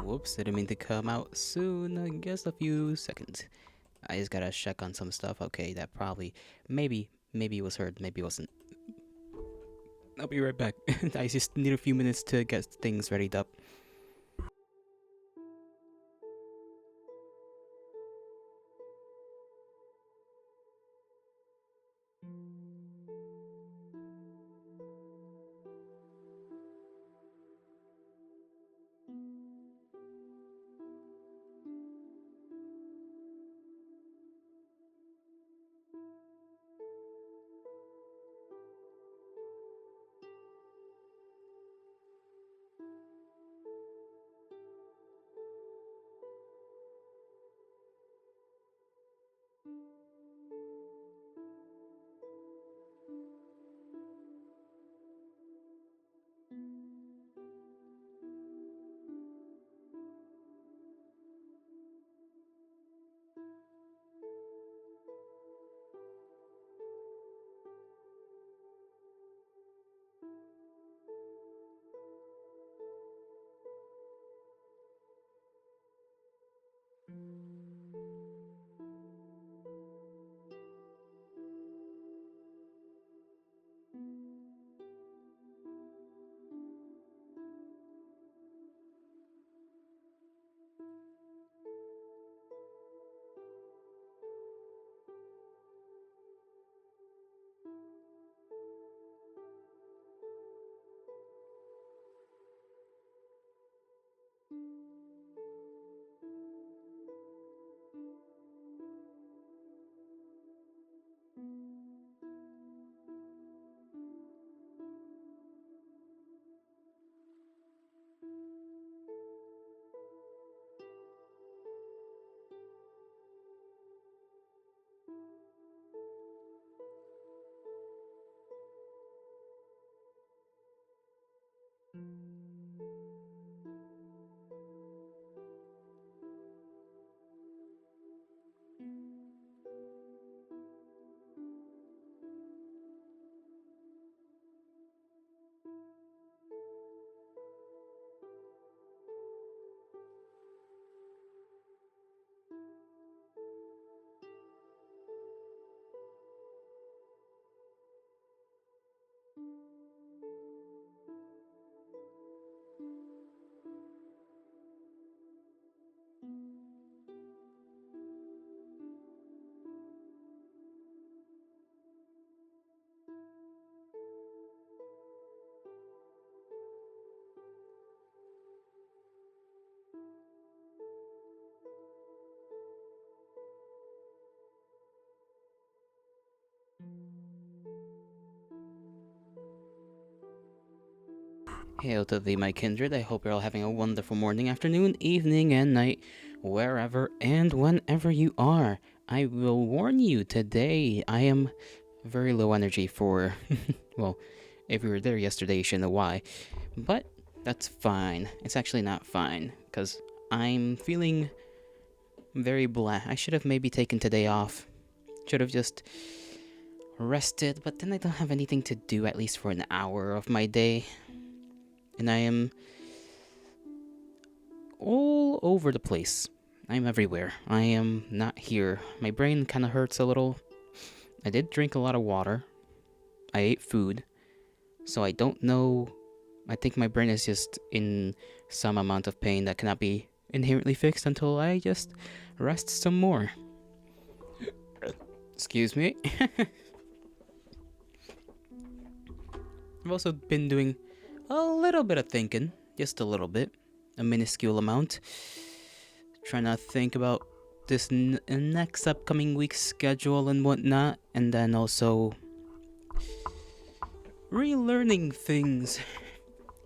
Whoops, didn't mean to come out soon. I guess a few seconds. I just gotta check on some stuff. Okay, that probably, maybe it was heard, maybe it wasn't. I'll be right back. I just need a few minutes to get things readied up. Hail to thee, my kindred. I hope you're all having a wonderful morning, afternoon, evening, and night, wherever and whenever you are. I will warn you today, I am very low energy for, well, if you were there yesterday, you should know why. But that's fine. It's actually not fine, because I'm feeling very blah. I should have maybe taken today off. Should have just rested, but then I don't have anything to do, at least for an hour of my day. And I am all over the place. I'm everywhere. I am not here. My brain kind of hurts a little. I did drink a lot of water. I ate food. So I don't know. I think my brain is just in some amount of pain that cannot be inherently fixed until I just rest some more. Excuse me. I've also been doing a little bit of thinking. Just a little bit. A minuscule amount. Trying to think about this next upcoming week's schedule and whatnot. And then also relearning things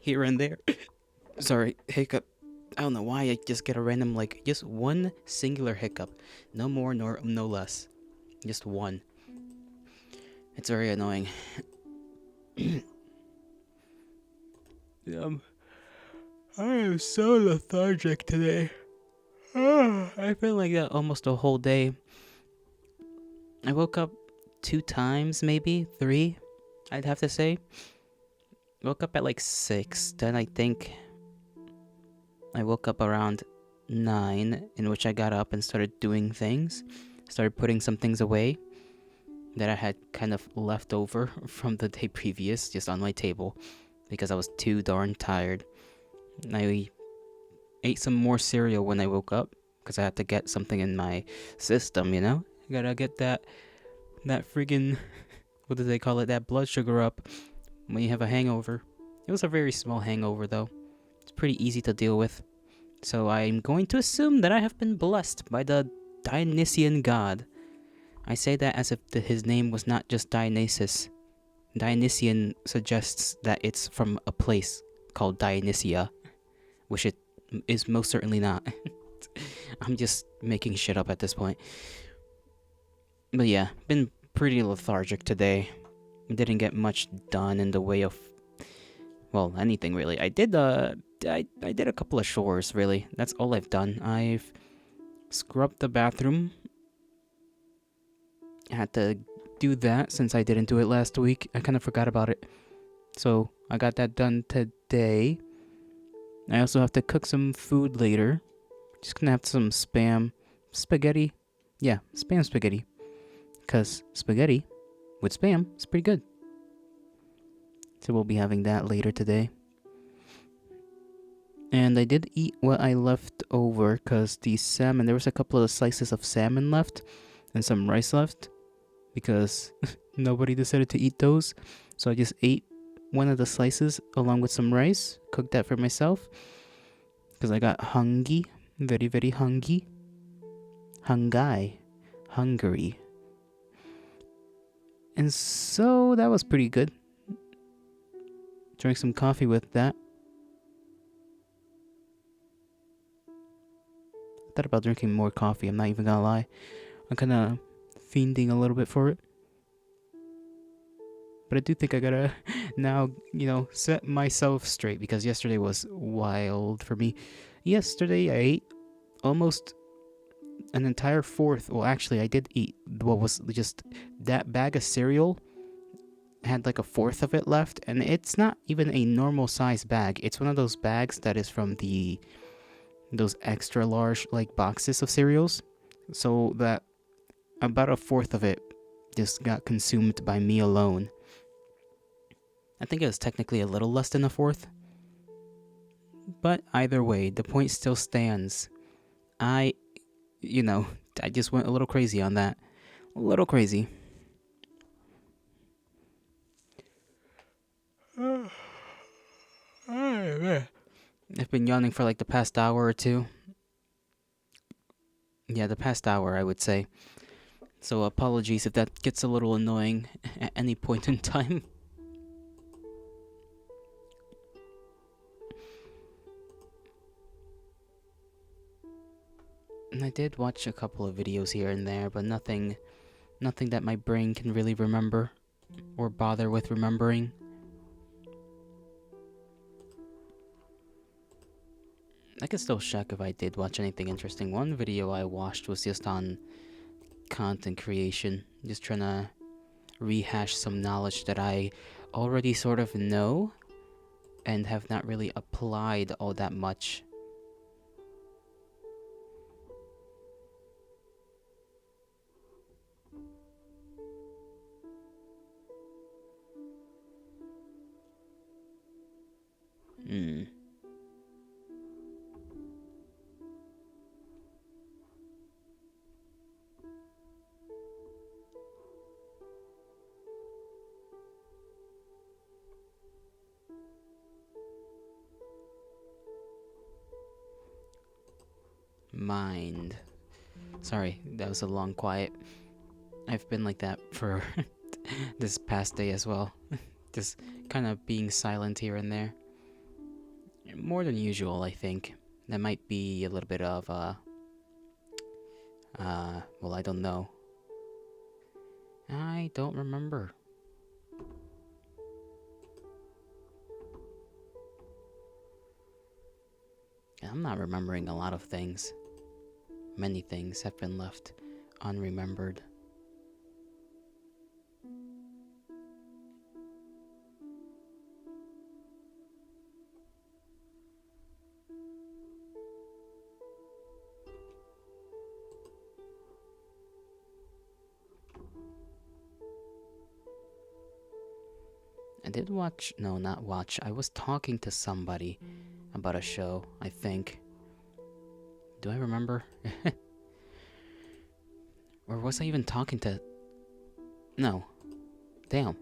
here and there. Sorry, hiccup. I don't know why I just get a random, like, just one singular hiccup. No more nor no less. Just one. It's very annoying. I am so lethargic today. I've been like that almost the whole day. I woke up 2 times, maybe 3, I'd have to say. Woke up at like 6, then I think I woke up around 9, in which I got up and started doing things. Started putting some things away that I had kind of left over from the day previous just on my table because I was too darn tired. I ate some more cereal when I woke up because I had to get something in my system, you know? I gotta get that friggin' what do they call it? That blood sugar up when you have a hangover. It was a very small hangover though. It's pretty easy to deal with. So I'm going to assume that I have been blessed by the Dionysian god. I say that as if his name was not just Dionysus. Dionysian suggests that it's from a place called Dionysia, which it is most certainly not. I'm just making shit up at this point. But yeah, been pretty lethargic today. Didn't get much done in the way of, well, anything really. I did a couple of chores really. That's all I've done. I've scrubbed the bathroom. I had to do that since I didn't do it last week. I kind of forgot about it. So I got that done today. I also have to cook some food later. Just gonna have some spam spaghetti. Yeah, spam spaghetti. Because spaghetti with spam is pretty good. So we'll be having that later today. And I did eat what I left over because the salmon, there was a couple of slices of salmon left and some rice left because nobody decided to eat those. So I just ate one of the slices along with some rice, cooked that for myself because I got hungry, very, very hungry. Hungry. And so that was pretty good. Drank some coffee with that. Thought about drinking more coffee, I'm not even gonna lie. I'm kinda fiending a little bit for it. But I do think I gotta now, set myself straight because yesterday was wild for me. Yesterday I ate almost an entire fourth. Well, actually, I did eat what was just that bag of cereal. Had like a fourth of it left, and it's not even a normal size bag. It's one of those bags that is from those extra large like boxes of cereals. So that about a fourth of it just got consumed by me alone. I think it was technically a little less than a fourth. But either way, the point still stands. I just went a little crazy on that. A little crazy. I've been yawning for like the past hour or two. Yeah, the past hour, I would say. So apologies if that gets a little annoying at any point in time. And I did watch a couple of videos here and there, but nothing that my brain can really remember or bother with remembering. I can still check if I did watch anything interesting. One video I watched was just on content creation, just trying to rehash some knowledge that I already sort of know and have not really applied all that much. Mind. Sorry, that was a long quiet. I've been like that for this past day as well. Just kind of being silent here and there. More than usual, I think. That might be a little bit of, well, I don't know. I don't remember. I'm not remembering a lot of things. Many things have been left unremembered. I did watch. No, not watch. I was talking to somebody about a show, I think. Do I remember? Or was I even talking to. No. Damn.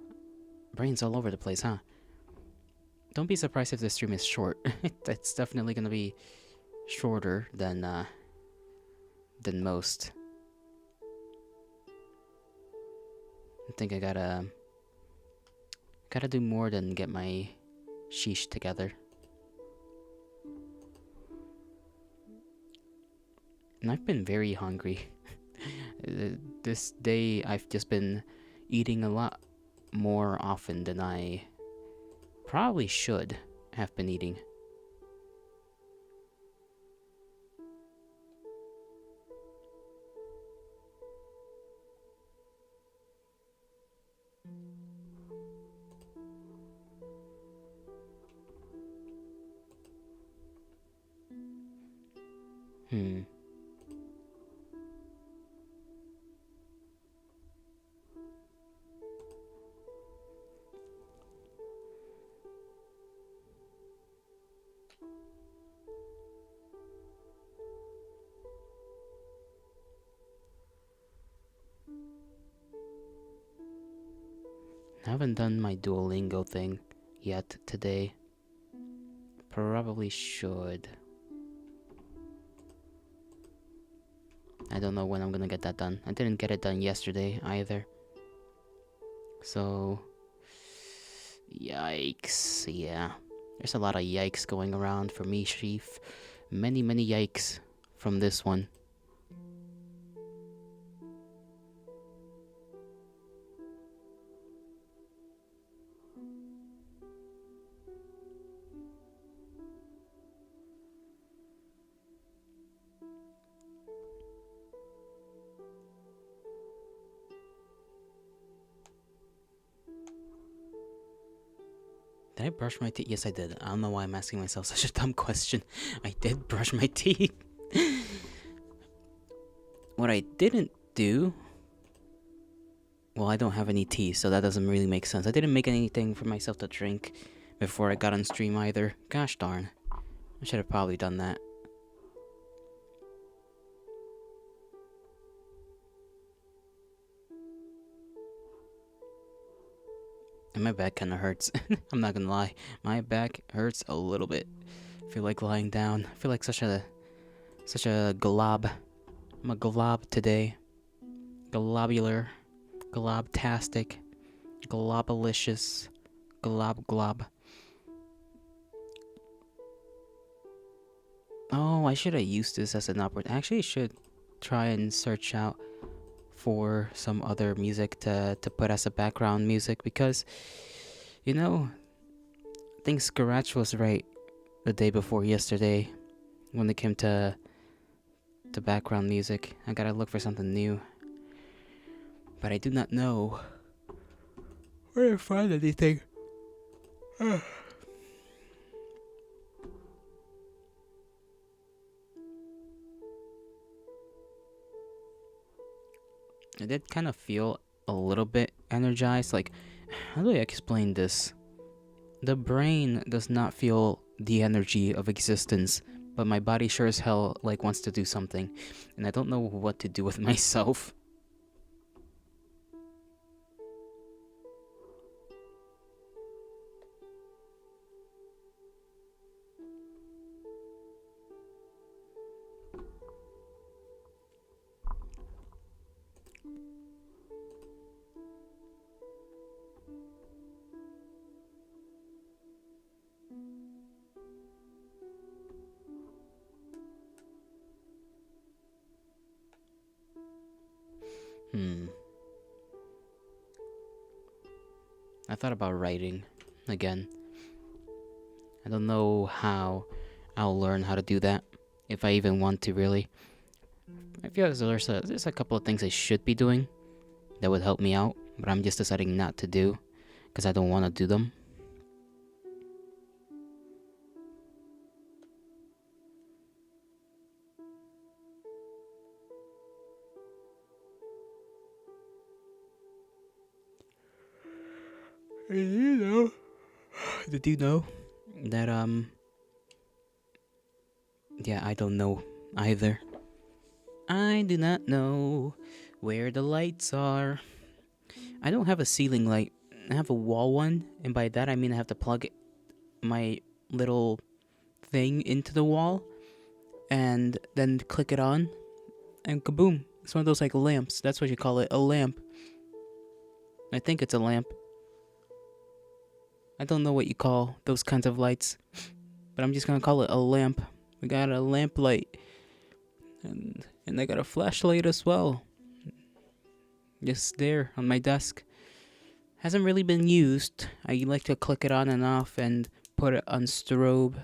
Brain's all over the place, huh? Don't be surprised if this stream is short. It's definitely gonna be shorter than most. I think I gotta do more than get my sheesh together. And I've been very hungry. This day I've just been eating a lot more often than I probably should have been eating. Hmm. I haven't done my Duolingo thing yet today. Probably should. I don't know when I'm gonna get that done. I didn't get it done yesterday either. So, yikes. Yeah. There's a lot of yikes going around for me, Chief. Many, many yikes from this one. Did I brush my teeth? Yes, I did. I don't know why I'm asking myself such a dumb question. I did brush my teeth. What I didn't do... Well, I don't have any tea, so that doesn't really make sense. I didn't make anything for myself to drink before I got on stream either. Gosh darn. I should have probably done that. And my back kinda hurts. I'm not gonna lie. My back hurts a little bit. I feel like lying down. I feel like such a glob. I'm a glob today. Globular. Globtastic. Globalicious. Glob. Oh, I should have used this as an opportunity. Actually, I should try and search out for some other music to put as a background music, because, you know, I think Scratch was right the day before yesterday when it came to background music. I gotta look for something new, but I do not know where to find anything. I did kind of feel a little bit energized. Like, how do I explain this? The brain does not feel the energy of existence, but my body sure as hell like wants to do something, and I don't know what to do with myself. I thought about writing again. I don't know how I'll learn how to do that, if I even want to, really. I feel like there's a couple of things I should be doing that would help me out, but I'm just deciding not to do because I don't want to do them. You know. Did you know that yeah, I don't know either. I do not know where the lights are. I don't have a ceiling light. I have a wall one, and by that I mean I have to plug my little thing into the wall and then click it on, and kaboom! It's one of those like lamps. That's what you call it, a lamp. I think it's a lamp. I don't know what you call those kinds of lights, but I'm just gonna call it a lamp. We got a lamp light, and I got a flashlight as well. Just there on my desk. Hasn't really been used. I like to click it on and off and put it on strobe,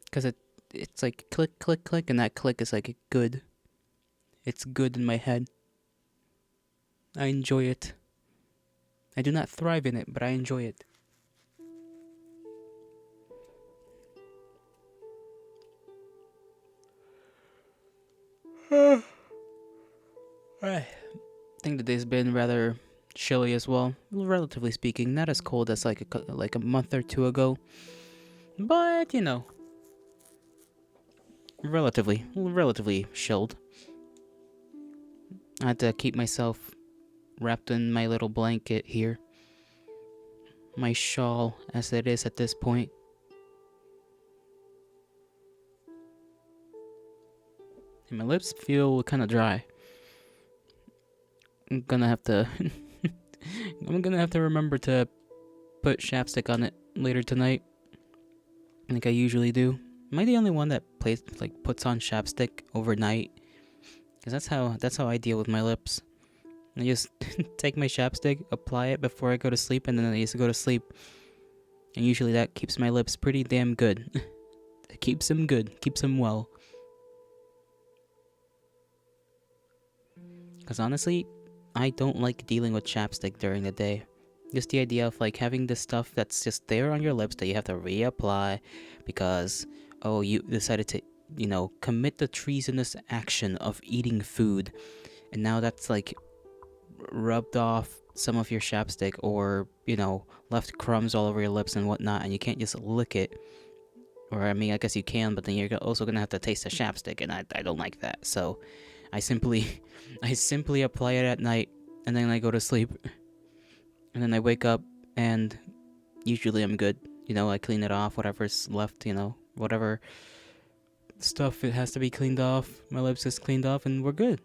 because it's like click click click, and that click is like good. It's good in my head. I enjoy it. I do not thrive in it, but I enjoy it. I think the day's been rather chilly as well, relatively speaking. Not as cold as like a month or two ago, but you know, relatively chilled. I had to keep myself wrapped in my little blanket here, my shawl as it is at this point. And my lips feel kind of dry. I'm gonna have to remember to put chapstick on it later tonight, like I usually do. Am I the only one that puts on chapstick overnight? Because that's how I deal with my lips. I just take my chapstick, apply it before I go to sleep, and then I used to go to sleep. And usually that keeps my lips pretty damn good. It keeps them good, keeps them well. Because honestly, I don't like dealing with chapstick during the day. Just the idea of like having this stuff that's just there on your lips that you have to reapply because, oh, you decided to, commit the treasonous action of eating food. And now that's like rubbed off some of your chapstick, or, left crumbs all over your lips and whatnot, and you can't just lick it. Or, I mean, I guess you can, but then you're also going to have to taste the chapstick, and I don't like that. So I simply apply it at night, and then I go to sleep. And then I wake up, and usually I'm good. I clean it off, whatever's left, whatever stuff it has to be cleaned off. My lips is cleaned off, and we're good.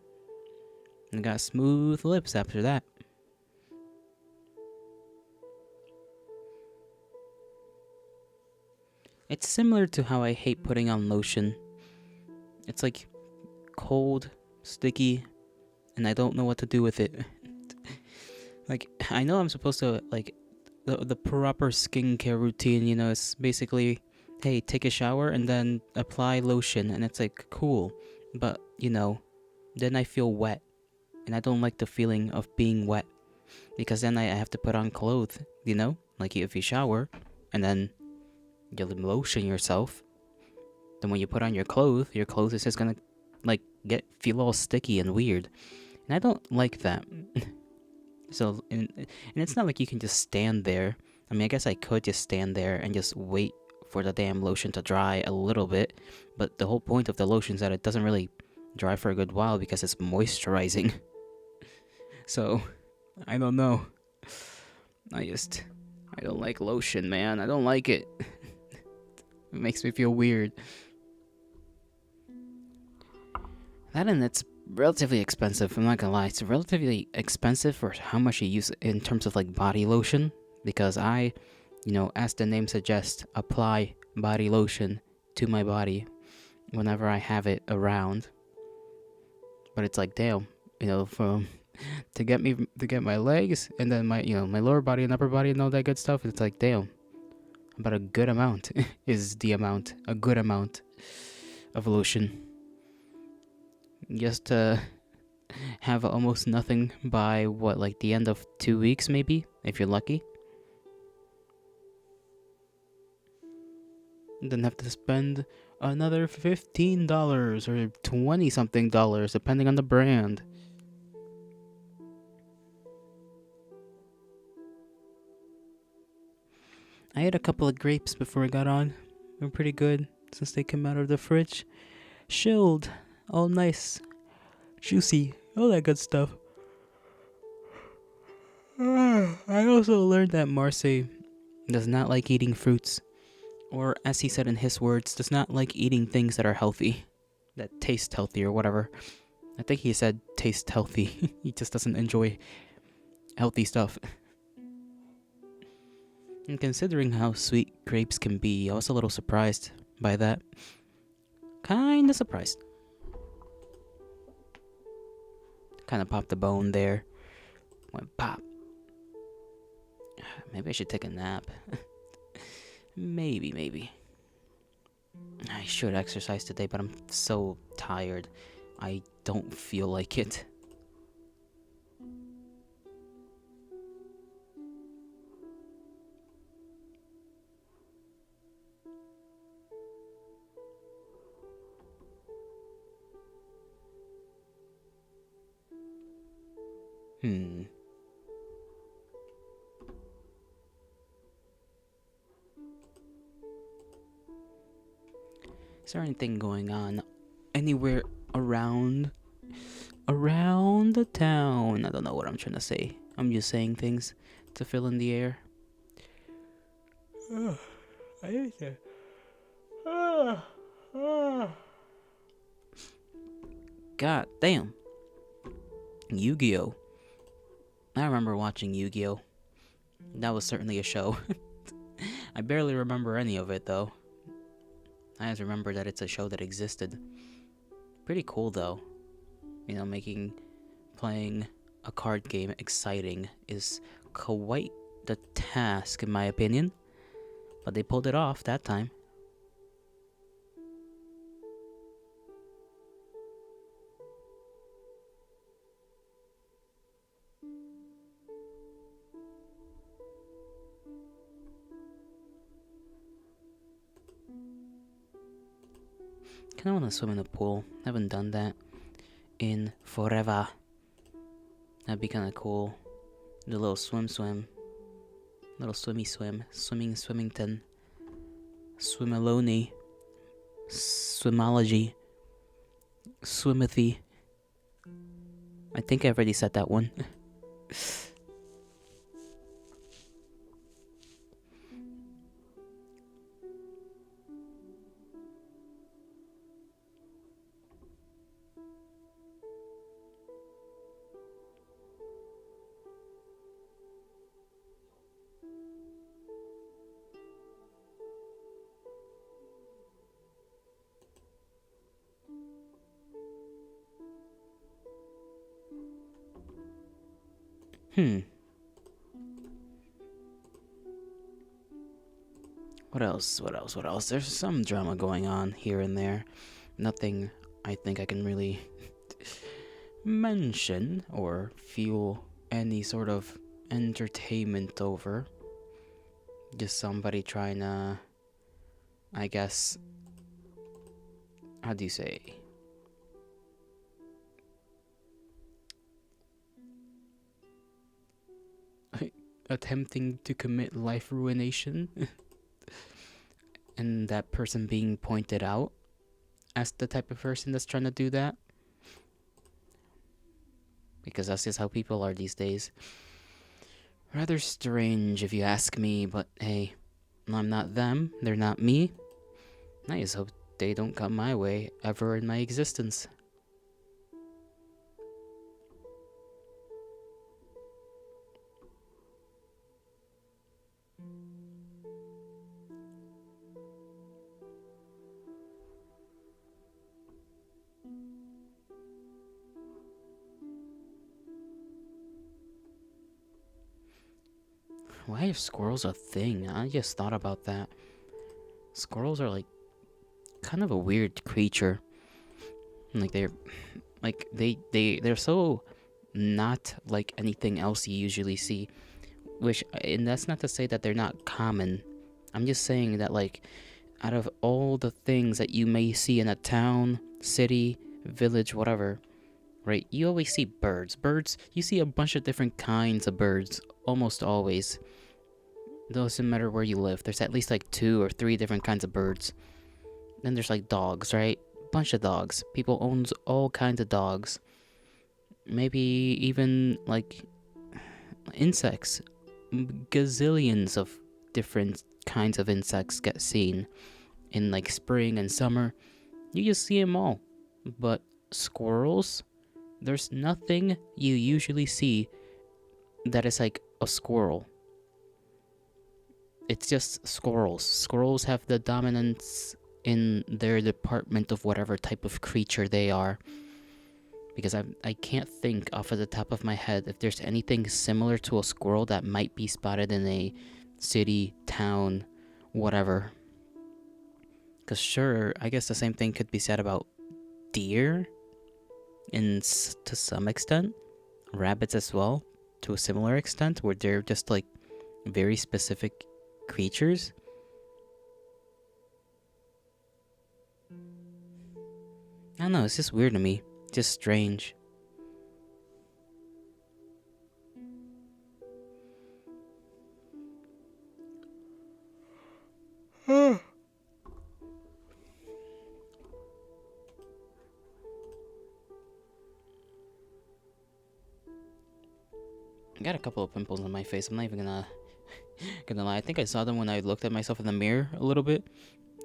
And got smooth lips after that. It's similar to how I hate putting on lotion. It's like cold, sticky, and I don't know what to do with it. Like, I know I'm supposed to, like, the proper skincare routine, is basically, hey, take a shower and then apply lotion, and it's like, cool. But, then I feel wet, and I don't like the feeling of being wet, because then I have to put on clothes, like if you shower, and then you lotion yourself, then when you put on your clothes is just gonna, like, feel all sticky and weird, and I don't like that. So, and it's not like you can just stand there. I mean, I guess I could just stand there and just wait for the damn lotion to dry a little bit, but the whole point of the lotion is that it doesn't really dry for a good while because it's moisturizing. So, I don't know. I don't like lotion, man. I don't like it. It makes me feel weird. That, and it's relatively expensive. I'm not gonna lie. It's relatively expensive for how much you use in terms of like body lotion. Because I, as the name suggests, apply body lotion to my body whenever I have it around. But it's like, damn, to get my legs and then my my lower body and upper body and all that good stuff. It's like, damn, about a good amount is a good amount of lotion. Just to have almost nothing by like the end of 2 weeks, maybe, if you're lucky. And then have to spend another $15 or 20 something dollars, depending on the brand. I ate a couple of grapes before I got on. They're pretty good since they came out of the fridge. Chilled, all nice, juicy, all that good stuff. I also learned that Marseille does not like eating fruits, or as he said in his words, does not like eating things that are healthy, that taste healthy or whatever. I think he said taste healthy. He just doesn't enjoy healthy stuff. And considering how sweet grapes can be, I was a little surprised by that. Kinda surprised. Kinda popped the bone there. Went pop. Maybe I should take a nap. Maybe. I should exercise today, but I'm so tired. I don't feel like it. Is there anything going on anywhere around the town? I don't know what I'm trying to say. I'm just saying things to fill in the air. I hate that. God damn. Yu-Gi-Oh! I remember watching Yu-Gi-Oh! That was certainly a show. I barely remember any of it though. I just remember that it's a show that existed. Pretty cool though. You know, playing a card game exciting is quite the task in my opinion. But they pulled it off that time. Kinda wanna swim in the pool. Haven't done that in forever. That'd be kinda cool. Do a little swim. Little swim. Swimmington. Swimmalone. Swimology. Swimothy. I think I've already said that one. What else? There's some drama going on here and there. Nothing I think I can really mention or feel any sort of entertainment over. Just somebody trying to, I guess, how do you say? Attempting to commit life ruination. And that person being pointed out as the type of person that's trying to do that. Because that's just how people are these days. Rather strange if you ask me, but hey, I'm not them, they're not me. I just hope they don't come my way ever in my existence. Why are squirrels a thing? I just thought about that. Squirrels are like kind of a weird creature. Like they're so not like anything else you usually see. And that's not to say that they're not common. I'm just saying that like out of all the things that you may see in a town, city, village, whatever, right? You always see birds. You see a bunch of different kinds of birds almost always. Doesn't matter where you live. There's at least like 2 or 3 different kinds of birds. Then there's like dogs, right? Bunch of dogs. People owns all kinds of dogs. Maybe even like insects. Gazillions of different kinds of insects get seen in like spring and summer. You just see them all. But squirrels, there's nothing you usually see that is like a squirrel. It's just squirrels. Squirrels have the dominance in their department of whatever type of creature they are. Because I can't think off of the top of my head if there's anything similar to a squirrel that might be spotted in a city, town, whatever. Because sure, I guess the same thing could be said about deer to some extent. Rabbits as well, to a similar extent, where they're just like very specific creatures. I don't know, it's just weird to me. Just strange. I got a couple of pimples on my face. I'm not even gonna lie. I think I saw them when I looked at myself in the mirror a little bit.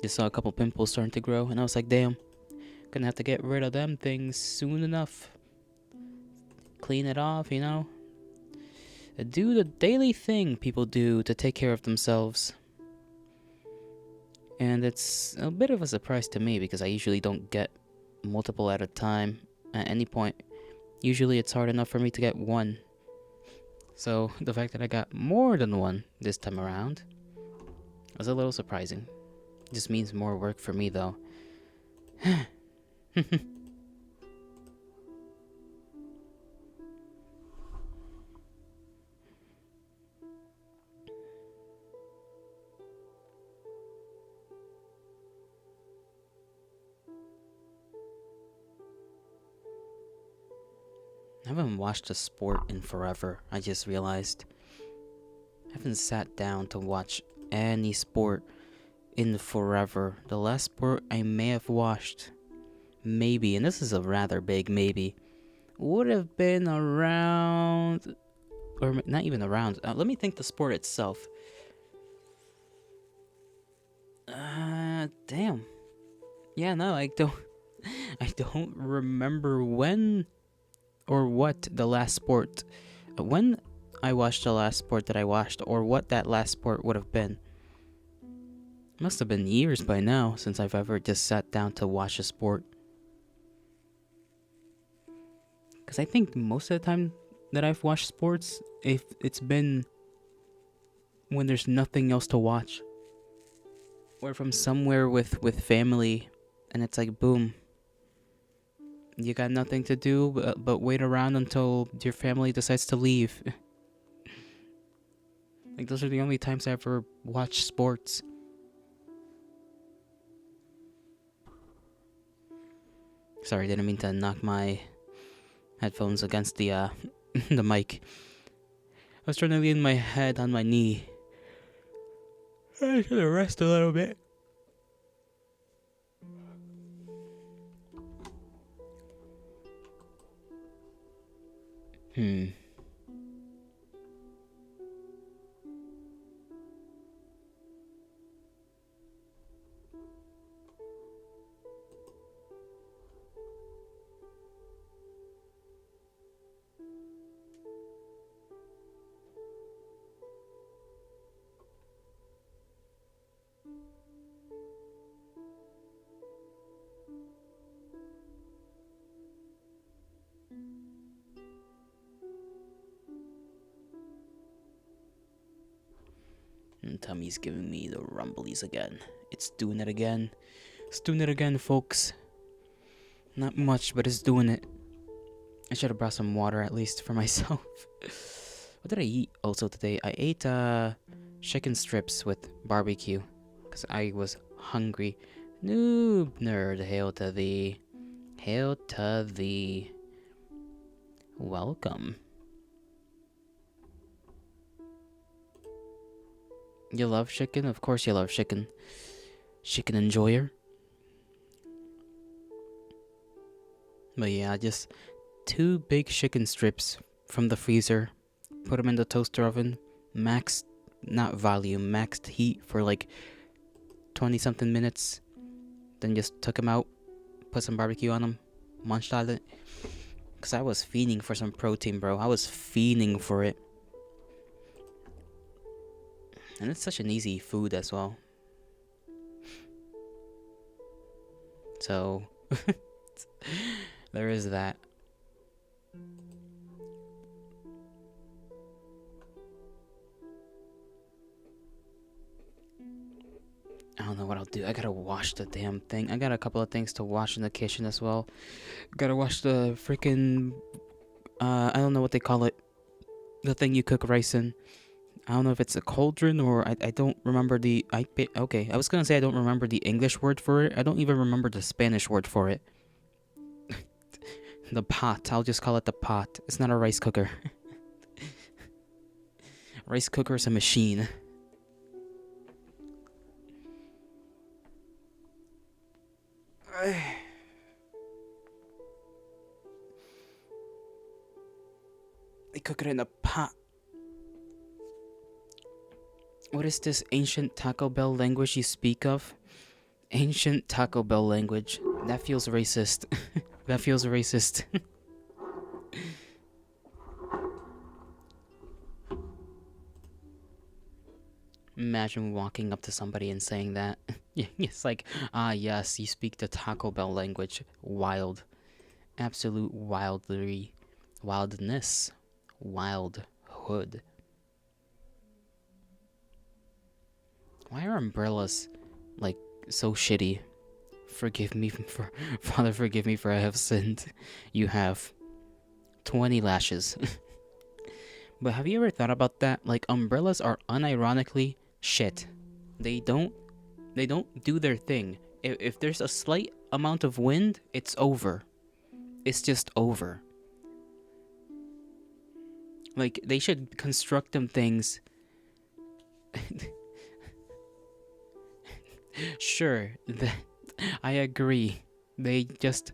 Just saw a couple pimples starting to grow, and I was like, damn, gonna have to get rid of them things soon enough. Clean it off, you know? Do the daily thing people do to take care of themselves. And it's a bit of a surprise to me because I usually don't get multiple at a time at any point. Usually it's hard enough for me to get one. So the fact that I got more than one this time around was a little surprising. Just means more work for me though. I haven't watched a sport in forever, I just realized. I haven't sat down to watch any sport in forever. The last sport I may have watched, maybe, and this is a rather big maybe, would have been around, or not even around. Let me think the sport itself. Damn. Yeah, no, I don't. I don't remember when or what the last sport, when I watched the last sport that I watched, or what that last sport would have been. Must have been years by now since I've ever just sat down to watch a sport. Because I think most of the time that I've watched sports, if it's been when there's nothing else to watch, or from somewhere with family, and it's like boom, you got nothing to do but wait around until your family decides to leave. Like, those are the only times I ever watch sports. Sorry, didn't mean to knock my headphones against the the mic. I was trying to lean my head on my knee. I should have rested a little bit. And tummy's giving me the rumblies again. It's doing it again. It's doing it again, folks. Not much, but it's doing it. I should have brought some water at least for myself. What did I eat also today? I ate chicken strips with barbecue because I was hungry. Noob nerd, hail to thee. Hail to thee. Welcome. You love chicken? Of course you love chicken. Chicken enjoyer. But yeah, just two big chicken strips from the freezer. Put them in the toaster oven. Max, not volume, maxed heat for like 20 something minutes. Then just took them out. Put some barbecue on them. Munched on it. Because I was fiending for some protein, bro. I was fiending for it. And it's such an easy food as well. So, there is that. I don't know what I'll do. I gotta wash the damn thing. I got a couple of things to wash in the kitchen as well. Gotta wash the freaking, I don't know what they call it. The thing you cook rice in. I don't know if it's a cauldron or I don't remember the, okay, I was gonna say I don't remember the English word for it. I don't even remember the Spanish word for it. The pot. I'll just call it the pot. It's not a rice cooker. Rice cooker is a machine. They cook it in a pot. What is this ancient Taco Bell language you speak of? Ancient Taco Bell language. That feels racist. That feels racist. Imagine walking up to somebody and saying that. It's like, yes, you speak the Taco Bell language. Wild. Absolute wildness. Wildhood. Why are umbrellas, like, so shitty? Father, forgive me for I have sinned. You have 20 lashes. But have you ever thought about that? Like, umbrellas are unironically shit. They don't do their thing. If there's a slight amount of wind, it's over. It's just over. Like, they should construct them things. Sure, I agree. They just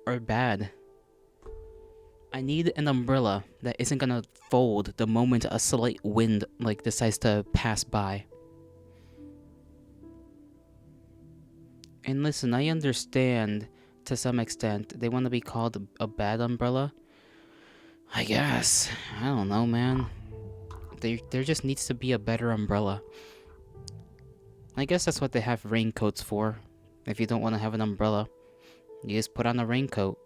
are bad. I need an umbrella that isn't gonna fold the moment a slight wind like decides to pass by. And listen, I understand to some extent they want to be called a bad umbrella. I guess. I don't know, man. There just needs to be a better umbrella. I guess that's what they have raincoats for. If you don't want to have an umbrella, you just put on a raincoat.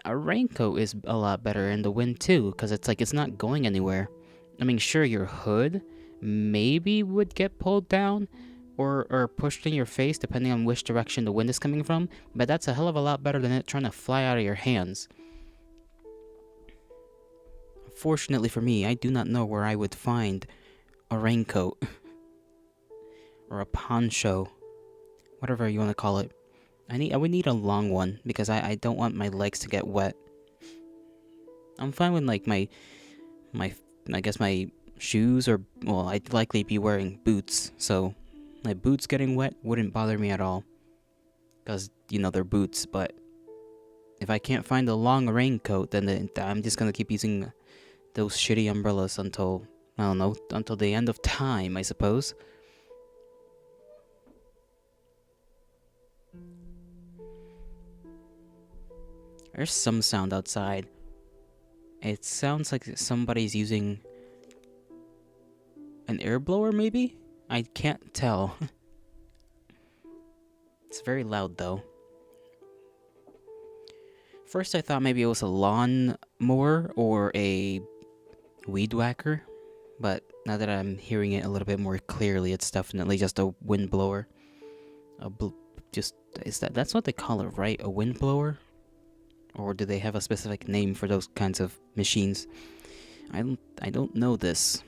A raincoat is a lot better in the wind too, because it's like it's not going anywhere. I mean, sure, your hood maybe would get pulled down or pushed in your face depending on which direction the wind is coming from, but that's a hell of a lot better than it trying to fly out of your hands. Fortunately for me, I do not know where I would find a raincoat or a poncho, whatever you want to call it. I would need a long one because I don't want my legs to get wet. I'm fine with like my I guess my shoes, or well, I'd likely be wearing boots, so my boots getting wet wouldn't bother me at all, because they're boots. But if I can't find a long raincoat, then I'm just gonna keep using those shitty umbrellas until, I don't know, until the end of time, I suppose. There's some sound outside. It sounds like somebody's using an air blower, maybe? I can't tell. It's very loud, though. First, I thought maybe it was a lawn mower or a weed whacker, but now that I'm hearing it a little bit more clearly, it's definitely just a wind blower. That's what they call it, right? A wind blower? Or do they have a specific name for those kinds of machines? I don't know this.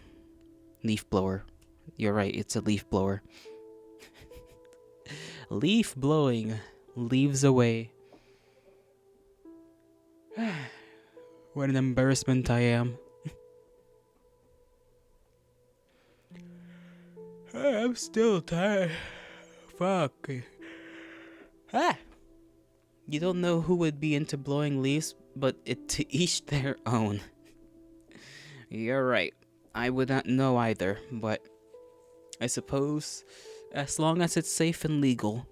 Leaf blower. You're right, it's a leaf blower. Leaf blowing. Leaves away. What an embarrassment I am. I'm still tired. Fuck. Ah! You don't know who would be into blowing leaves, but it to each their own. You're right. I would not know either, but I suppose as long as it's safe and legal.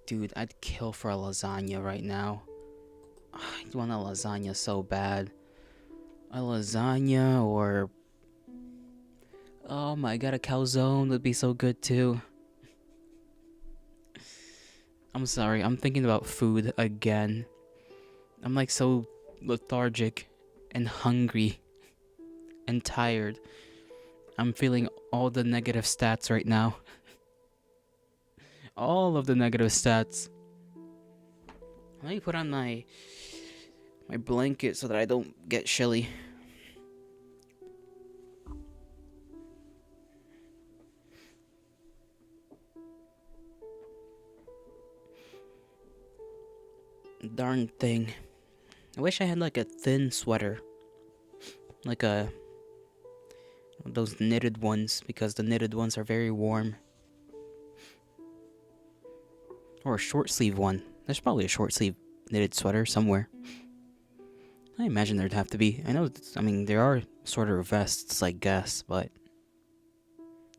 Dude, I'd kill for a lasagna right now. I want a lasagna so bad. A lasagna or... Oh my god, a calzone would be so good too. I'm sorry, I'm thinking about food again. I'm like so lethargic and hungry and tired. I'm feeling all the negative stats right now. All of the negative stats. Let me put on my blanket so that I don't get chilly. Darn thing. I wish I had like a thin sweater. Like those knitted ones, because the knitted ones are very warm. Or a short sleeve one. There's probably a short sleeve knitted sweater somewhere. I imagine there'd have to be. I mean, there are sort of vests, I guess, but...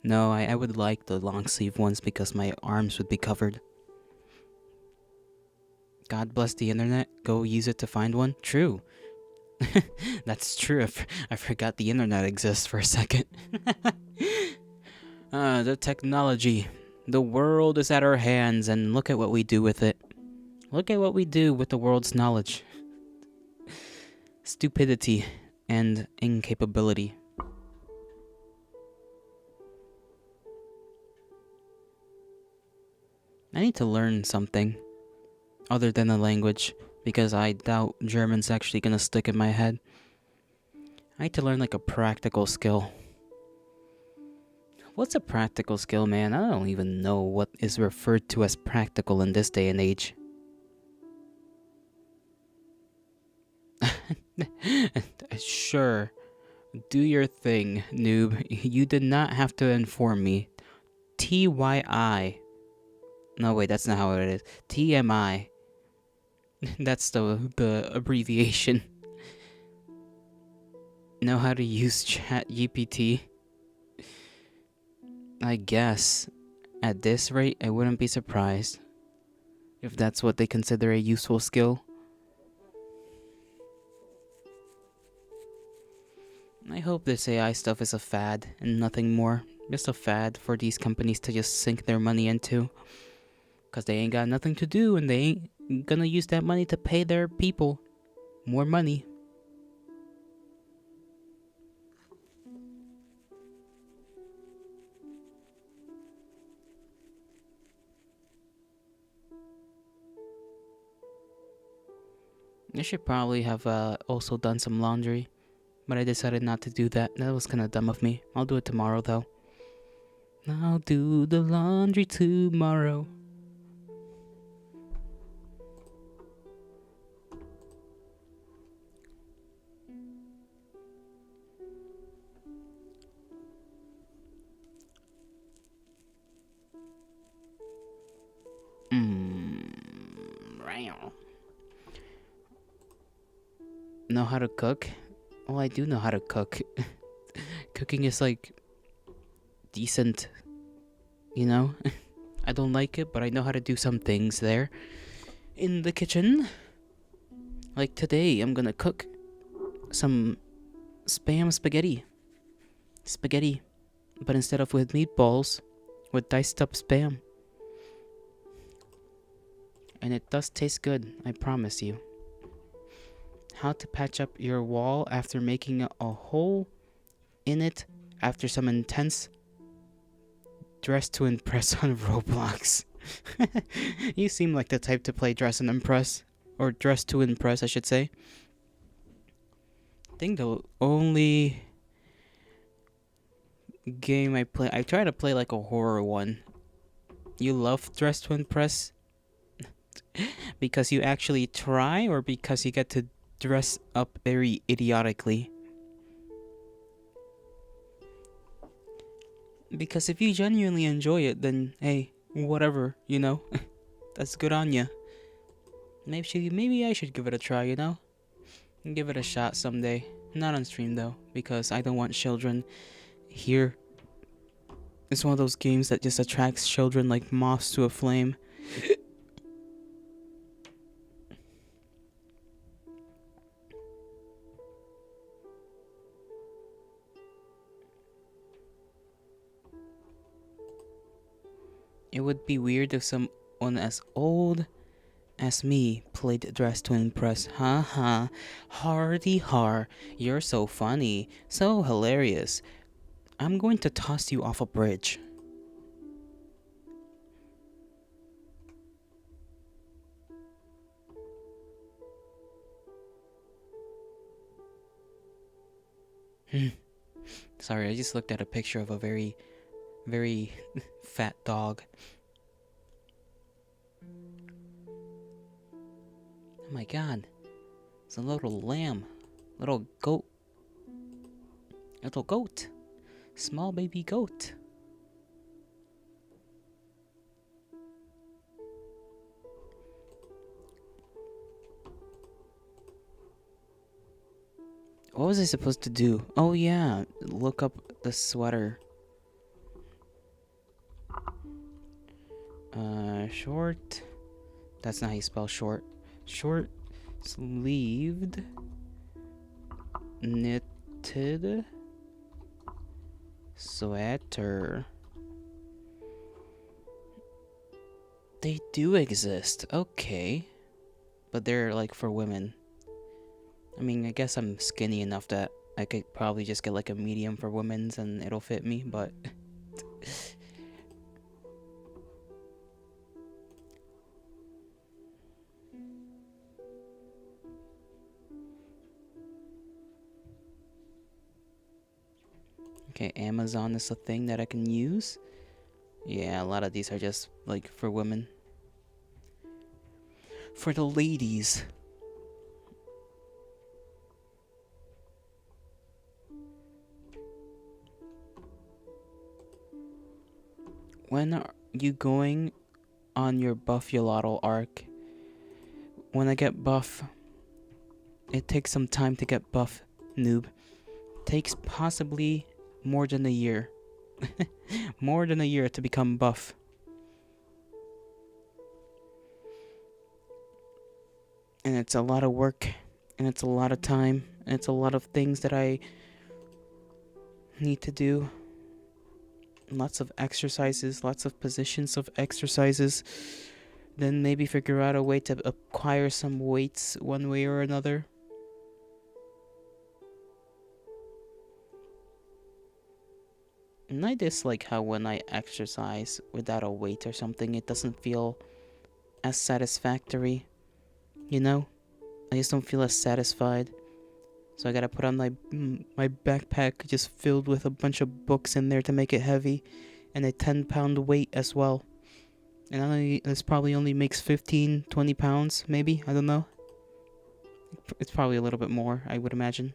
No, I would like the long sleeve ones because my arms would be covered. God bless the internet. Go use it to find one. True. That's true. I forgot the internet exists for a second. The technology. The world is at our hands, and look at what we do with it. Look at what we do with the world's knowledge. Stupidity and incapability. I need to learn something other than the language, because I doubt German's actually gonna stick in my head. I need to learn like a practical skill. What's a practical skill, man? I don't even know what is referred to as practical in this day and age. Sure. Do your thing, noob. You did not have to inform me. TYI. No, wait, that's not how it is. TMI. That's the abbreviation. Know how to use ChatGPT? I guess. At this rate, I wouldn't be surprised if that's what they consider a useful skill. I hope this AI stuff is a fad and nothing more. Just a fad for these companies to just sink their money into. Because they ain't got nothing to do, and they ain't gonna use that money to pay their people more money. I should probably have also done some laundry, but I decided not to do that. That was kind of dumb of me. I'll do it tomorrow, though. I'll do the laundry tomorrow. Know how to cook? Well, I do know how to cook. Cooking is like decent, you know? I don't like it, but I know how to do some things there in the kitchen. Like today, I'm gonna cook some spam spaghetti. Spaghetti, but instead of with meatballs, with diced up spam. And it does taste good, I promise you. How to patch up your wall after making a hole in it after some intense dress to impress on Roblox. You seem like the type to play dress and impress. Or dress to impress, I should say. I think the only game I try to play like a horror one. You love dress to impress? Because you actually try, or because you get to dress up very idiotically. Because if you genuinely enjoy it, then hey, whatever, that's good on you. Maybe I should give it a try, give it a shot someday. Not on stream though, because I don't want children here. It's one of those games that just attracts children like moths to a flame. It would be weird if someone as old as me played Dress to Impress. Ha ha. Hardy har. You're so funny. So hilarious. I'm going to toss you off a bridge. Sorry, I just looked at a picture of a very, very fat dog. Oh my god. It's a little lamb. Little goat. Little goat. Small baby goat. What was I supposed to do? Oh yeah, look up the sweater. Short. That's not how you spell short. Short sleeved knitted sweater. They do exist. Okay. But they're like for women. I mean, I guess I'm skinny enough that I could probably just get like a medium for women's and it'll fit me, but okay, Amazon is a thing that I can use. Yeah, a lot of these are just like for women. For the ladies. When are you going on your Buffulotl arc? When I get buff, it takes some time to get buff, noob. Takes possibly more than a year. More than a year to become buff. And it's a lot of work, and it's a lot of time, and it's a lot of things that I need to do. Lots of exercises, lots of positions of exercises. Then maybe figure out a way to acquire some weights one way or another. And I dislike how when I exercise without a weight or something, it doesn't feel as satisfactory. I just don't feel as satisfied. So I gotta put on my backpack just filled with a bunch of books in there to make it heavy. And a 10-pound weight as well. And this probably only makes 15, 20 pounds, maybe? I don't know. It's probably a little bit more, I would imagine.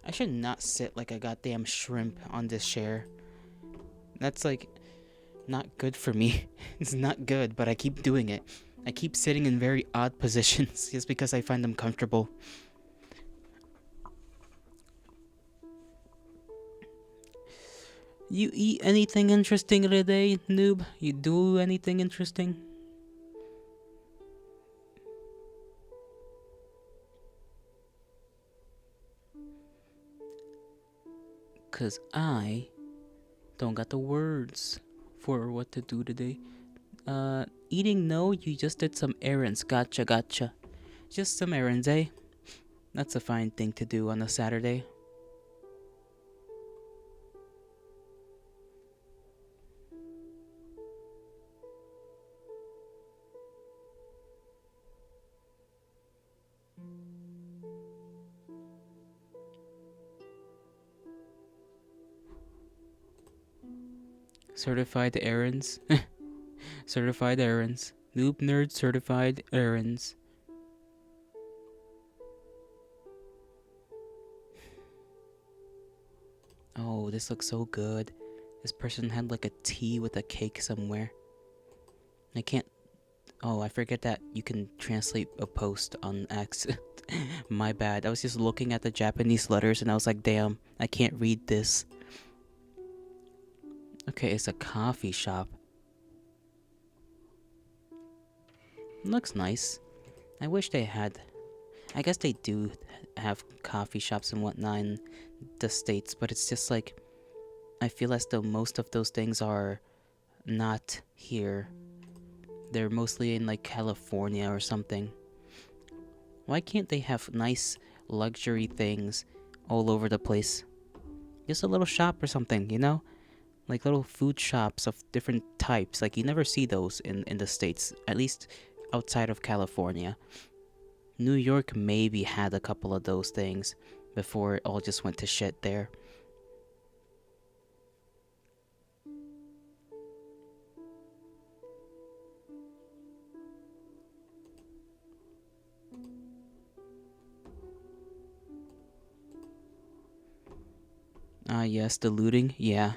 I should not sit like a goddamn shrimp on this chair. That's like not good for me. It's not good, but I keep doing it. I keep sitting in very odd positions just because I find them comfortable. You eat anything interesting today, noob? You do anything interesting? Cause I don't got the words for what to do today. Eating, no, you just did some errands. Gotcha. Just some errands, eh? That's a fine thing to do on a Saturday. Certified errands. Certified errands. Noob nerd certified errands. Oh, this looks so good. This person had like a tea with a cake somewhere. I can't. Oh, I forget that you can translate a post on X. My bad. I was just looking at the Japanese letters and I was like, damn, I can't read this. Okay, it's a coffee shop. Looks nice. I wish they had. I guess they do have coffee shops and whatnot in the States, but it's just like, I feel as though most of those things are not here. They're mostly in like California or something. Why can't they have nice luxury things all over the place? Just a little shop or something, you know? Like little food shops of different types. Like you never see those in the States, at least outside of California. New York maybe had a couple of those things before it all just went to shit there. Ah, yes, the looting, yeah.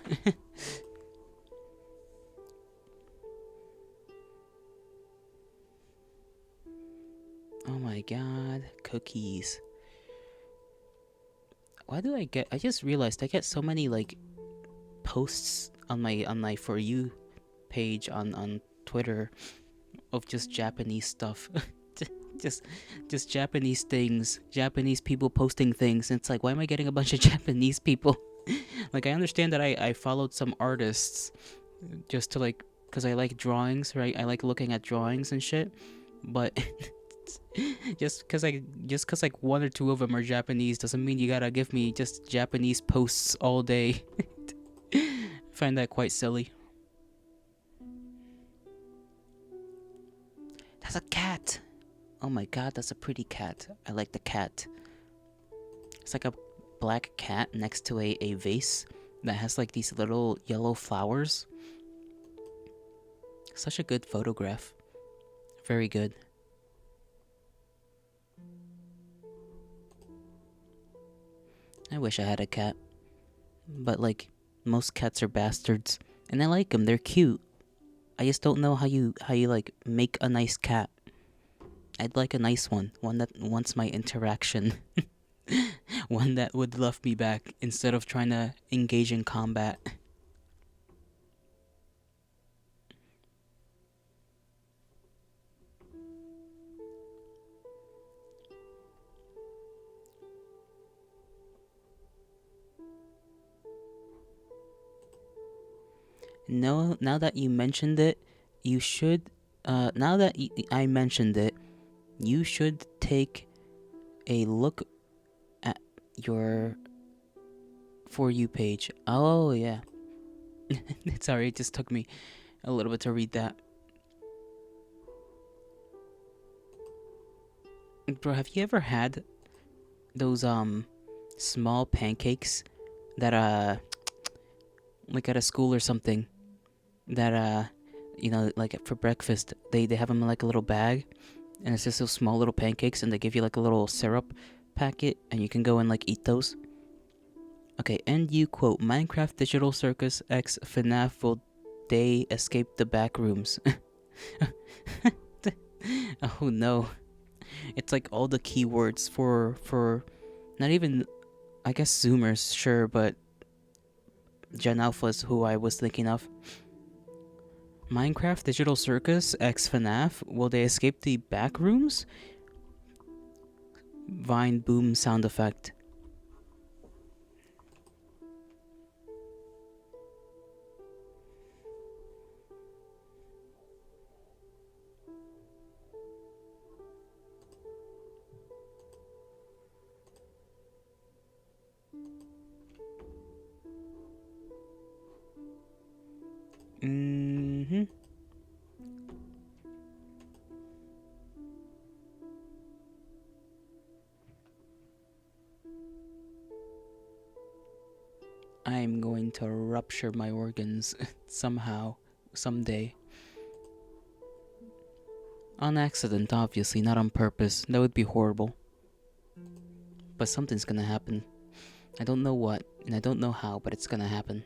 Oh my god, cookies. Why do I just realized I get so many like posts on my For You page on Twitter of just Japanese stuff. just just Japanese things, Japanese people posting things. And it's like, why am I getting a bunch of Japanese people? Like I understand that I followed some artists just to like, because I like drawings, right? I like looking at drawings and shit. But just cause like one or two of them are Japanese doesn't mean you gotta give me just Japanese posts all day. I find that quite silly. That's a cat. Oh my god, that's a pretty cat. I like the cat. It's like a black cat next to a vase that has like these little yellow flowers. Such a good photograph. Very good. I wish I had a cat. But like, most cats are bastards. And I like them, they're cute. I just don't know how you like make a nice cat. I'd like a nice one that wants my interaction. One that would love me back instead of trying to engage in combat. No, now that you mentioned it, you should. Now that I mentioned it, you should take a look at your For You page. Oh yeah. Sorry, it just took me a little bit to read that. Bro, have you ever had those small pancakes that like at a school or something that like for breakfast they have them in like a little bag, and it's just those small little pancakes, and they give you like a little syrup packet, and you can go and like eat those. Okay, and you quote, Minecraft Digital Circus X FNAF will they escape the back rooms. Oh no. It's like all the keywords for not even, I guess, Zoomers, sure, but Gen Alpha is who I was thinking of. Minecraft Digital Circus X FNAF, will they escape the back rooms? Vine boom sound effect. Mm-hmm. I'm going to rupture my organs somehow, someday. On accident, obviously, not on purpose. That would be horrible. But something's gonna happen. I don't know what, and I don't know how, but it's gonna happen.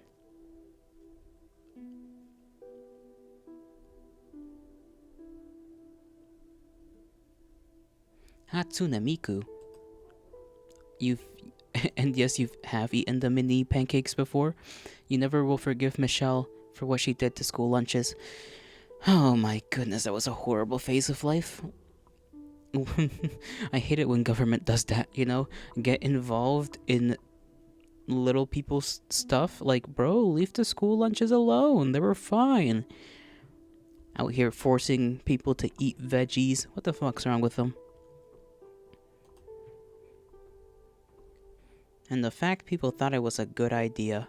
Hatsune Miku. You've and yes, you have eaten the mini pancakes before. You never will forgive Michelle for what she did to school lunches. Oh my goodness, that was a horrible phase of life. I hate it when government does that, you know? Get involved in little people's stuff. Like, bro, leave the school lunches alone. They were fine. Out here forcing people to eat veggies. What the fuck's wrong with them? And the fact people thought it was a good idea.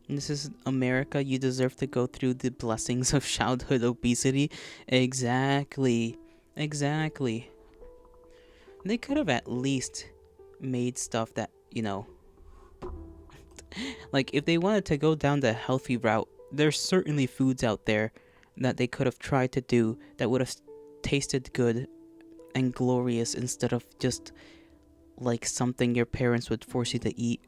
This is America. You deserve to go through the blessings of childhood obesity. Exactly. Exactly. They could have at least made stuff that, like if they wanted to go down the healthy route, there's certainly foods out there that they could have tried to do that would have tasted good and glorious instead of just like something your parents would force you to eat.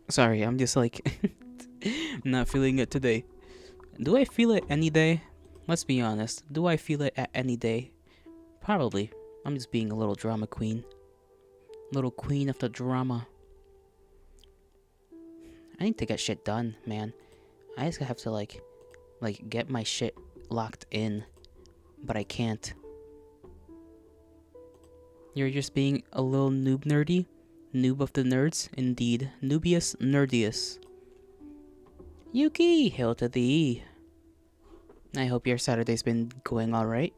Sorry, I'm just like not feeling it today. Do I feel it any day? Let's be honest. Do I feel it at any day? Probably. I'm just being a little drama queen. Little queen of the drama. I need to get shit done, man. I just have to like get my shit locked in, but I can't. You're just being a little noob nerdy? Noob of the nerds? Indeed. Noobius nerdius. Yuki, hail to thee. I hope your Saturday's been going alright.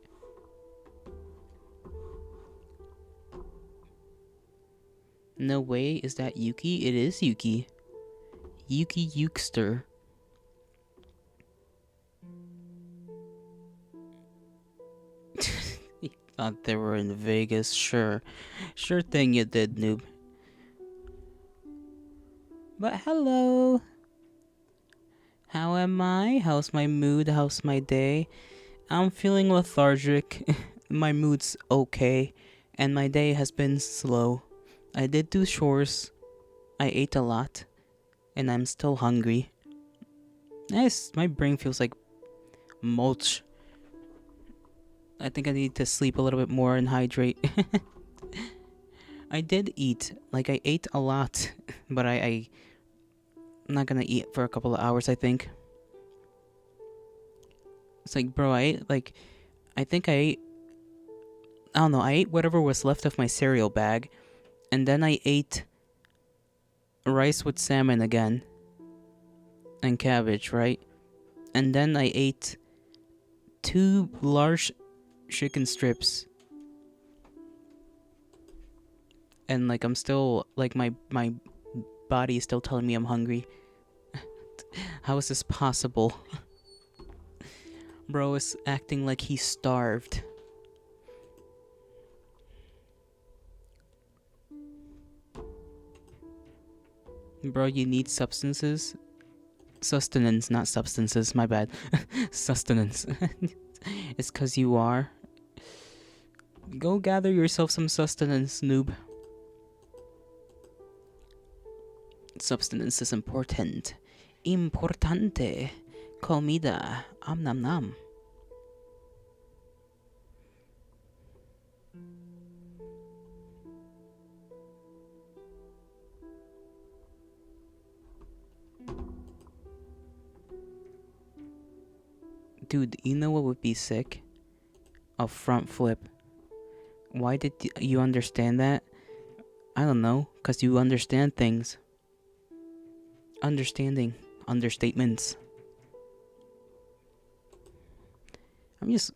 No way, is that Yuki? It is Yuki. Yuki Yukester. You thought they were in Vegas? Sure. Sure thing you did, noob. But hello. How am I? How's my mood? How's my day? I'm feeling lethargic. My mood's okay. And my day has been slow. I did do chores. I ate a lot. And I'm still hungry. Nice. My brain feels like mulch. I think I need to sleep a little bit more and hydrate. I did eat. Like, I ate a lot. But I'm not gonna eat for a couple of hours, I think. It's like, bro, I think I ate, I don't know, I ate whatever was left of my cereal bag. And then I ate rice with salmon again. And cabbage, right? And then I ate 2 large chicken strips. And like I'm still like my body is still telling me I'm hungry. How is this possible? Bro is acting like he's starved. Bro, you need substances? Sustenance, not substances, my bad. Sustenance. It's cause you are. Go gather yourself some sustenance, noob. Substance is important. Importante. Comida. Nam nam. Dude, you know what would be sick? A front flip. Why did you understand that? I don't know, cause you understand things. understatements. I'm just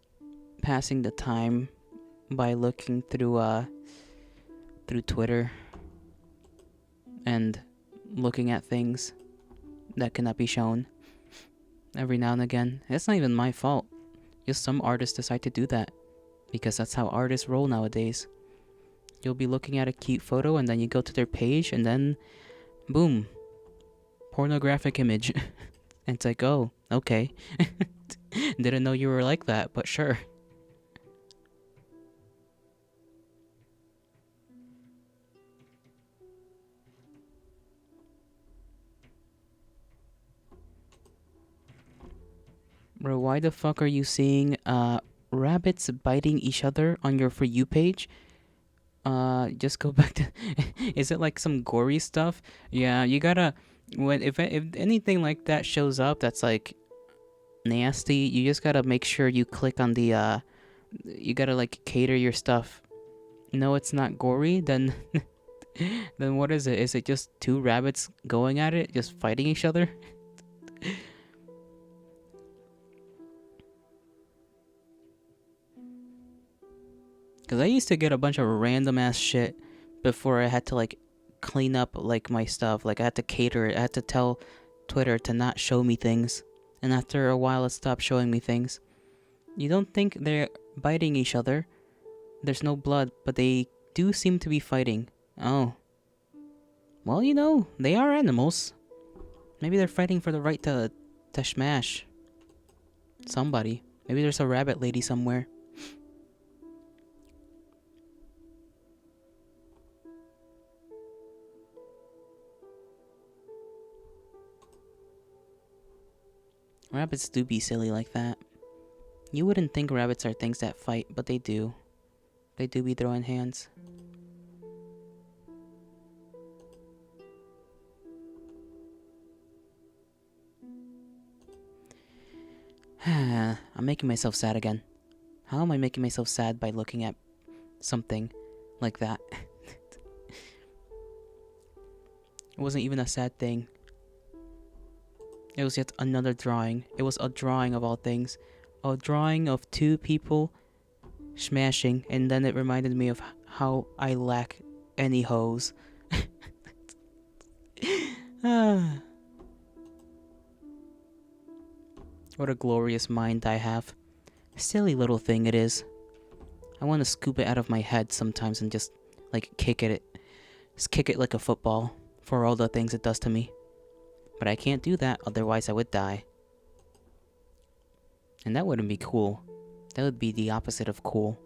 passing the time by looking through Twitter and looking at things that cannot be shown every now and again. It's not even my fault. Just some artists decide to do that because that's how artists roll nowadays. You'll be looking at a cute photo and then you go to their page and then boom, pornographic image. And it's like, oh, okay. Didn't know you were like that, but sure. Bro, why the fuck are you seeing rabbits biting each other on your For You page? Just go back to is it like some gory stuff? Yeah, you gotta when if anything like that shows up that's like nasty, you just gotta make sure you click on the you gotta like cater your stuff. No, it's not gory, then then what is it? Is it just two rabbits going at it, just fighting each other? Because I used to get a bunch of random ass shit before I had to like clean up like my stuff. Like I had to cater it. I had to tell Twitter to not show me things. And after a while it stopped showing me things. You don't think they're biting each other. There's no blood, but they do seem to be fighting. Oh. Well, you know, they are animals. Maybe they're fighting for the right to smash somebody. Maybe there's a rabbit lady somewhere. Rabbits do be silly like that. You wouldn't think rabbits are things that fight, but they do. They do be throwing hands. I'm making myself sad again. How am I making myself sad by looking at something like that? It wasn't even a sad thing. It was yet another drawing. It was a drawing of all things. A drawing of two people smashing, and then it reminded me of how I lack any hose. What a glorious mind I have. Silly little thing it is. I want to scoop it out of my head sometimes and just, like, kick at it. Just kick it like a football for all the things it does to me. But I can't do that, otherwise I would die. And that wouldn't be cool. That would be the opposite of cool.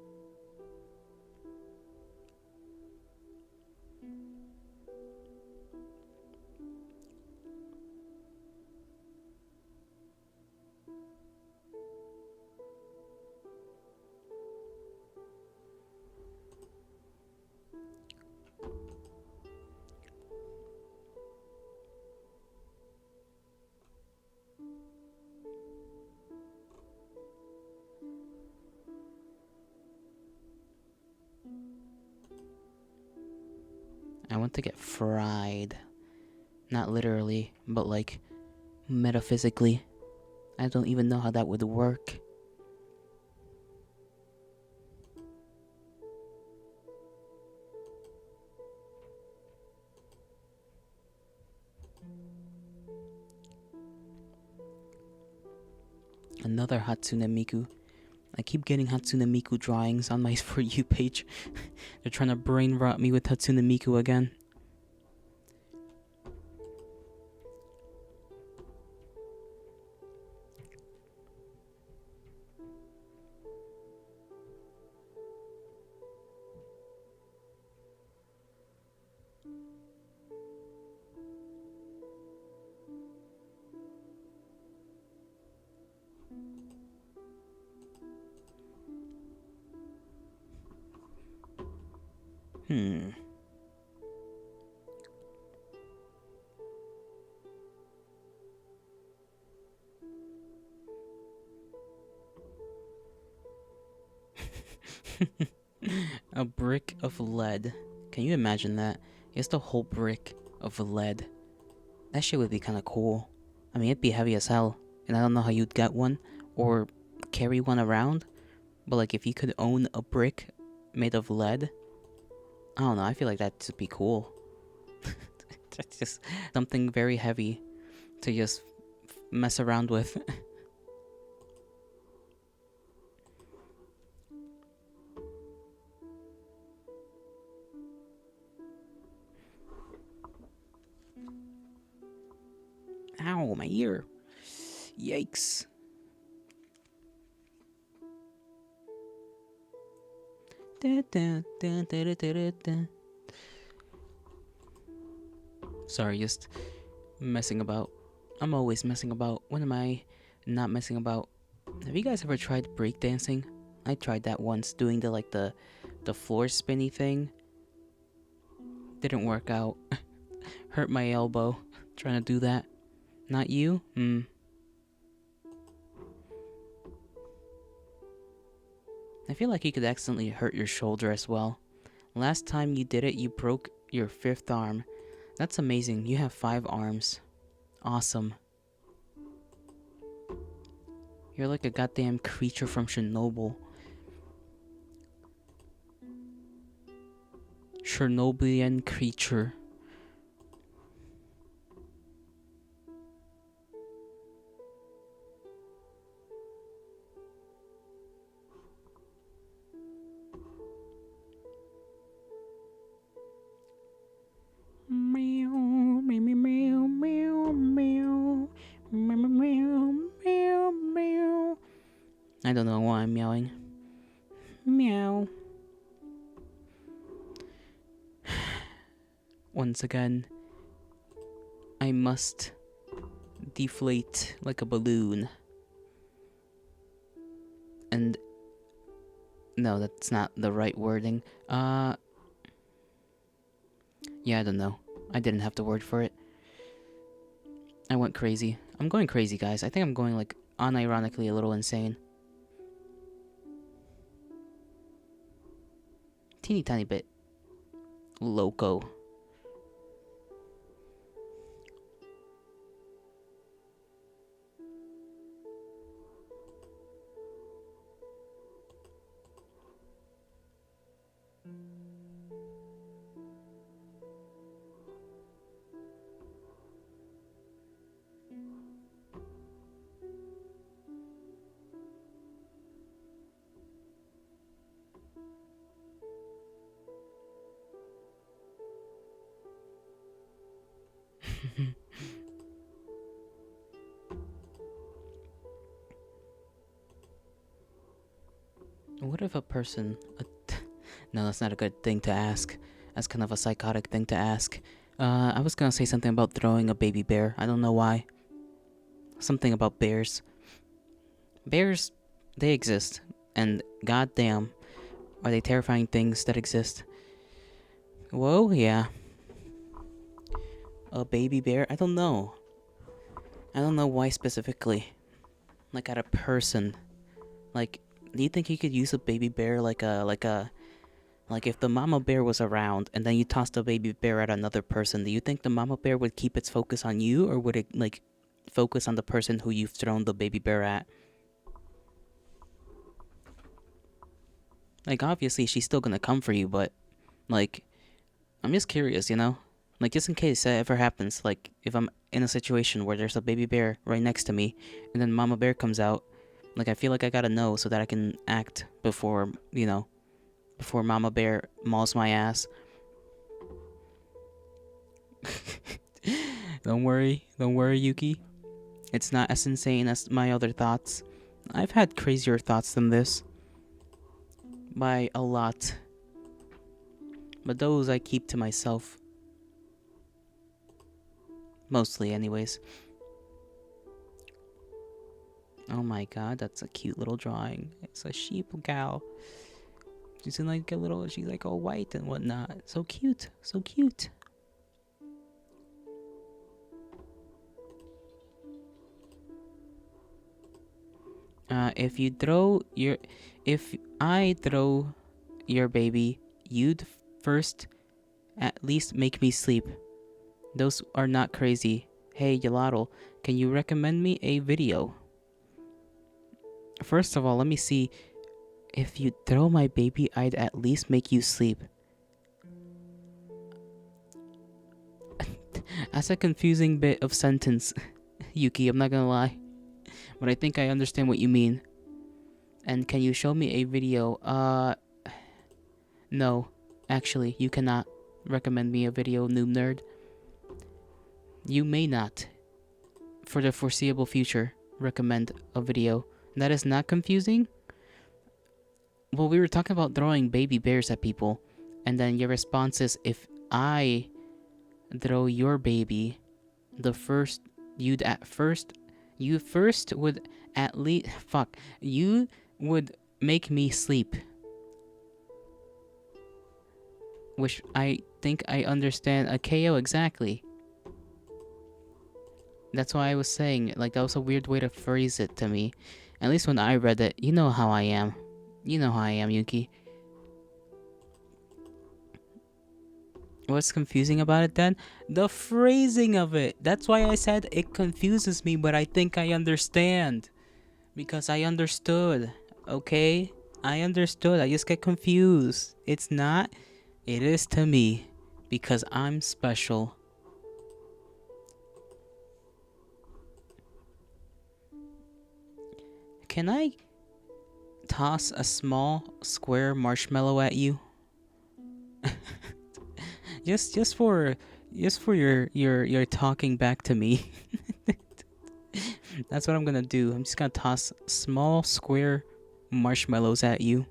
I want to get fried. Not literally, but like metaphysically. I don't even know how that would work. Another Hatsune Miku. I keep getting Hatsune Miku drawings on my For You page. They're trying to brain rot me with Hatsune Miku again. A brick of lead. Can you imagine that? It's the whole brick of lead. That shit would be kind of cool. I mean, it'd be heavy as hell, and I don't know how you'd get one or carry one around. But like, if you could own a brick made of lead, I don't know. I feel like that'd be cool. That's just something very heavy to just mess around with. Ow, my ear. Yikes. Sorry, just messing about. I'm always messing about. When am I not messing about? Have you guys ever tried breakdancing? I tried that once, doing the floor spinny thing. Didn't work out. Hurt my elbow trying to do that. Not you? I feel like you could accidentally hurt your shoulder as well. Last time you did it, you broke your 5th arm. That's amazing. You have 5 arms. Awesome. You're like a goddamn creature from Chernobyl. Chernobylian creature. Meow, meow, meow, meow, meow, meow, meow, meow, meow. I don't know why I'm meowing. Meow. Once again, I must deflate like a balloon. And no, that's not the right wording. Yeah, I don't know. I didn't have the word for it. I went crazy. I'm going crazy, guys. I think I'm going, like, unironically a little insane. Teeny tiny bit. Loco. What if a person... no, that's not a good thing to ask. That's kind of a psychotic thing to ask. I was gonna say something about throwing a baby bear. I don't know why. Something about bears. Bears, they exist. And goddamn, are they terrifying things that exist. Whoa, yeah. A baby bear? I don't know. I don't know why specifically. Like, at a person. Like, do you think you could use a baby bear like if the mama bear was around and then you tossed a baby bear at another person, do you think the mama bear would keep its focus on you, or would it, like, focus on the person who you've thrown the baby bear at? Like, obviously she's still gonna come for you, but, like, I'm just curious, you know? Like, just in case that ever happens, like, if I'm in a situation where there's a baby bear right next to me, and then mama bear comes out, like, I feel like I gotta know so that I can act before, you know, before mama bear mauls my ass. Don't worry, Yuki. It's not as insane as my other thoughts. I've had crazier thoughts than this. By a lot. But those I keep to myself. Mostly, anyways. Oh my god, that's a cute little drawing. It's a sheep gal. She's in like a little, she's like all white and whatnot. So cute, so cute. If I throw your baby, you'd first at least make me sleep. Those are not crazy. Hey, Gelato, can you recommend me a video? First of all, let me see. If you throw my baby, I'd at least make you sleep. That's a confusing bit of sentence, Yuki, I'm not gonna lie. But I think I understand what you mean. And can you show me a video? No. Actually, you cannot recommend me a video, noob nerd. You may not, for the foreseeable future, recommend a video. That is not confusing? Well, we were talking about throwing baby bears at people, and then your response is, if I throw your baby, you first would at least, you would make me sleep. Which I think I understand a KO exactly. That's why I was saying, like, that was a weird way to phrase it to me. At least when I read it, you know how I am. You know how I am, Yuki. What's confusing about it then? The phrasing of it. That's why I said it confuses me, but I think I understand. Because I understood. Okay? I understood. I just get confused. It's not. It is to me. Because I'm special. Can I toss a small square marshmallow at you? just for your talking back to me. That's what I'm gonna do. I'm just gonna toss small square marshmallows at you.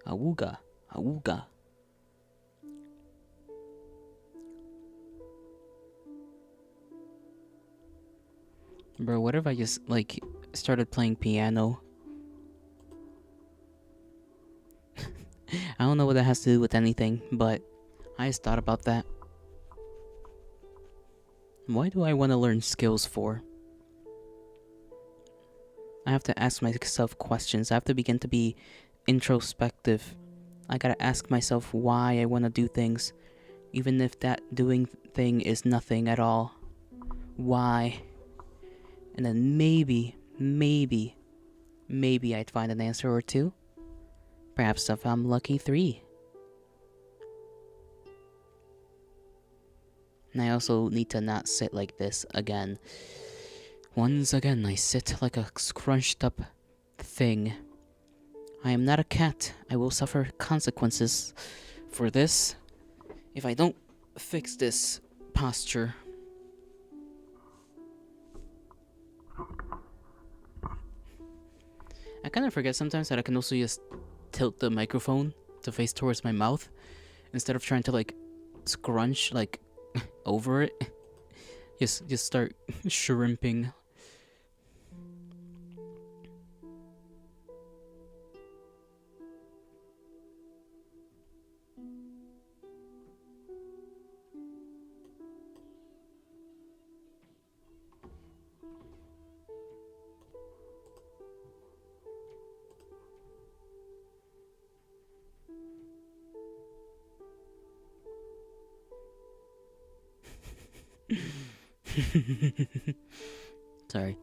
Awooga, awooga. Bro, what if I just, like, started playing piano? I don't know what that has to do with anything, but I just thought about that. Why do I want to learn skills for? I have to ask myself questions. I have to begin to be introspective. I gotta ask myself why I want to do things, even if that doing thing is nothing at all. Why? And then maybe I'd find an answer or two. Perhaps if I'm lucky, 3. And I also need to not sit like this again. Once again, I sit like a scrunched up thing. I am not a cat. I will suffer consequences for this if I don't fix this posture. I kind of forget sometimes that I can also just tilt the microphone to face towards my mouth instead of trying to, like, scrunch, like, over it. Just start shrimping. Sorry.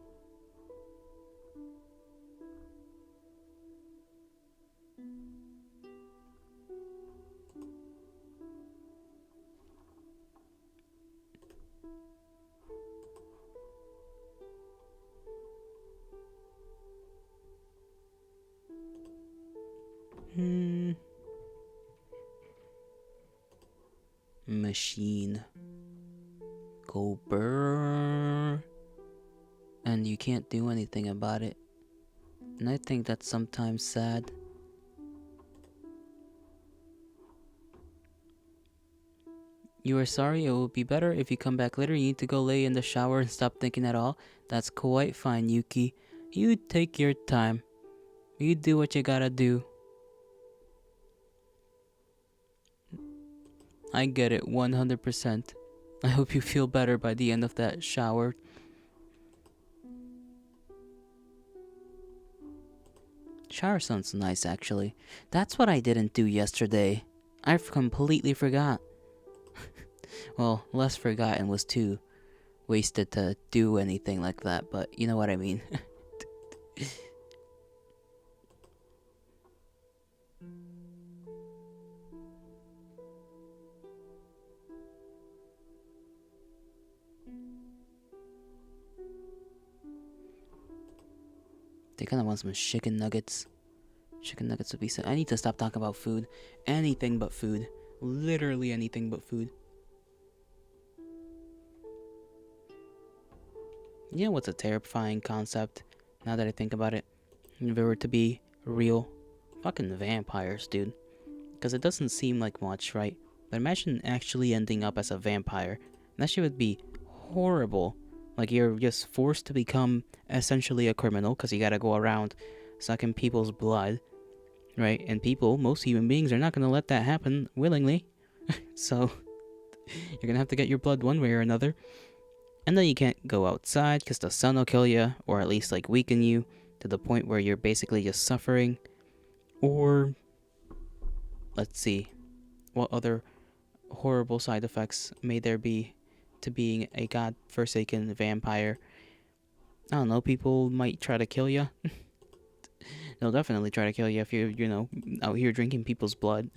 Machine. Go burr. And you can't do anything about it. And I think that's sometimes sad. You are sorry. It will be better if you come back later. You need to go lay in the shower and stop thinking at all. That's quite fine, Yuki. You take your time. You do what you gotta do. I get it 100%. I hope you feel better by the end of that shower. Shower sounds nice, actually. That's what I didn't do yesterday. I completely forgot. Well, less forgotten was too wasted to do anything like that, but you know what I mean. They kind of want some chicken nuggets. Chicken nuggets would be so. I need to stop talking about food. Anything but food. Literally anything but food. You know what's a terrifying concept? Now that I think about it, if it were to be real, fucking vampires, dude. Because it doesn't seem like much, right? But imagine actually ending up as a vampire. That shit would be horrible. Like you're just forced to become essentially a criminal because you gotta go around sucking people's blood, right? And people, most human beings, are not gonna let that happen willingly. So you're gonna have to get your blood one way or another. And then you can't go outside because the sun will kill you, or at least like weaken you to the point where you're basically just suffering. Or let's see, what other horrible side effects may there be to being a god-forsaken vampire? I don't know, people might try to kill you. They'll definitely try to kill you if you're, out here drinking people's blood.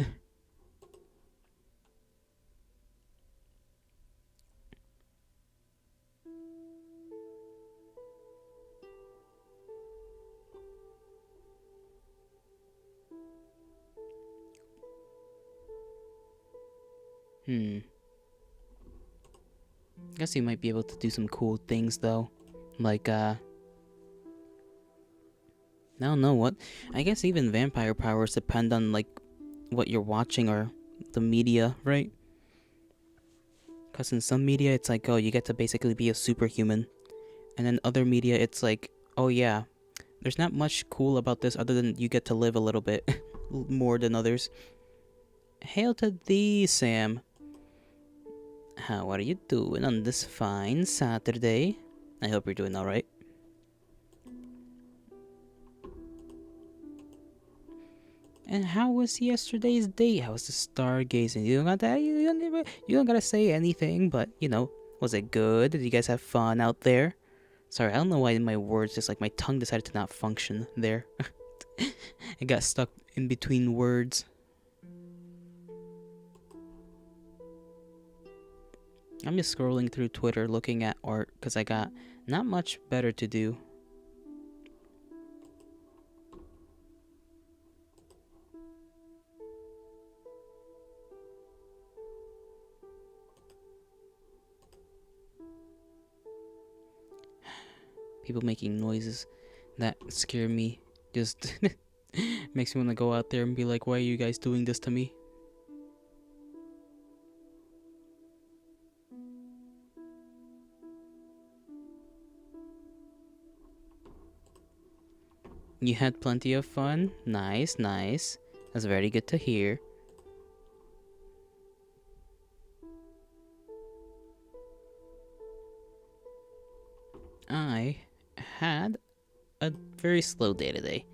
Guess you might be able to do some cool things though. Like, I don't know what. I guess even vampire powers depend on, like, what you're watching or the media, right? Because in some media, it's like, oh, you get to basically be a superhuman. And in other media, it's like, oh, yeah, there's not much cool about this other than you get to live a little bit more than others. Hail to thee, Sam. How are you doing on this fine Saturday? I hope you're doing alright. And how was yesterday's day? How was the stargazing? You don't gotta say anything, but was it good? Did you guys have fun out there? Sorry, I don't know why my words just like my tongue decided to not function there. It got stuck in between words. I'm just scrolling through Twitter looking at art because I got not much better to do. People making noises that scare me just makes me want to go out there and be like, why are you guys doing this to me? You had plenty of fun? Nice, nice. That's very good to hear. I had a very slow day today.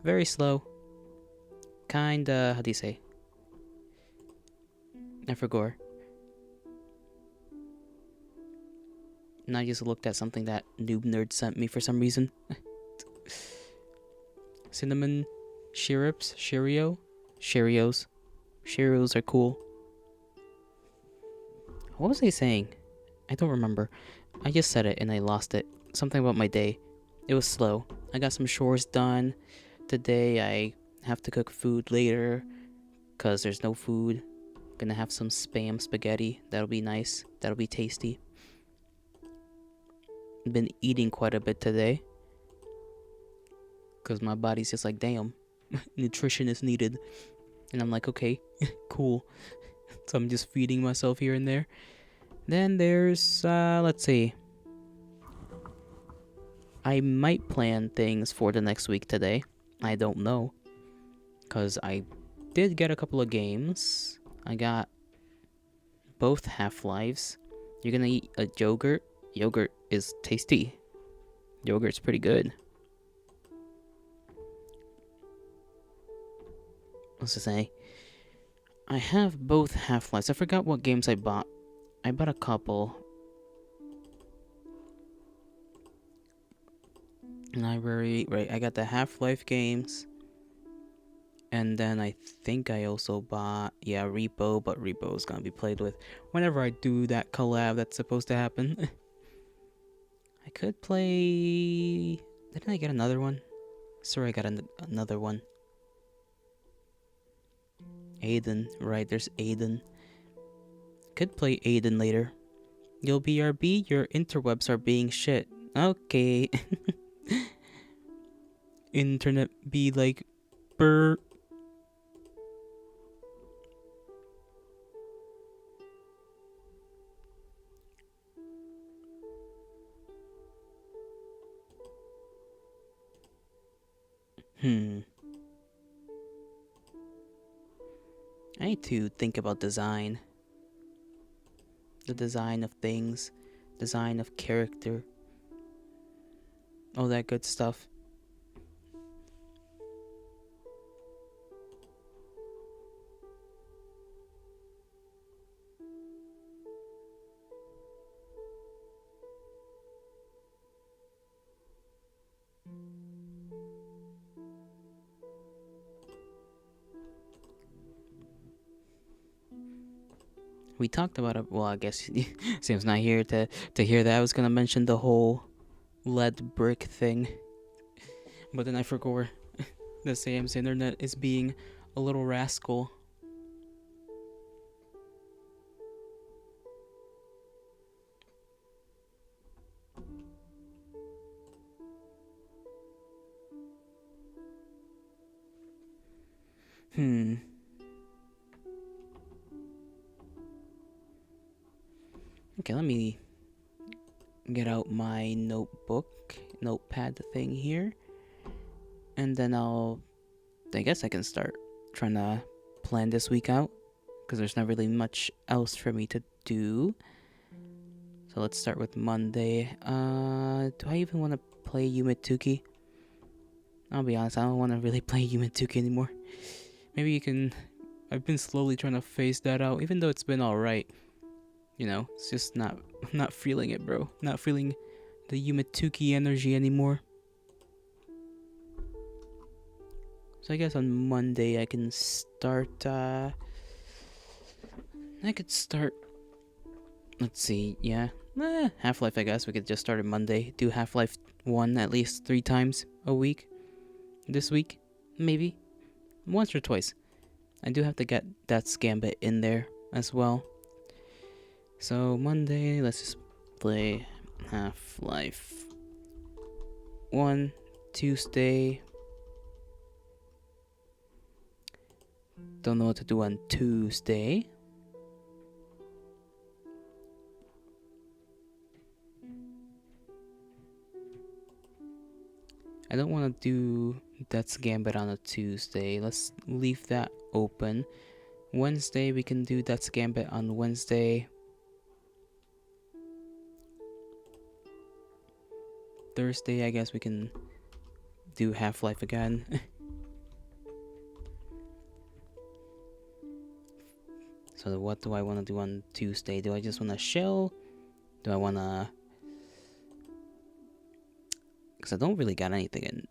Very slow. Kinda, how do you say? I forgot. And I just looked at something that Noob Nerd sent me for some reason. Cinnamon syrups, Cheerios. Cheerios are cool. What was I saying? I don't remember. I just said it and I lost it. Something about my day. It was slow. I got some chores done. Today I have to cook food later because there's no food. Gonna have some spam spaghetti. That'll be nice. That'll be tasty. Been eating quite a bit today because my body's just like, damn, nutrition is needed. And I'm like, okay, cool. So I'm just feeding myself here and there. Then there's, let's see. I might plan things for the next week today. I don't know. Because I did get a couple of games. I got both Half-Lives. You're gonna eat a yogurt. Yogurt is tasty. Yogurt's pretty good. What's to say? I have both Half-Lives. I forgot what games I bought. I bought a couple. Library, right? I got the Half-Life games. And then I think I also bought, yeah, Repo, but Repo is gonna be played with whenever I do that collab that's supposed to happen. I could play... Didn't I get another one? Sorry, I got another one. Aiden, right, there's Aiden. Could play Aiden later. You'll BRB, your interwebs are being shit. Okay. Internet be like, brr. I need to think about design. The design of things, design of character, all that good stuff. We talked about it. Well, I guess Sam's not here to hear that. I was gonna mention the whole lead brick thing, but then I forgot that Sam's internet is being a little rascal. Okay, let me get out my notepad thing here, and then I guess I can start trying to plan this week out, because there's not really much else for me to do. So let's start with Monday. Do I even want to play Yumituki? I'll be honest, I don't want to really play Yumituki anymore. Maybe you can... I've been slowly trying to phase that out, even though it's been alright. You know, it's just I'm not feeling it, bro. Not feeling the Yumituki energy anymore. So I guess on Monday I can start, let's see, yeah. Half-Life, I guess. We could just start on Monday. Do Half-Life 1 at least 3 times a week. This week, maybe. Once or twice. I do have to get Death's Gambit in there as well. So Monday, let's just play Half-Life 1. Tuesday, don't know what to do on Tuesday. I don't want to do Death's Gambit on a Tuesday. Let's leave that open. Wednesday, we can do Death's Gambit on Wednesday. Thursday, I guess we can do Half-Life again. So what do I want to do on Tuesday? Do I just want to chill? Do I want to... Because I don't really got anything in...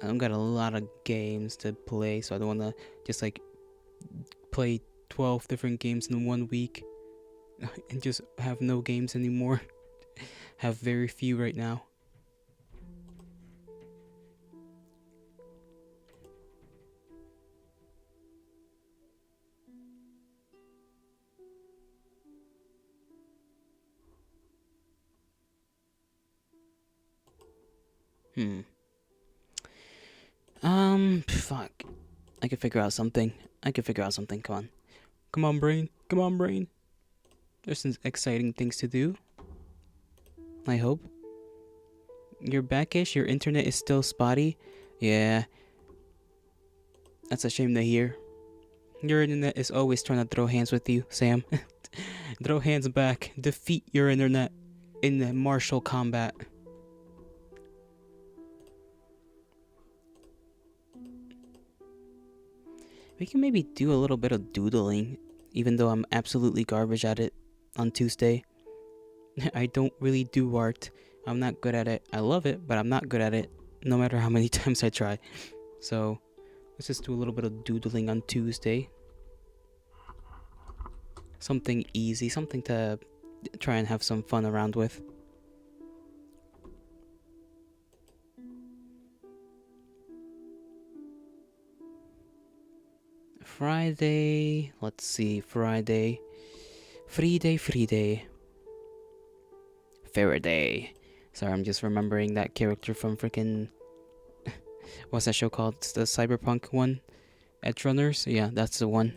I don't got a lot of games to play, so I don't want to just like play 12 different games in 1 week and just have no games anymore. Have very few right now. Fuck. I could figure out something. Come on. Come on, brain. Come on, brain. There's some exciting things to do. I hope. You're backish. Your internet is still spotty. Yeah, that's a shame to hear. Your internet is always trying to throw hands with you, Sam. Throw hands back. Defeat your internet in the martial combat. We can maybe do a little bit of doodling, even though I'm absolutely garbage at it on Tuesday. I don't really do art. I'm not good at it. I love it, but I'm not good at it, no matter how many times I try. So, let's just do a little bit of doodling on Tuesday. Something easy, something to try and have some fun around with. Friday, let's see, Friday. Free day, free day. Faraday. Sorry, I'm just remembering that character from freaking. What's that show called? It's the cyberpunk one? Edge Runners? Yeah, that's the one.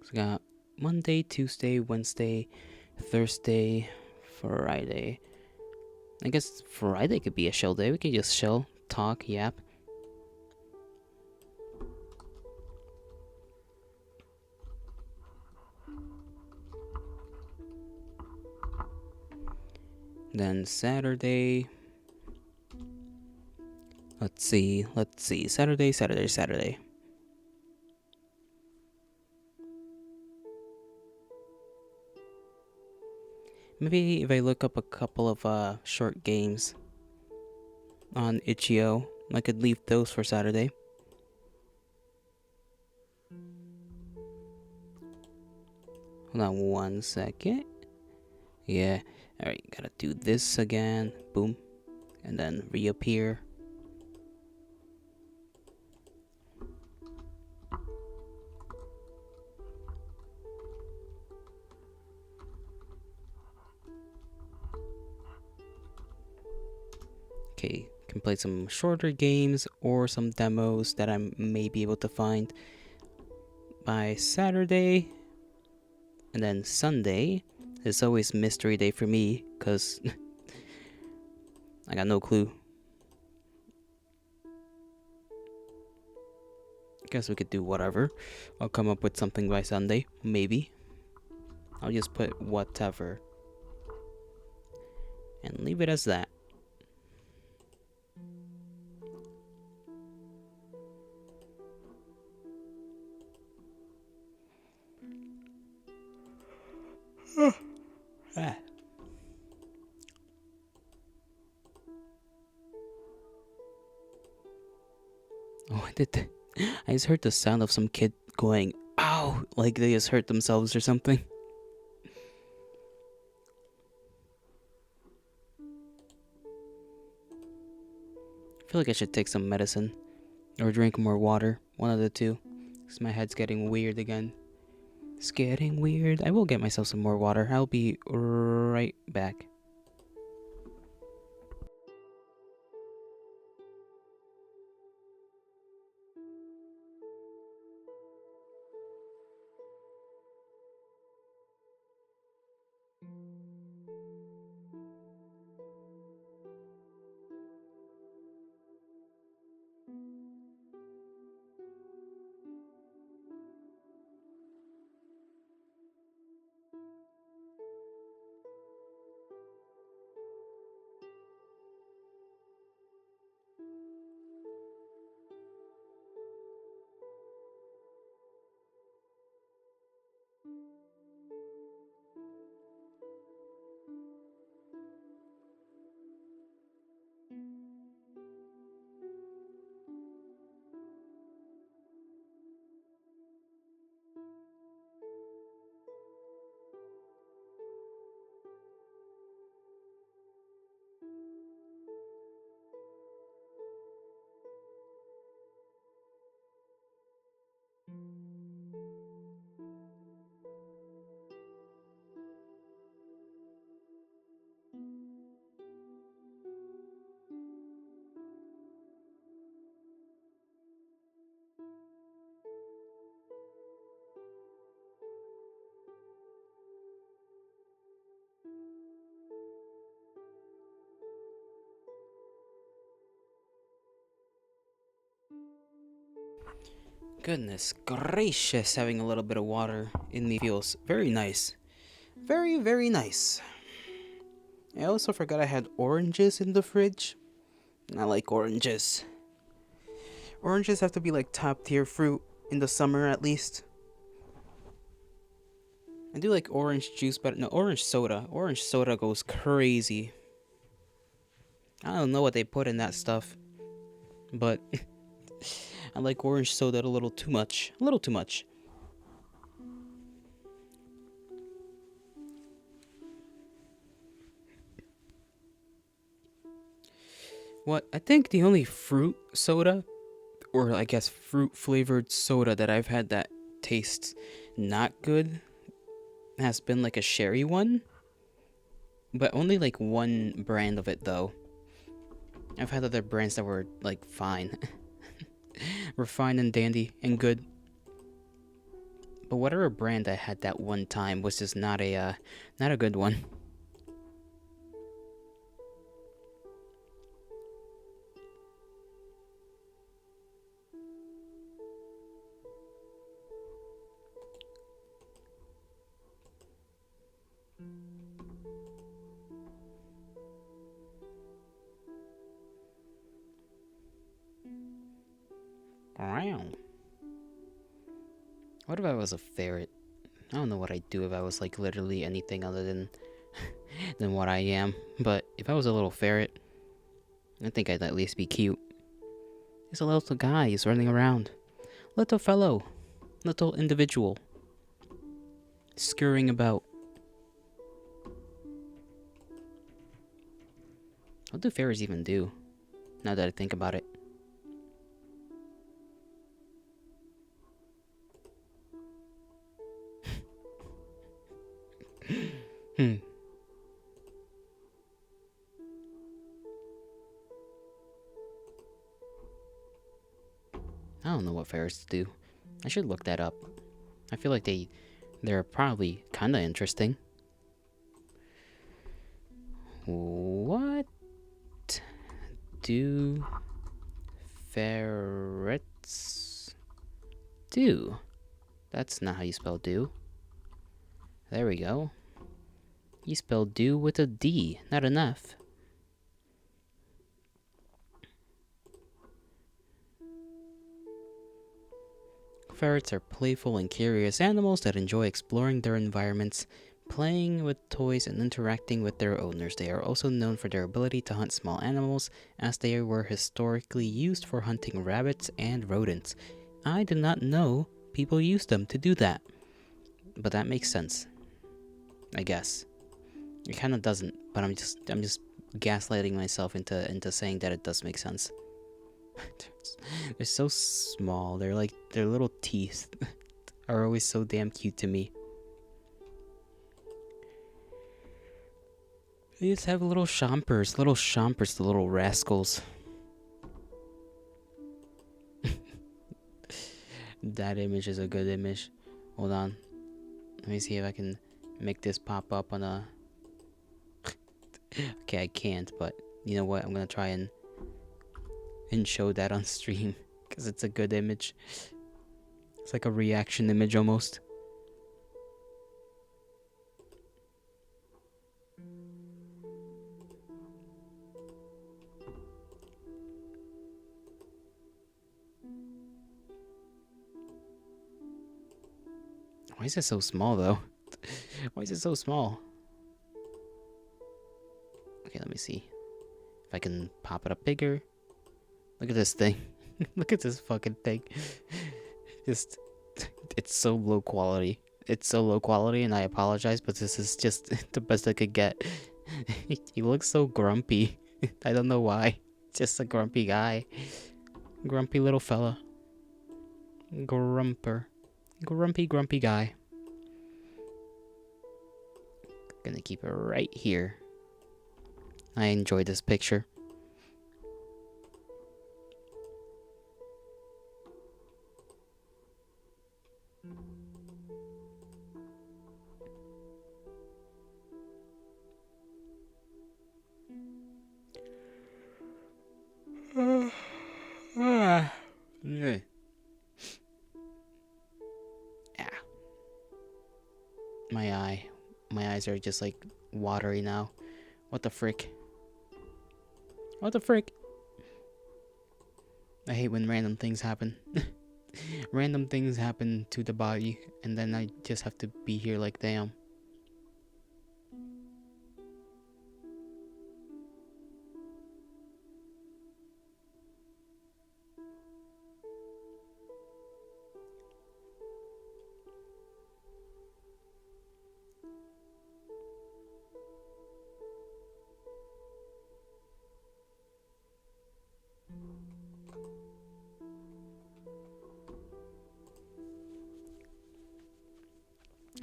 So we got Monday, Tuesday, Wednesday, Thursday, Friday. I guess Friday could be a chill day. We could just chill, talk, yap. Then Saturday. Let's see. Saturday. Maybe if I look up a couple of short games on itch.io, I could leave those for Saturday. Hold on 1 second. Yeah. Alright, gotta do this again. Boom. And then reappear. Okay, can play some shorter games or some demos that I may be able to find by Saturday. And then Sunday is always mystery day for me because I got no clue. Guess we could do whatever. I'll come up with something by Sunday, maybe. I'll just put whatever and leave it as that. Ah. Oh, I did. I just heard the sound of some kid going, ow, like they just hurt themselves or something. I feel like I should take some medicine or drink more water. One of the two. Because my head's getting weird again. It's getting weird. I will get myself some more water. I'll be right back. Goodness gracious, having a little bit of water in me feels very nice. Very, very nice. I also forgot I had oranges in the fridge. I like oranges. Oranges have to be like top tier fruit in the summer at least. I do like orange juice, but no, orange soda. Orange soda goes crazy. I don't know what they put in that stuff, but I like orange soda a little too much. A little too much. What? I think the only fruit soda, or I guess fruit flavored soda that I've had that tastes not good has been like a sherry one, but only like one brand of it though. I've had other brands that were like fine. Were fine and dandy and good. But whatever brand I had that one time was just not a good one. Wow. What if I was a ferret? I don't know what I'd do if I was like literally anything other than than what I am. But if I was a little ferret, I think I'd at least be cute. He's a little guy, he's running around. Little fellow. Little individual. Scurrying about. What do fairies even do? Now that I think about it. Hmm. I don't know what fairies do. I should look that up. I feel like they're probably kinda interesting. What do ferrets do? That's not how you spell do. There we go. You spell do with a D, not an F. Ferrets are playful and curious animals that enjoy exploring their environments, playing with toys, and interacting with their owners. They are also known for their ability to hunt small animals, as they were historically used for hunting rabbits and rodents. I did not know people used them to do that. But that makes sense. I guess. It kind of doesn't, but I'm just gaslighting myself into saying that it does make sense. They're so small. They're like their little teeth are always so damn cute to me. They just have little chompers, the little rascals. That image is a good image. Hold on. Let me see if I can make this pop up on a... Okay, I can't, but you know what? I'm gonna try and show that on stream, because it's a good image. It's like a reaction image almost. Why is it so small though? Why is it so small? Okay, let me see if I can pop it up bigger. Look at this thing. Look at this fucking thing. Just, it's so low quality. It's so low quality, and I apologize, but this is just the best I could get. He looks so grumpy. I don't know why. Just a grumpy guy. Grumpy little fella. Grumper. Grumpy guy. Gonna keep it right here. I enjoy this picture. eyes are just like watery now. What the frick? What the frick? I hate when random things happen. Random things happen to the body, and then I just have to be here like damn.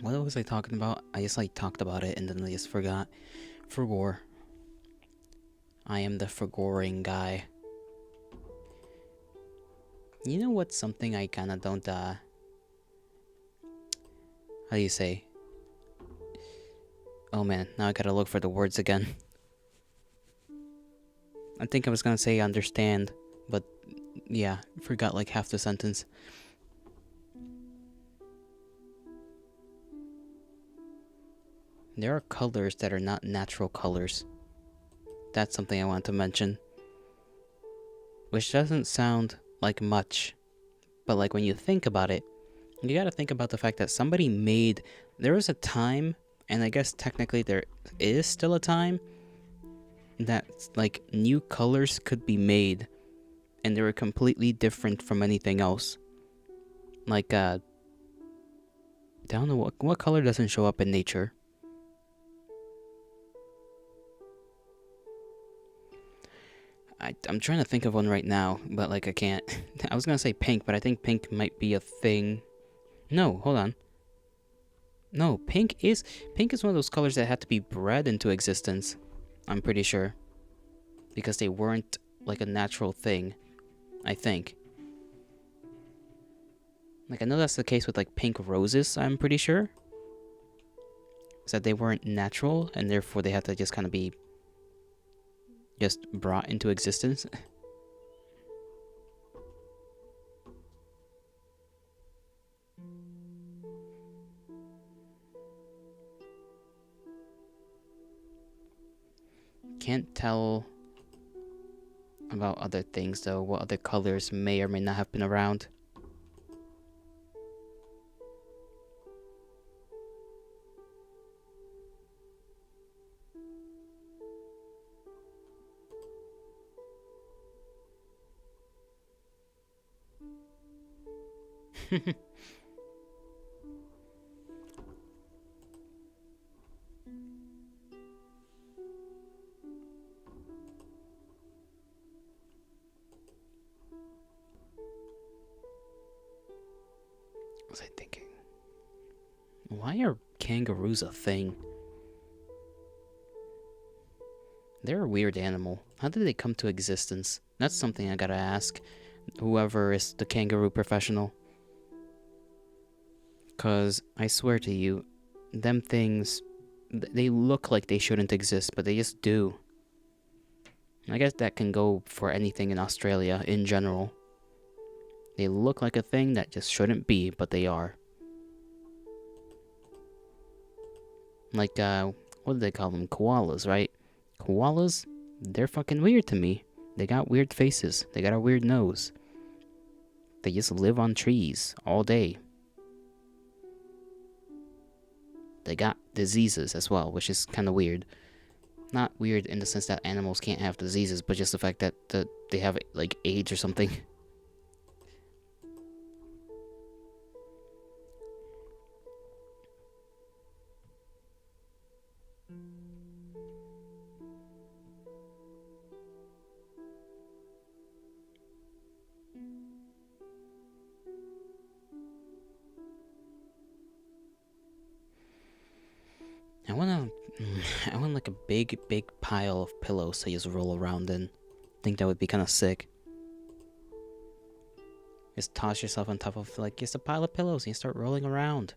What was I talking about? I just like talked about it and then I just forgot. Forgore. I am the forgoring guy. You know what's something I kinda don't, how do you say? Oh man, now I gotta look for the words again. I think I was gonna say understand, but yeah, forgot like half the sentence. There are colors that are not natural colors. That's something I want to mention. Which doesn't sound like much, but like when you think about it, you gotta think about the fact that somebody made. There was a time, and I guess technically there is still a time, that like new colors could be made, and they were completely different from anything else. Like, I don't know what color doesn't show up in nature. I'm trying to think of one right now, but like I can't. I was gonna say pink, but I think pink might be a thing. No, hold on. No, pink is one of those colors that had to be bred into existence. I'm pretty sure, because they weren't like a natural thing. I think. Like I know that's the case with like pink roses. I'm pretty sure. Is that they weren't natural and therefore they had to just kind of be just brought into existence. Can't tell about other things though, what other colors may or may not have been around. What was I thinking? Why are kangaroos a thing? They're a weird animal. How did they come to existence? That's something I gotta ask whoever is the kangaroo professional. Cause I swear to you, them things, they look like they shouldn't exist, but they just do. I guess that can go for anything in Australia in general. They look like a thing that just shouldn't be, but they are. Like, what do they call them? Koalas, right? Koalas? They're fucking weird to me. They got weird faces. They got a weird nose. They just live on trees all day. They got diseases as well, which is kind of weird. Not weird in the sense that animals can't have diseases, but just the fact that they have, like, AIDS or something. I want like a big pile of pillows to just roll around in. I think that would be kind of sick. Just toss yourself on top of like just a pile of pillows and you start rolling around.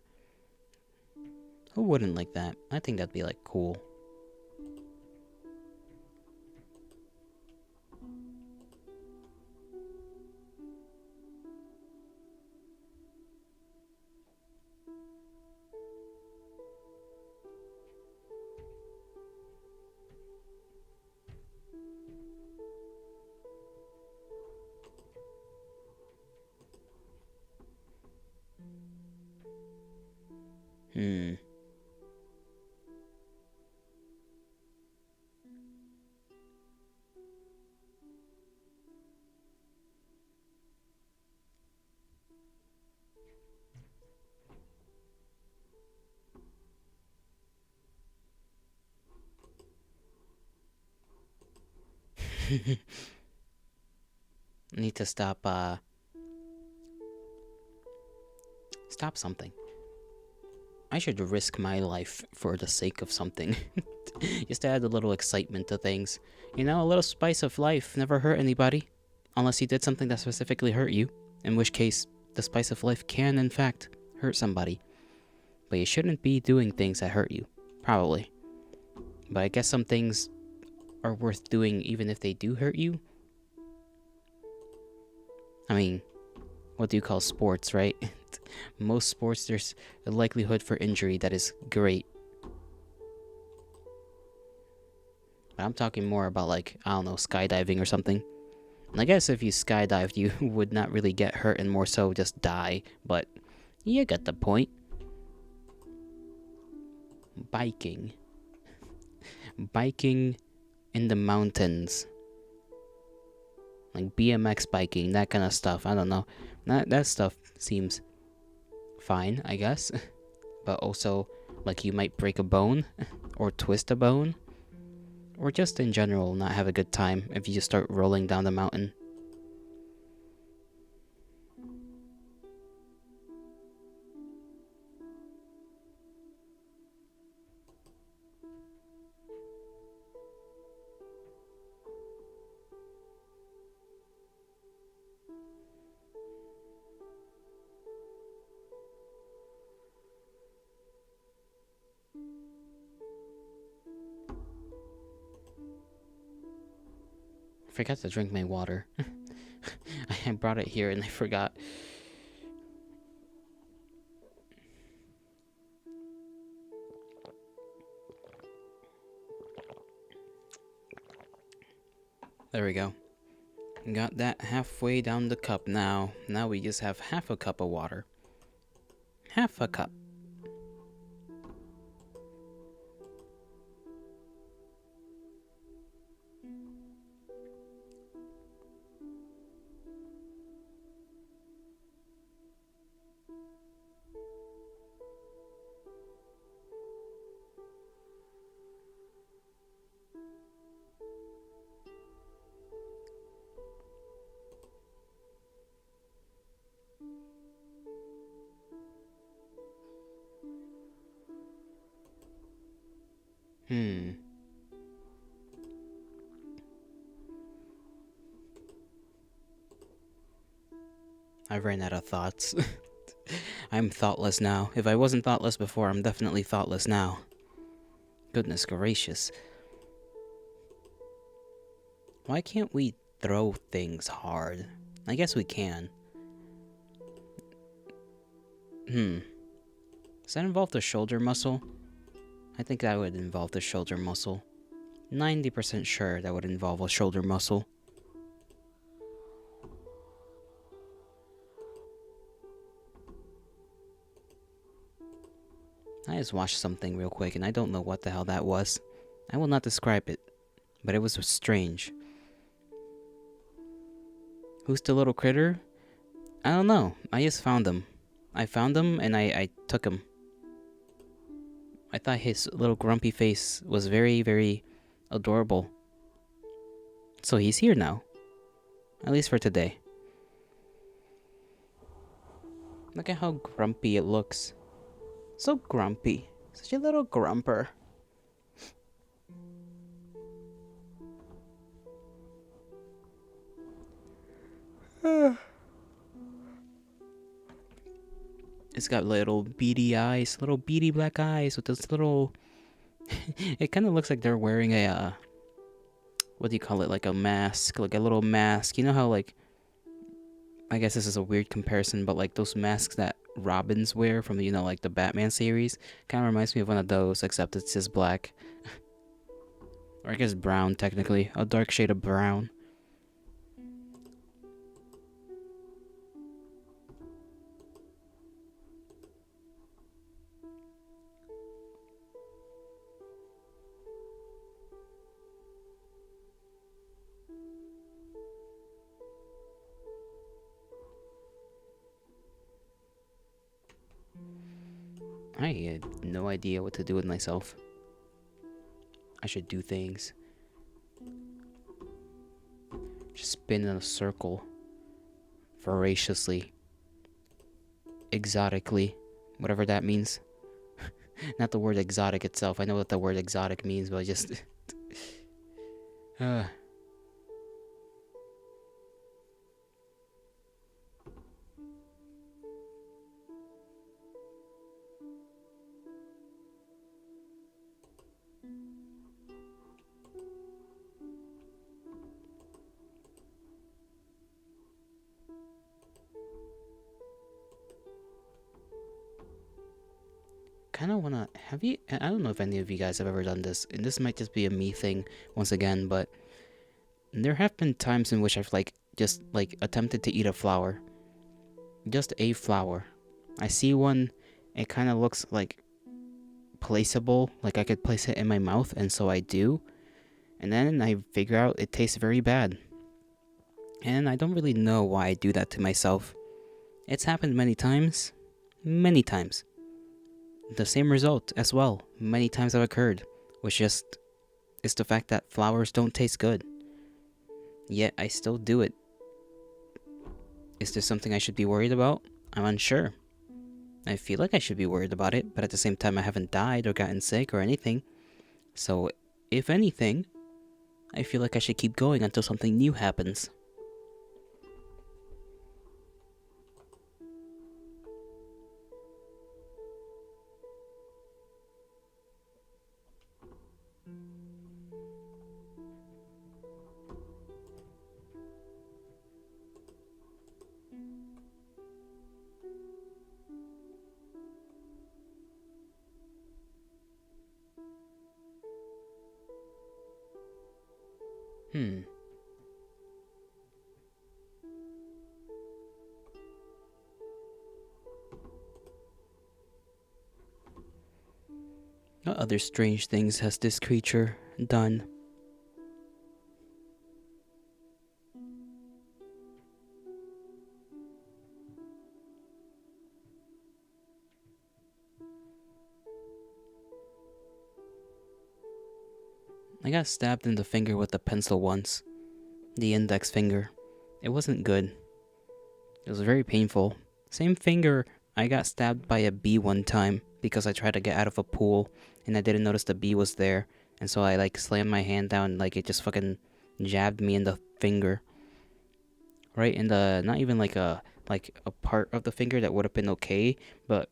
Who wouldn't like that? I think that'd be like cool. Need to stop stop something. I should risk my life for the sake of something. Just to add a little excitement to things. You know, a little spice of life never hurt anybody. Unless you did something that specifically hurt you. In which case, the spice of life can, in fact, hurt somebody. But you shouldn't be doing things that hurt you. Probably. But I guess some things are worth doing even if they do hurt you. I mean, what do you call sports, right? Most sports, there's a likelihood for injury that is great. But I'm talking more about, like, I don't know, skydiving or something. And I guess if you skydived, you would not really get hurt and more so just die. But you get the point. Biking. Biking in the mountains. Like BMX biking, that kind of stuff. I don't know. That stuff seems fine, I guess. But also, like, you might break a bone or twist a bone. Or just in general not have a good time if you just start rolling down the mountain. I forgot to drink my water. I brought it here and I forgot. There we go. Got that halfway down the cup now. Now we just have half a cup of water. Half a cup. I ran out of thoughts. I'm thoughtless now. If I wasn't thoughtless before, I'm definitely thoughtless now. Goodness gracious. Why can't we throw things hard? I guess we can. Does that involve the shoulder muscle? I think that would involve the shoulder muscle. 90% sure that would involve a shoulder muscle. I just watched something real quick and I don't know what the hell that was. I will not describe it, but it was strange. Who's the little critter? I don't know. I just found him. I found him and I took him. I thought his little grumpy face was very, very adorable. So he's here now. At least for today. Look at how grumpy it looks. So grumpy. Such a little grumper. It's got little beady eyes, little beady black eyes with this little... It kind of looks like they're wearing a, what do you call it? Like a mask, like a little mask. You know how, like, I guess this is a weird comparison, but like those masks that Robins wear from, you know, like the Batman series. Kind of reminds me of one of those, except it's just black. Or I guess brown, technically. A dark shade of brown. I had no idea what to do with myself. I should do things. Just spin in a circle. Voraciously. Exotically. Whatever that means. Not the word exotic itself. I know what the word exotic means, but just... uh. Kind of want to... Have you... I don't know if any of you guys have ever done this, and this might just be a me thing once again, but... There have been times in which I've, just, attempted to eat a flower. Just a flower. I see one, it kind of looks, placeable, like I could place it in my mouth, and so I do. And then I figure out it tastes very bad. And I don't really know why I do that to myself. It's happened many times. Many times. The same result as well. Many times have occurred. Which just is the fact that flowers don't taste good. Yet I still do it. Is there something I should be worried about? I'm unsure. I feel like I should be worried about it, but at the same time I haven't died or gotten sick or anything. So, if anything, I feel like I should keep going until something new happens. What other strange things has this creature done? I got stabbed in the finger with a pencil once. The index finger. It wasn't good. It was very painful. Same finger, I got stabbed by a bee one time because I tried to get out of a pool and I didn't notice the bee was there. And so I slammed my hand down and it just fucking jabbed me in the finger. Right in the, not even a part of the finger that would have been okay, but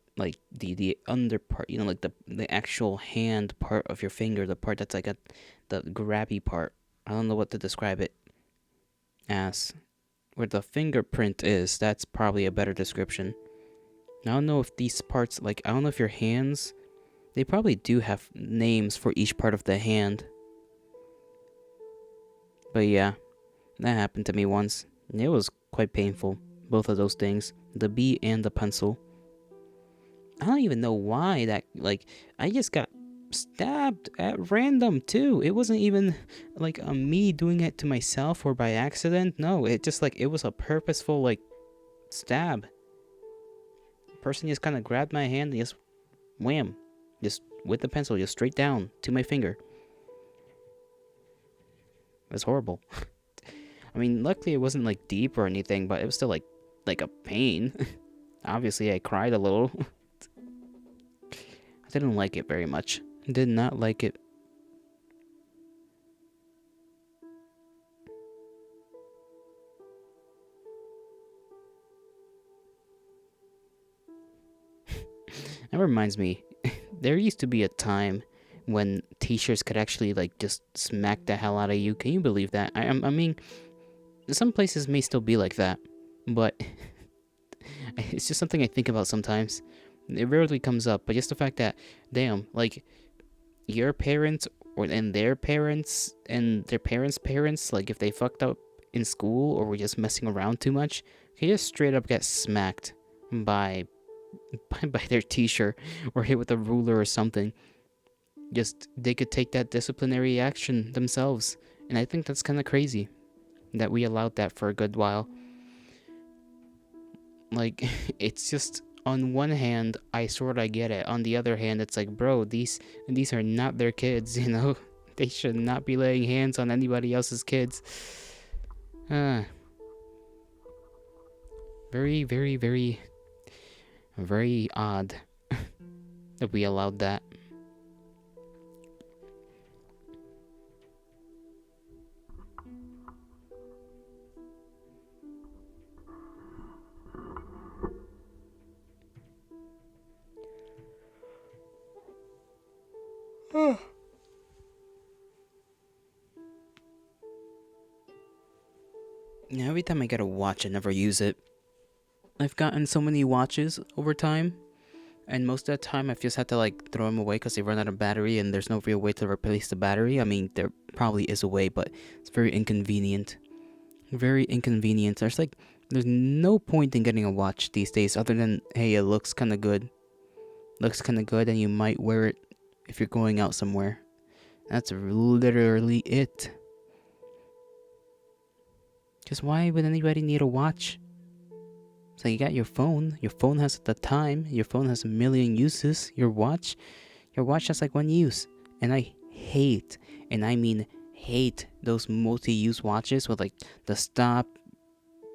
the under part, the actual hand part of your finger, the part that's the grabby part. I don't know what to describe it as. Where the fingerprint is, that's probably a better description. I don't know if these parts, I don't know if your hands, they probably do have names for each part of the hand. But yeah, that happened to me once. It was quite painful, both of those things, the bee and the pencil. I don't even know why that, I just got stabbed at random too. It wasn't even me doing it to myself or by accident. No, it just it was a purposeful stab. Person just kind of grabbed my hand and just wham, just with the pencil, just straight down to my finger. It was horrible. I mean, luckily it wasn't deep or anything, but it was still like a pain. Obviously I cried a little. I didn't like it very much. Did not like it. That reminds me, there used to be a time when teachers could actually just smack the hell out of you. Can you believe that? I mean, some places may still be like that, but it's just something I think about sometimes. It rarely comes up, but just the fact that, damn, your parents and their parents and their parents' parents, if they fucked up in school or were just messing around too much, they just straight up get smacked by their teacher or hit with a ruler or something. Just, they could take that disciplinary action themselves. And I think that's kind of crazy that we allowed that for a good while. It's just, on one hand, I sort of get it. On the other hand, it's bro, these are not their kids, They should not be laying hands on anybody else's kids. Uh, very, very, very, very odd that we allowed that. Yeah, every time I get a watch, I never use it. I've gotten so many watches over time, and most of the time I've just had to like throw them away because they run out of battery and there's no real way to replace the battery. I mean, there probably is a way, but it's very inconvenient. Very inconvenient. There's no point in getting a watch these days other than, hey, it looks kind of good. Looks kind of good, and you might wear it if you're going out somewhere. That's literally it. Because why would anybody need a watch? So you got your phone. Your phone has the time. Your phone has a million uses. Your watch has like one use. And I hate, and I mean hate, those multi-use watches with like the stop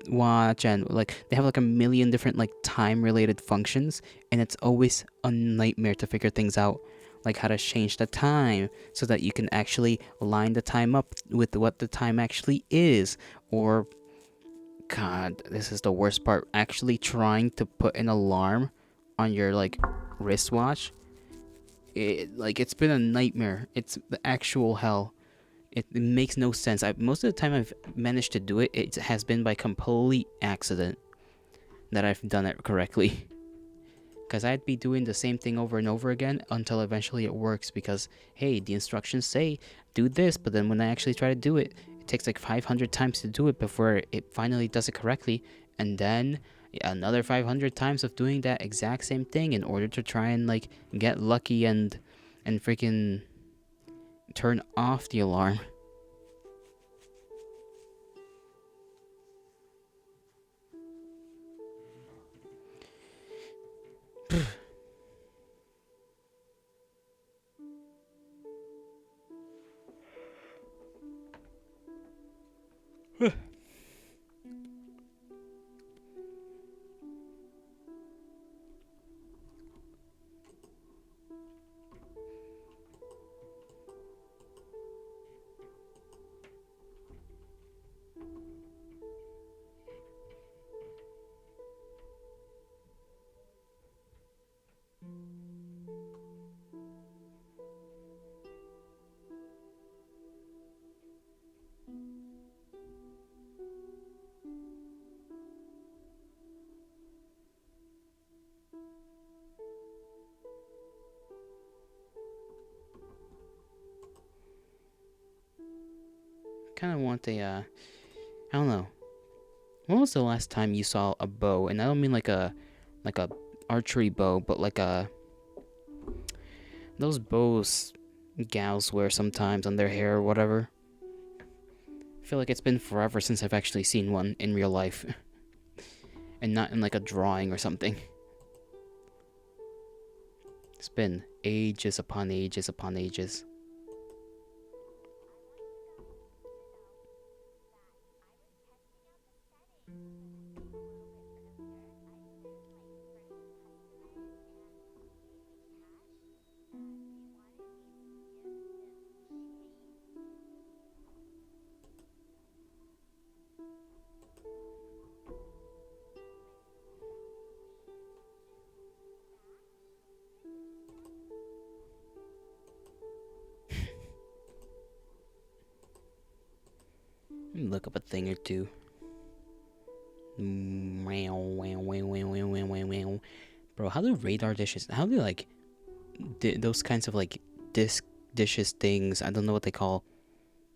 watch, and like they have like a million different like time related functions, and it's always a nightmare to figure things out, like how to change the time so that you can actually line the time up with what the time actually is. Or god, this is the worst part, actually trying to put an alarm on your like wristwatch. It's been a nightmare. It's the actual hell. It makes no sense. Most of the time I've managed to do it, it has been by complete accident that I've done it correctly. Because I'd be doing the same thing over and over again until eventually it works. Because, hey, the instructions say do this, but then when I actually try to do it, it takes like 500 times to do it before it finally does it correctly. And then another 500 times of doing that exact same thing in order to try and like get lucky and freaking turn off the alarm. Kind of want I don't know. When was the last time you saw a bow? And I don't mean like a archery bow, but like those bows gals wear sometimes on their hair or whatever. I feel like it's been forever since I've actually seen one in real life. And not in like a drawing or something. It's been ages upon ages upon ages. Look up a thing or two. Bro, how do radar dishes, how do like those kinds of like dishes things, I don't know what they call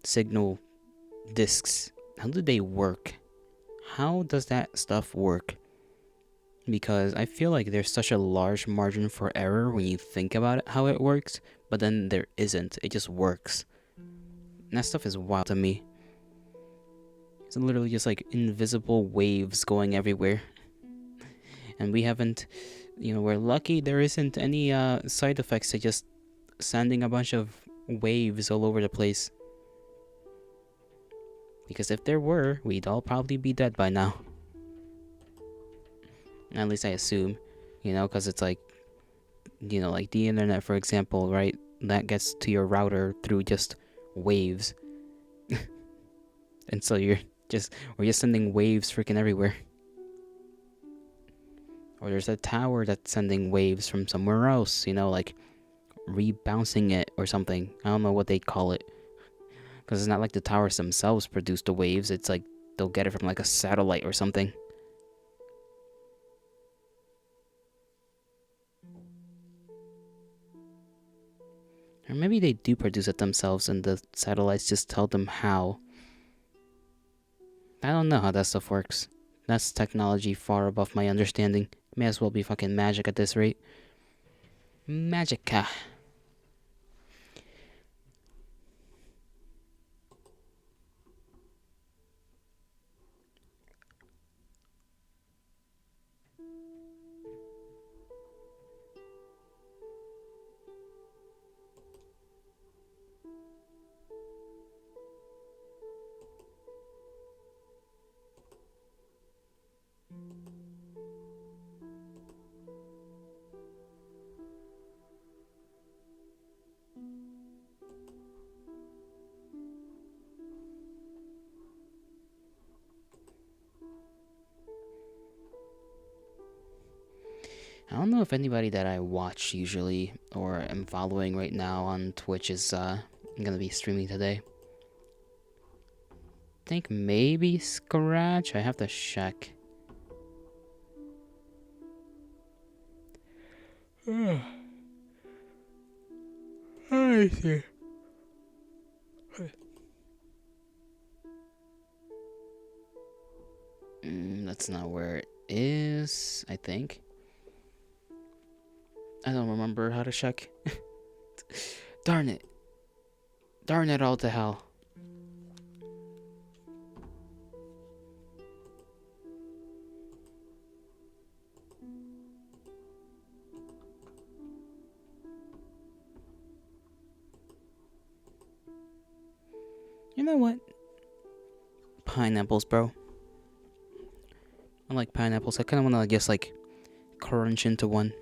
signal discs, how do they work? How does that stuff work? Because I feel like there's such a large margin for error when you think about it, how it works, but then there isn't. It just works. And that stuff is wild to me. It's literally just like invisible waves going everywhere. And we haven't, we're lucky there isn't any side effects to just sending a bunch of waves all over the place. Because if there were, we'd all probably be dead by now. At least I assume. You know, because it's like, you know, like the internet, for example, right? That gets to your router through just waves. And so we're just sending waves freaking everywhere. Or there's a tower that's sending waves from somewhere else, you know, like rebouncing it or something. I don't know what they call it. Because it's not like the towers themselves produce the waves. It's like they'll get it from like a satellite or something. Or maybe they do produce it themselves and the satellites just tell them how. I don't know how that stuff works. That's technology far above my understanding. May as well be fucking magic at this rate. Magica. I don't know if anybody that I watch usually or am following right now on Twitch is gonna be streaming today. I think maybe Scratch. I have to check. I see. That's not where it is, I think. I don't remember how to check. Darn it. Darn it all to hell. You know what? Pineapples, bro. I like pineapples. I kind of want to just like crunch into one.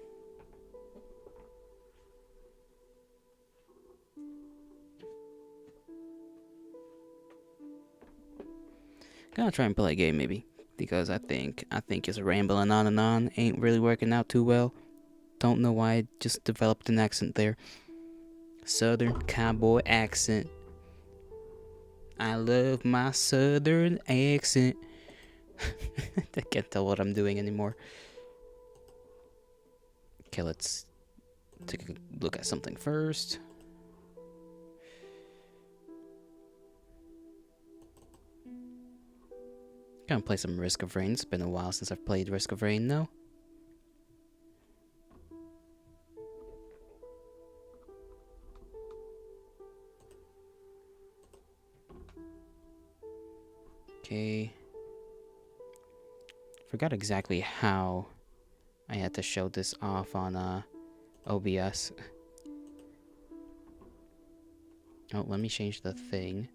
Gonna try and play a game maybe, because I think just rambling on and on ain't really working out too well. Don't know why I just developed an accent there. Southern cowboy accent. I love my southern accent. I can't tell what I'm doing anymore. Okay, let's take a look at something first. Gonna play some Risk of Rain. It's been a while since I've played Risk of Rain, though. Okay. Forgot exactly how I had to show this off on OBS. Oh, let me change the thing.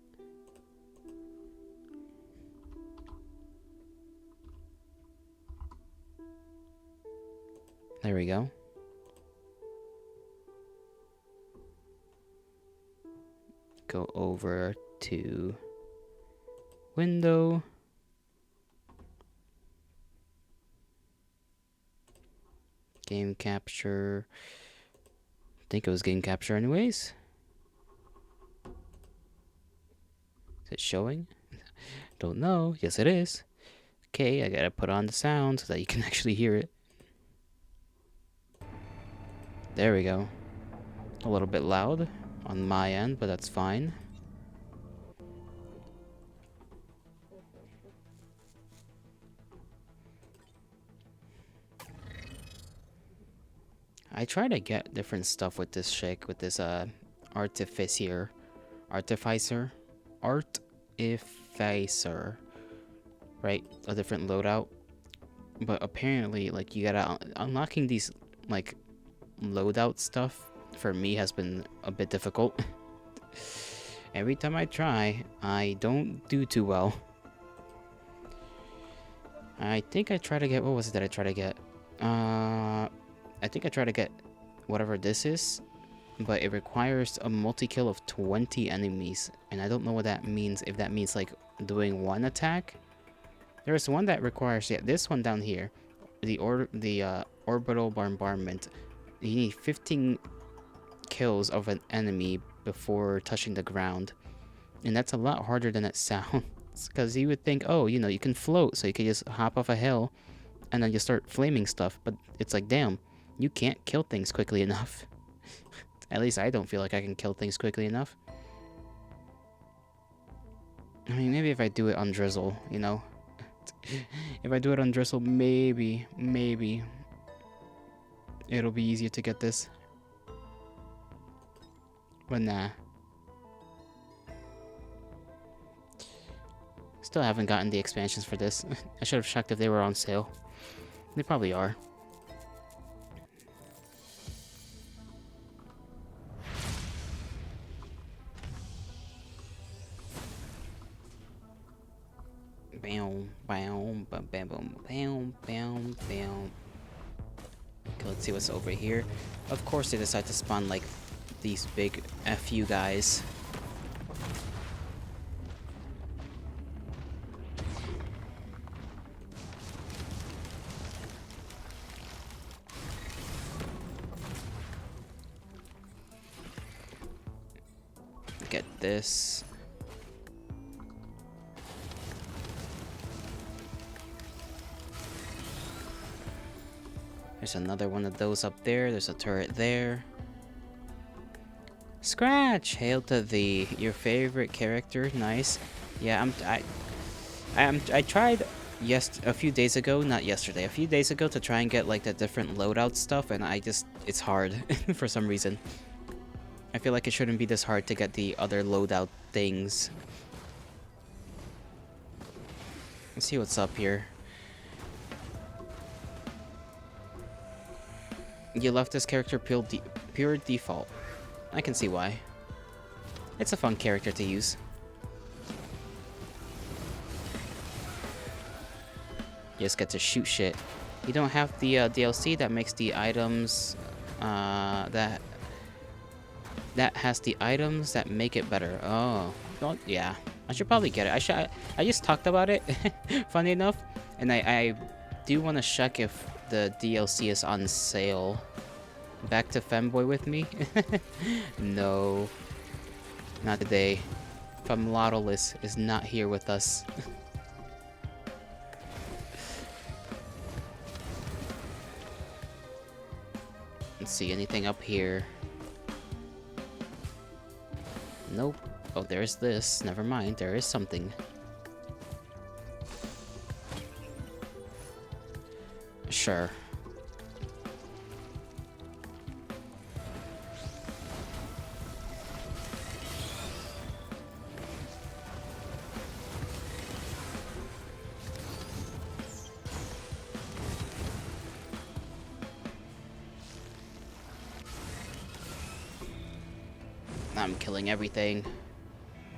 There we go. Go over to window. Game capture. I think it was game capture anyways. Is it showing? Don't know. Yes, it is. Okay, I gotta put on the sound so that you can actually hear it. There we go. A little bit loud on my end, but that's fine. I try to get different stuff with this chick, with this artificer, right? A different loadout. But apparently, like, you gotta unlocking these like loadout stuff for me has been a bit difficult. Every time I try, I don't do too well. I think I try to get... What was it that I try to get? I think I try to get whatever this is, but it requires a multi-kill of 20 enemies, and I don't know what that means. If that means like doing one attack. There's one that requires, yeah, this one down here, the orbital bombardment. You need 15 kills of an enemy before touching the ground, and that's a lot harder than it sounds. Because you would think, oh, you know, you can float, so you can just hop off a hill and then just start flaming stuff. But it's like, damn, you can't kill things quickly enough. At least I don't feel like I can kill things quickly enough. I mean, maybe if I do it on Drizzle, you know. If I do it on Drizzle, maybe it'll be easier to get this. But nah. Still haven't gotten the expansions for this. I should have checked if they were on sale. They probably are. Bam, bam, bam, bam, bam, bam, bam. Okay, let's see what's over here. Of course they decide to spawn like these big FU guys. Get this. There's another one of those up there. There's a turret there. Scratch! Hail to thee, your favorite character. Nice. Yeah, I tried a few days ago, not yesterday, a few days ago to try and get like the different loadout stuff, and it's hard for some reason. I feel like it shouldn't be this hard to get the other loadout things. Let's see what's up here. You left this character pure default. I can see why. It's a fun character to use. You just get to shoot shit. You don't have the DLC that makes the items that has the items that make it better. Oh, well, yeah. I should probably get it. I just talked about it, funny enough, and I do want to check if the DLC is on sale. Back to Femboy with me? No, not today. Femlautilus is not here with us. Let's see, anything up here? Nope. Oh, there's this. Never mind, there is something. Sure. I'm killing everything.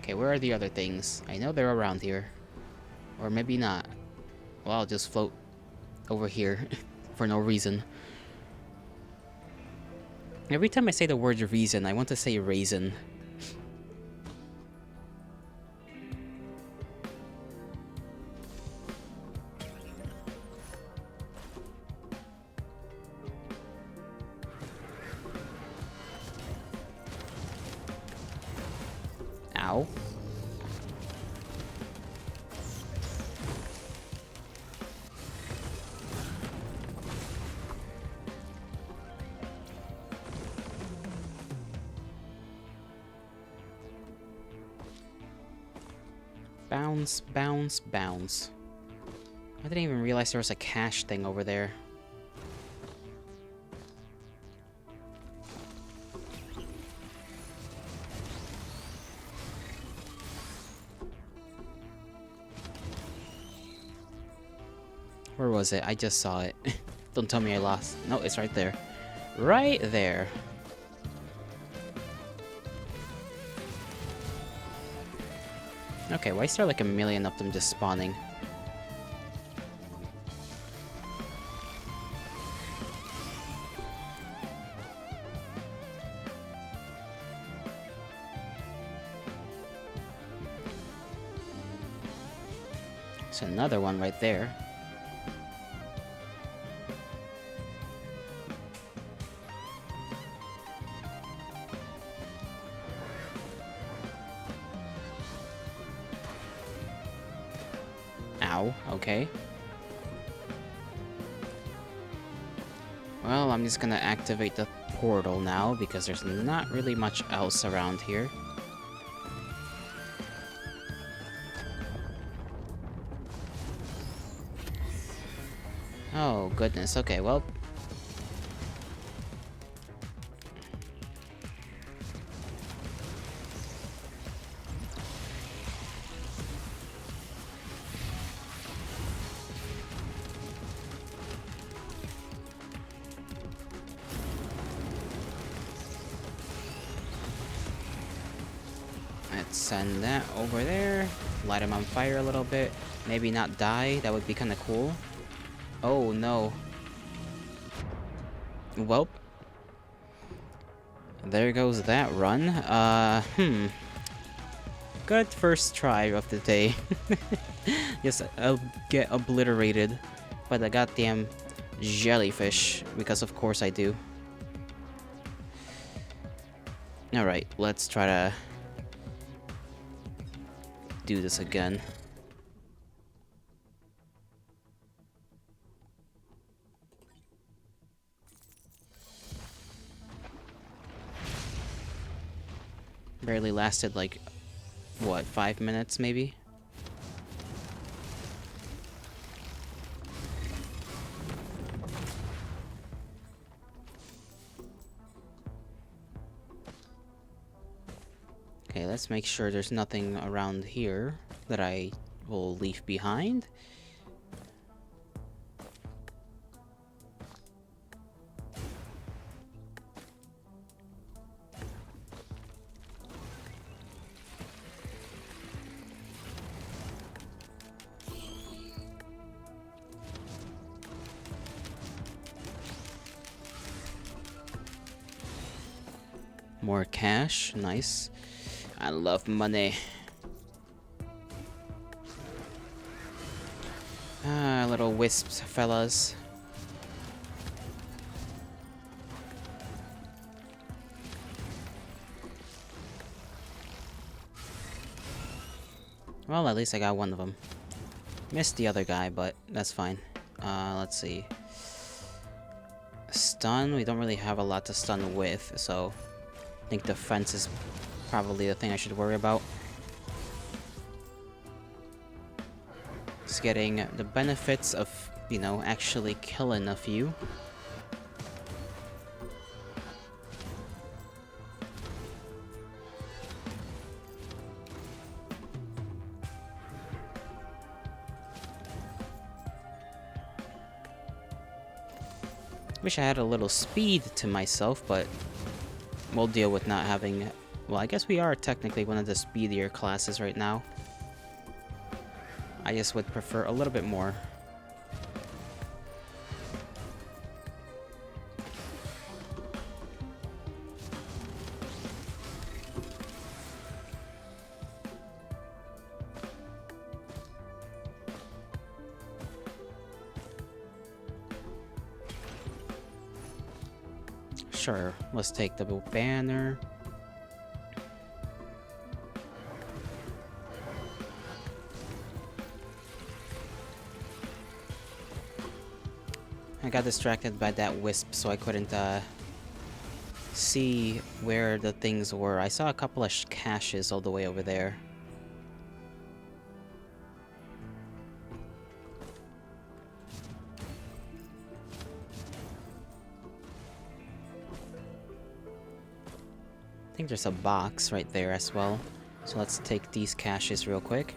Okay, where are the other things? I know they're around here. Or maybe not. Well, I'll just float over here for no reason. Every time I say the word reason, I want to say raisin. Ow. Bounce, bounce, bounce. I didn't even realize there was a cache thing over there. Where was it? I just saw it. Don't tell me I lost. No, it's right there. Right there. Okay, why is there like a million of them just spawning? There's another one right there. Ow, okay. Well, I'm just gonna activate the portal now because there's not really much else around here. Oh, goodness. Okay, well. Let's send that over there. Light him on fire a little bit. Maybe not die. That would be kind of cool. Oh, no. Welp. There goes that run. Good first try of the day. Yes, I'll get obliterated by the goddamn jellyfish, because of course I do. Alright, let's try to do this again. Barely lasted like, what, 5 minutes maybe? Okay, let's make sure there's nothing around here that I will leave behind. More cash, nice. I love money. Ah, little wisps, fellas. Well, at least I got one of them. Missed the other guy, but that's fine. Let's see. Stun, we don't really have a lot to stun with, so I think defense is probably the thing I should worry about. Just getting the benefits of, you know, actually killing a few. Wish I had a little speed to myself, but we'll deal with not having... Well, I guess we are technically one of the speedier classes right now. I just would prefer a little bit more. Sure, let's take the banner. I got distracted by that wisp, so I couldn't see where the things were. I saw a couple of caches all the way over there. I think there's a box right there as well. So let's take these caches real quick.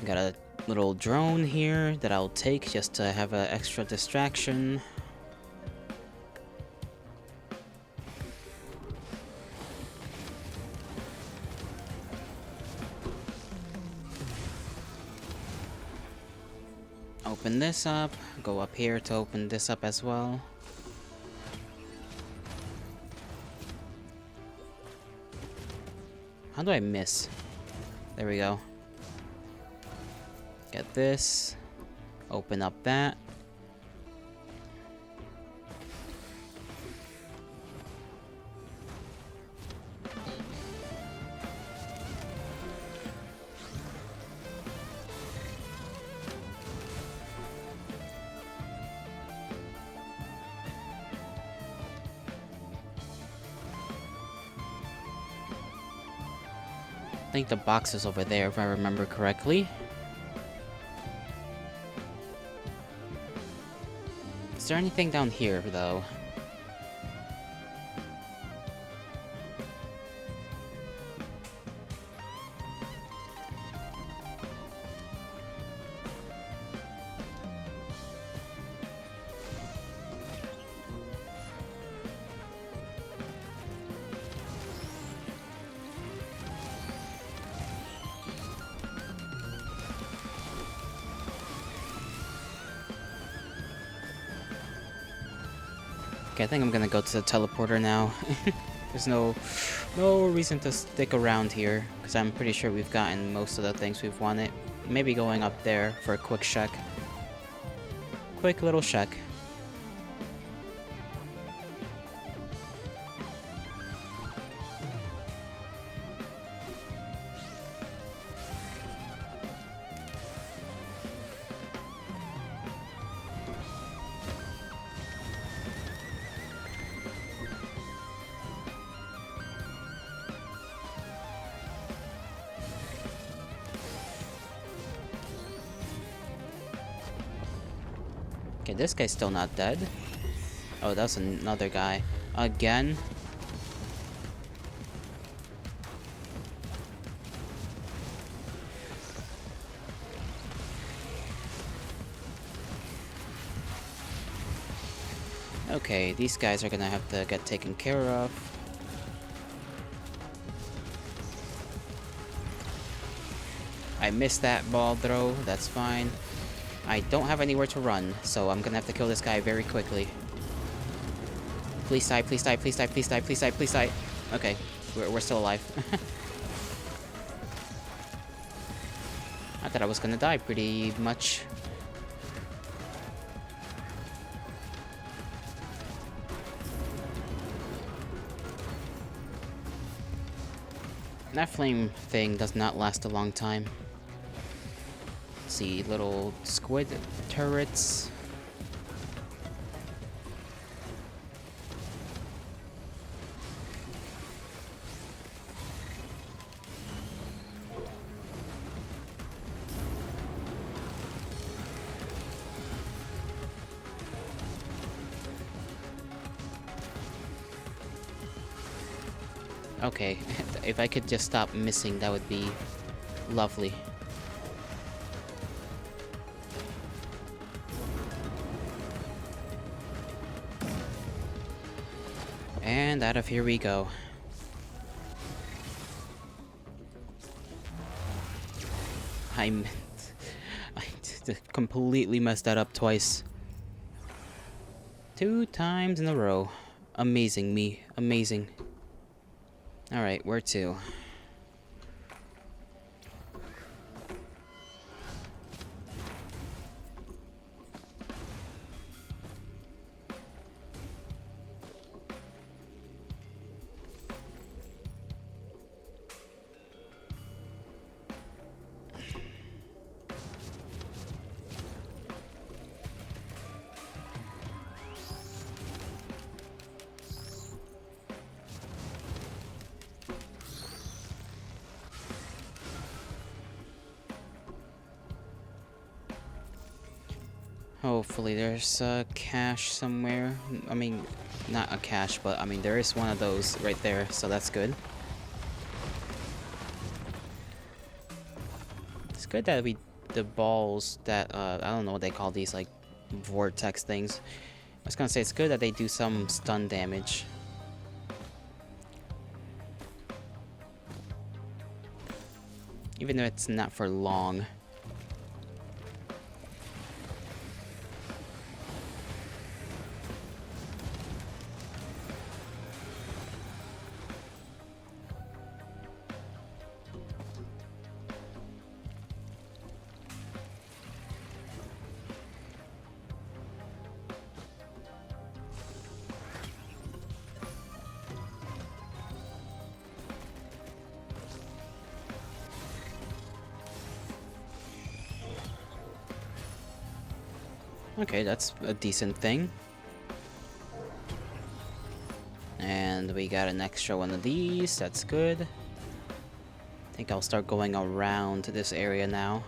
Got a little drone here that I'll take just to have an extra distraction. Open this up, go up here to open this up as well. How do I miss? There we go. Get this. Open up that. I think the box is over there if I remember correctly. Is there anything down here though? Okay, I think I'm gonna go to the teleporter now. There's no reason to stick around here, because I'm pretty sure we've gotten most of the things we've wanted. Maybe going up there for a quick check. Quick little check. Okay, this guy's still not dead. Oh, that's another guy. Again? Okay, these guys are gonna have to get taken care of. I missed that ball throw, that's fine. I don't have anywhere to run, so I'm gonna have to kill this guy very quickly. Please die, please die, please die, please die, please die, please die. Okay, we're still alive. I thought I was gonna die pretty much. That flame thing does not last a long time. See, little squid turrets. Okay, if I could just stop missing, that would be lovely. And out of here we go. I completely messed that up twice. 2 times in a row. Amazing me. Amazing. Alright, where to? Hopefully there's a cache somewhere. I mean, not a cache, but I mean there is one of those right there, so that's good. It's good that we the balls that, I don't know what they call these, like, vortex things. I was gonna say, it's good that they do some stun damage. Even though it's not for long. Okay, that's a decent thing. And we got an extra one of these, that's good. I think I'll start going around this area now.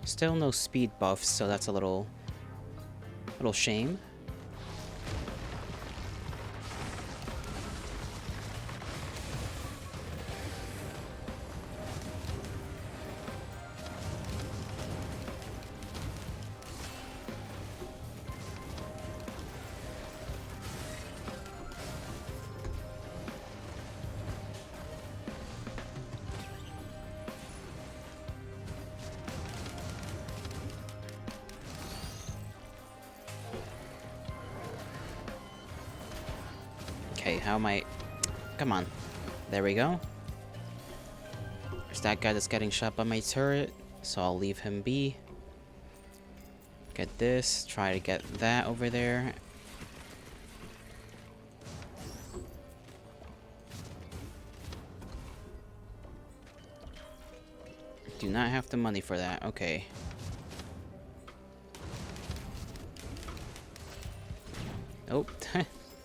Still no speed buffs, so that's a little shame. Okay, how am I... Come on. There we go. There's that guy that's getting shot by my turret, so I'll leave him be. Get this, try to get that over there. Do not have the money for that, okay. Oh,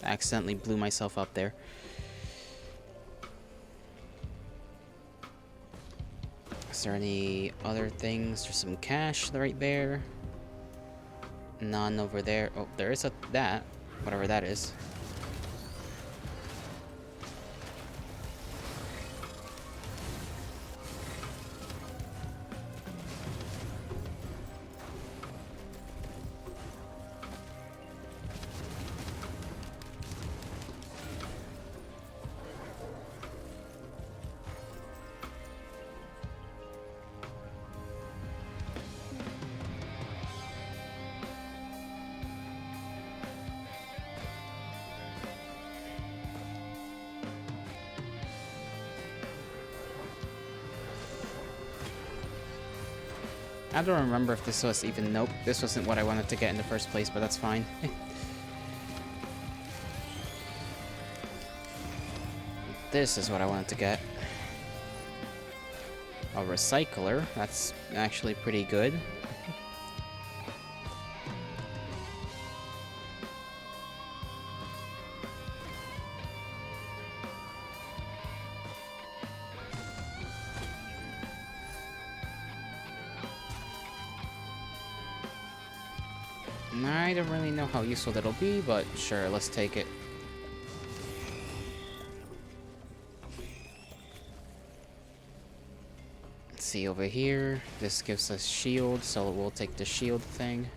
accidentally blew myself up there. Is there any other things? There's some cash right there. None over there. Oh, there is that. Whatever that is. I don't remember if this was even... Nope, this wasn't what I wanted to get in the first place, but that's fine. This is what I wanted to get. A recycler. That's actually pretty good. I don't really know how useful that'll be, but sure, let's take it. Let's see over here. This gives us shield, so we'll take the shield thing.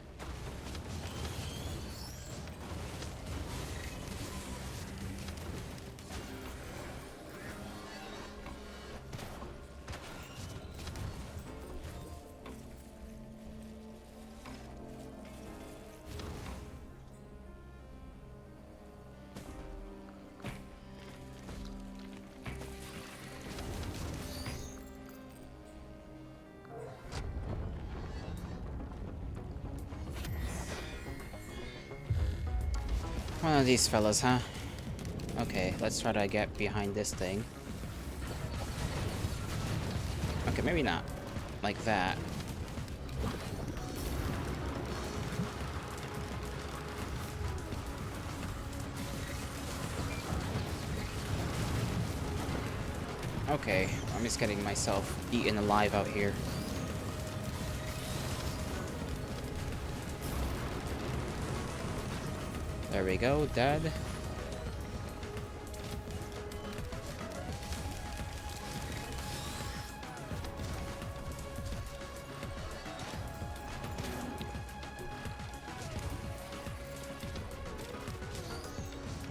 One of these fellas, huh? Okay, let's try to get behind this thing. Okay, maybe not. Like that. Okay, I'm just getting myself eaten alive out here. There we go, dead.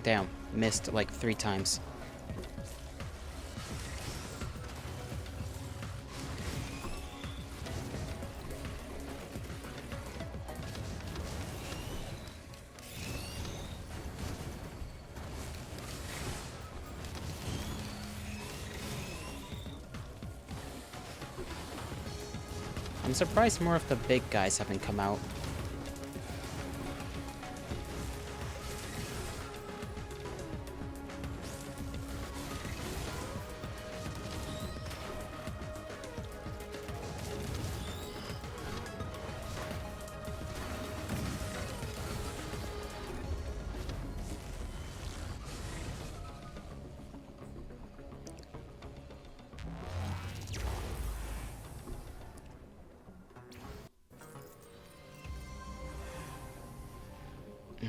Damn, missed like 3 times. I'm surprised more of the big guys haven't come out.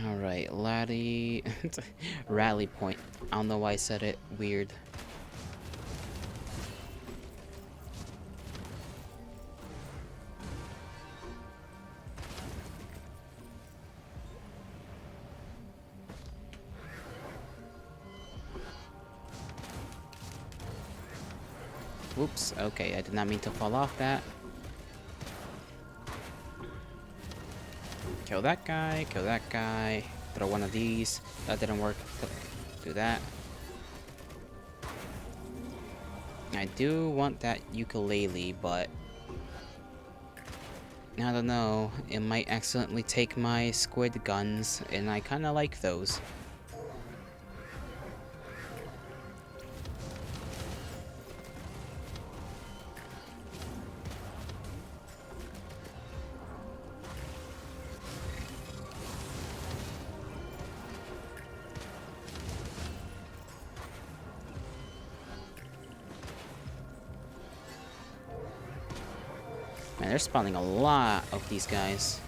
Alright, Laddie... Rally point. I don't know why I said it. Weird. Whoops, okay, I did not mean to fall off that. Kill that guy, kill that guy. Throw one of these. That didn't work. Do that. I do want that ukulele, but... I don't know. It might accidentally take my squid guns, and I kinda like those. Man, they're spawning a lot of these guys.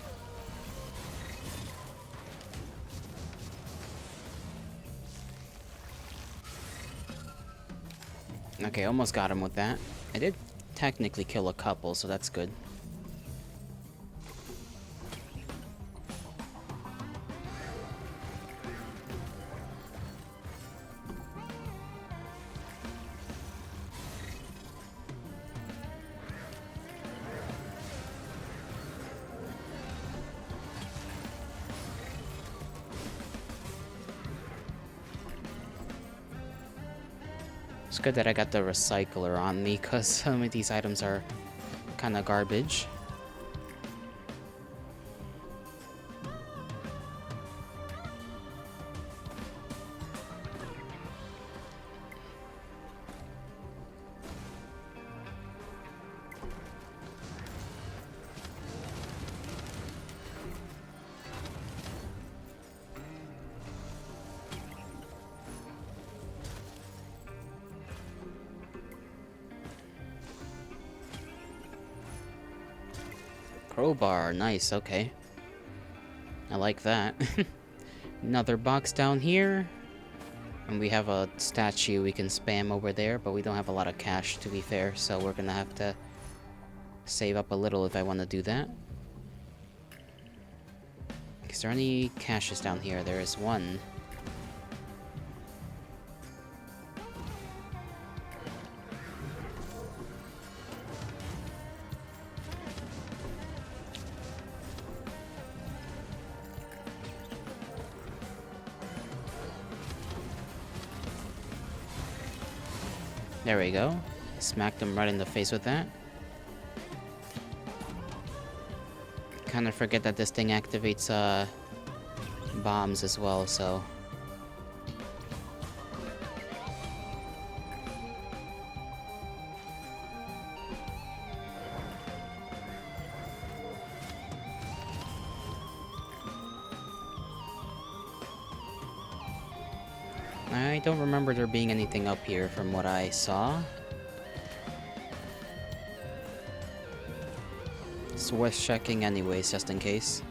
Okay, almost got him with that. I did technically kill a couple, so that's good. It's good that I got the recycler on me, because some of these items are kind of garbage. Crowbar, nice, okay. I like that. Another box down here. And we have a statue we can spam over there, but we don't have a lot of cash, to be fair, so we're gonna have to save up a little if I want to do that. Is there any caches down here? There is one. There we go. Smacked him right in the face with that. Kinda forget that this thing activates, bombs as well, so... I don't remember there being anything up here from what I saw. It's worth checking anyways, just in case.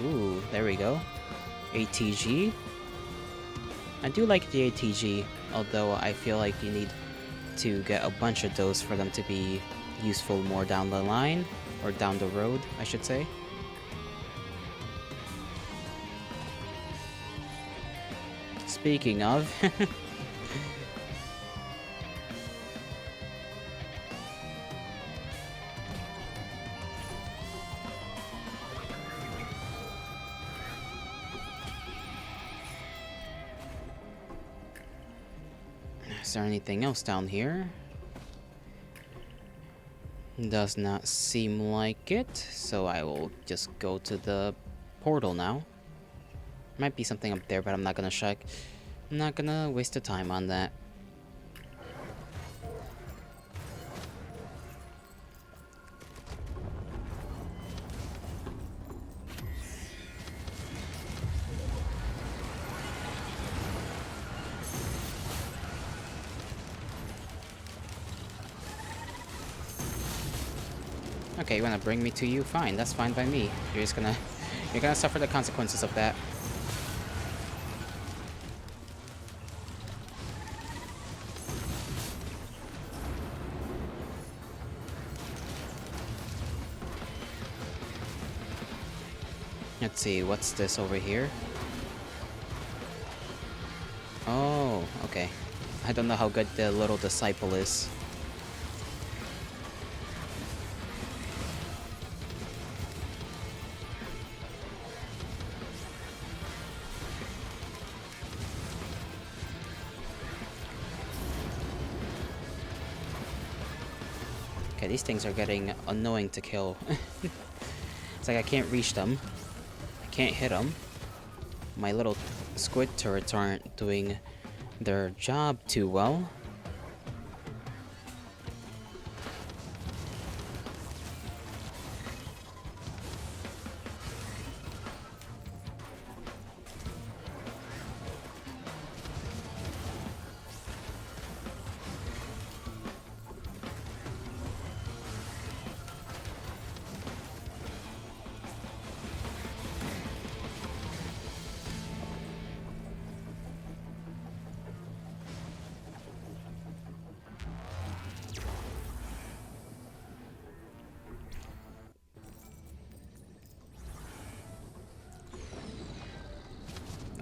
Ooh, there we go. ATG. I do like the ATG. although I feel like you need to get a bunch of those for them to be useful more down the line, or down the road, I should say. Speaking of, is there anything else down here? Does not seem like it, so I will just go to the portal now. Might be something up there, but I'm not gonna check. I'm not gonna waste the time on that. Okay, you wanna bring me to you? Fine, that's fine by me. You're just gonna... You're gonna suffer the consequences of that. Let's see, what's this over here? Oh, okay. I don't know how good the little disciple is. Okay, these things are getting annoying to kill. It's like I can't reach them. I can't hit them. My little squid turrets aren't doing their job too well.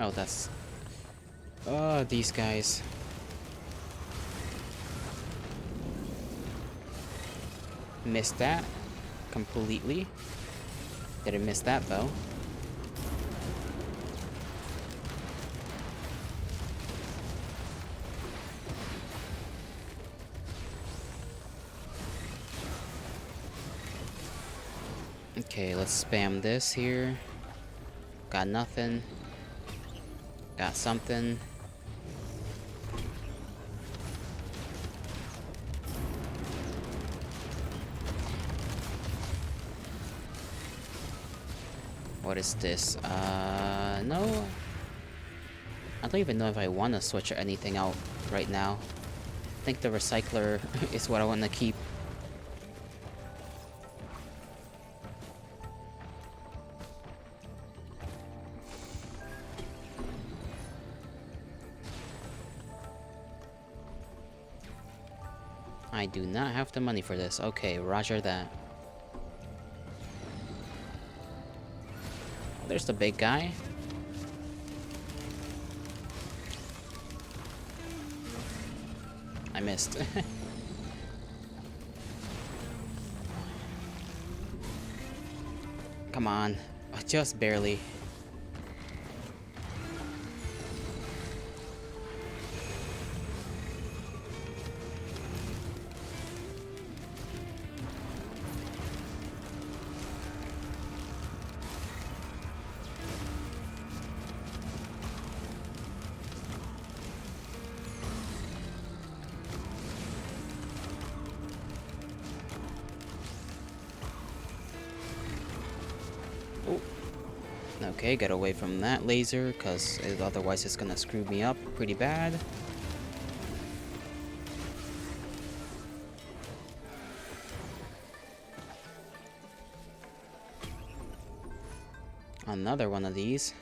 Oh, that's... Oh, these guys. Missed that completely. Didn't miss that, though. Okay, let's spam this here. Got nothing. Got something. What is this? No. I don't even know if I want to switch anything out right now. I think the recycler is what I want to keep. I do not have the money for this. Okay, roger that. Oh, there's the big guy. I missed. Come on. Just barely. Okay, get away from that laser, because otherwise it's gonna screw me up pretty bad. Another one of these.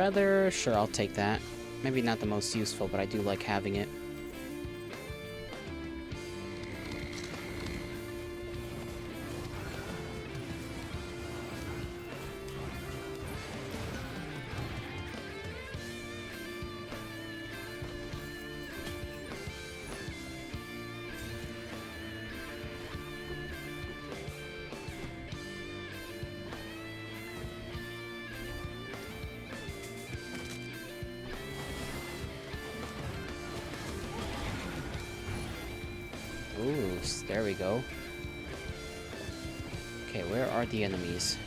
feather, sure, I'll take that. Maybe not the most useful, but I do like having it. Ooh, there we go. Okay, where are the enemies?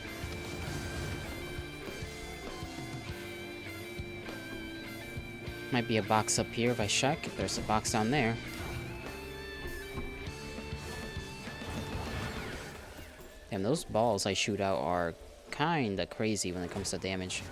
Might be a box up here if I check. There's a box down there. Damn, those balls I shoot out are kinda crazy when it comes to damage.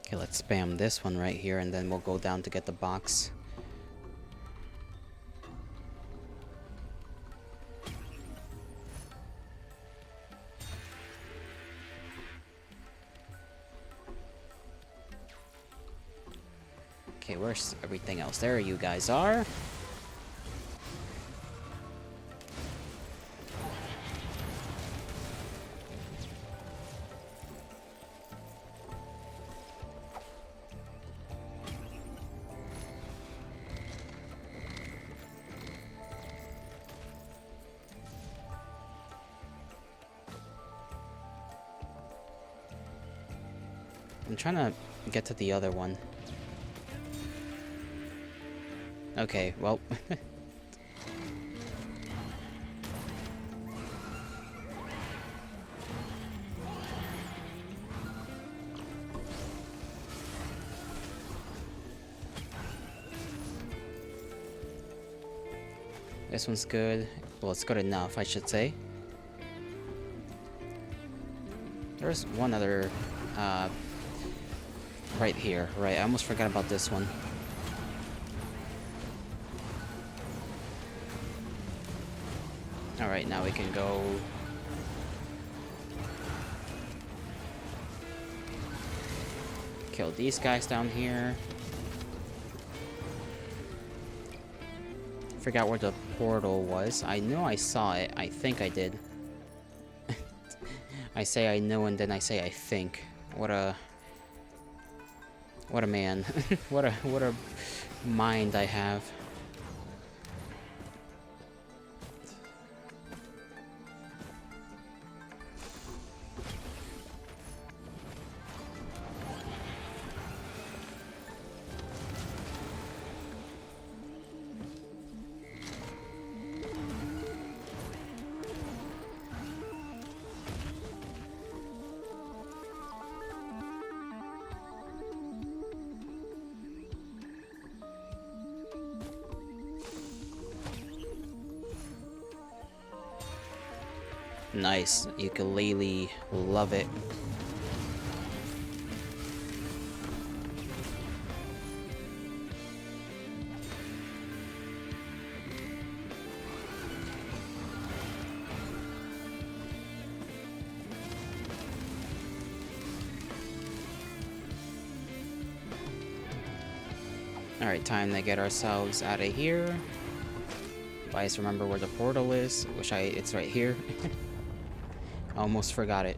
Okay, let's spam this one right here, and then we'll go down to get the box. Okay, where's everything else? There you guys are. I'm trying to get to the other one. Okay, well. This one's good. Well, it's good enough, I should say. There's one other, right here. Right, I almost forgot about this one. Alright, now we can go... kill these guys down here. Forgot where the portal was. I know I saw it. I think I did. I say I know and then I say I think. What a man. what a mind I have. Nice. Ukulele. Love it. Alright, time to get ourselves out of here. If I just remember where the portal is, it's right here. Almost forgot it.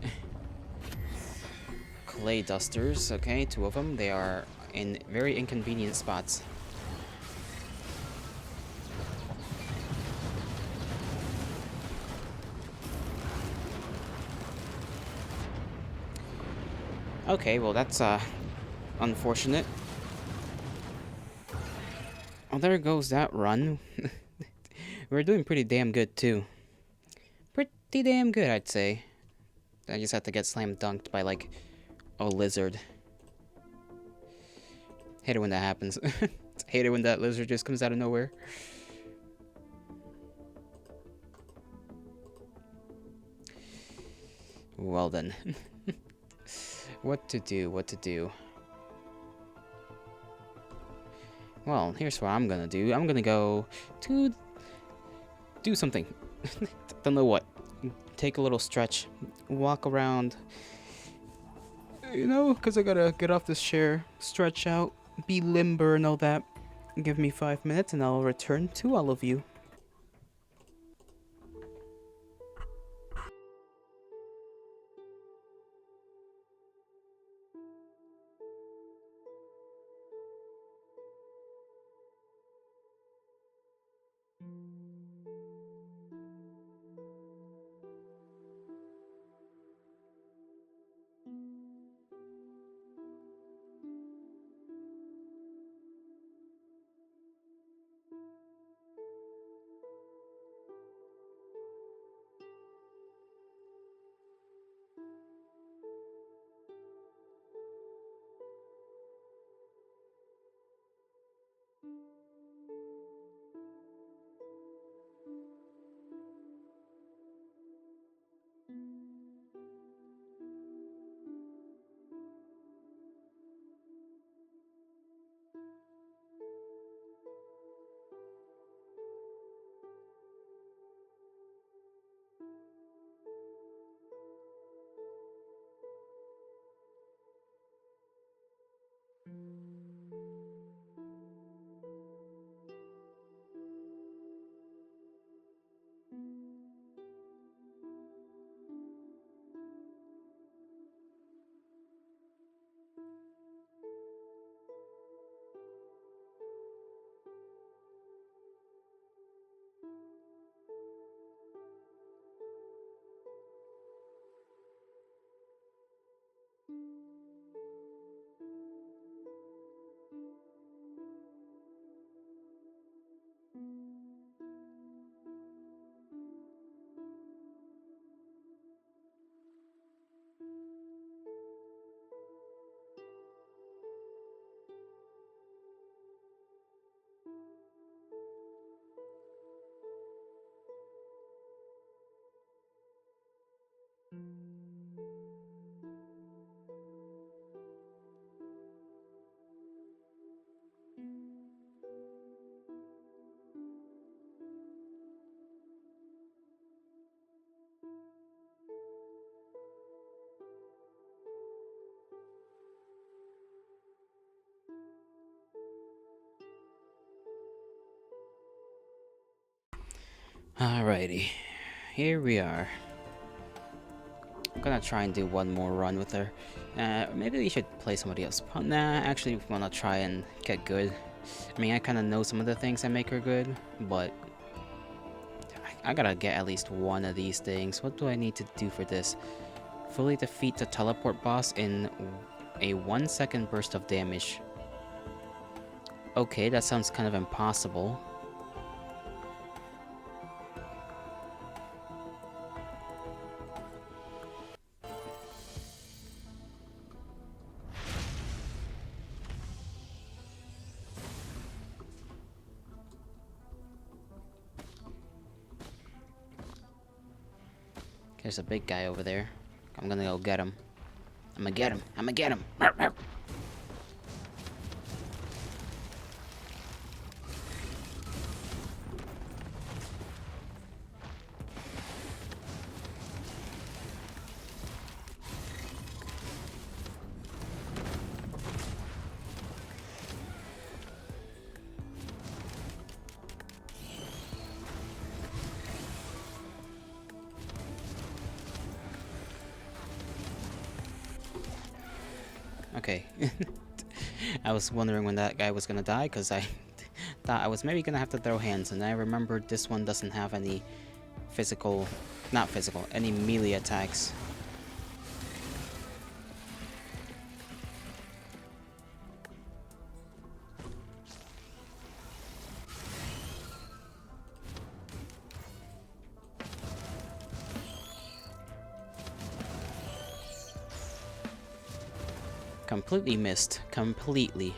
Clay dusters, okay, 2 of them. They are in very inconvenient spots. Okay, well that's unfortunate. Oh, there goes that run. We're doing pretty damn good too. Pretty damn good, I'd say. I just have to get slam dunked by, like, a lizard. Hate it when that happens. Hate it when that lizard just comes out of nowhere. Well then. What to do, what to do. Well, here's what I'm gonna do. I'm gonna go to do something. Don't know what. Take a little stretch. Walk around. You know, because I gotta get off this chair. Stretch out. Be limber and all that. Give me 5 minutes and I'll return to all of you. Alrighty. Here we are. I'm gonna try and do one more run with her. Maybe we should play somebody else. Nah, actually, we wanna try and get good. I mean, I kind of know some of the things that make her good, but I gotta get at least one of these things. What do I need to do for this? Fully defeat the teleport boss in a 1-second burst of damage. Okay, that sounds kind of impossible. There's a big guy over there. I'm gonna go get him. I'm gonna get him. I'm gonna get him. Okay. I was wondering when that guy was gonna die, because I thought I was maybe gonna have to throw hands, and I remembered this one doesn't have any physical, not physical, any melee attacks. Completely missed. Completely.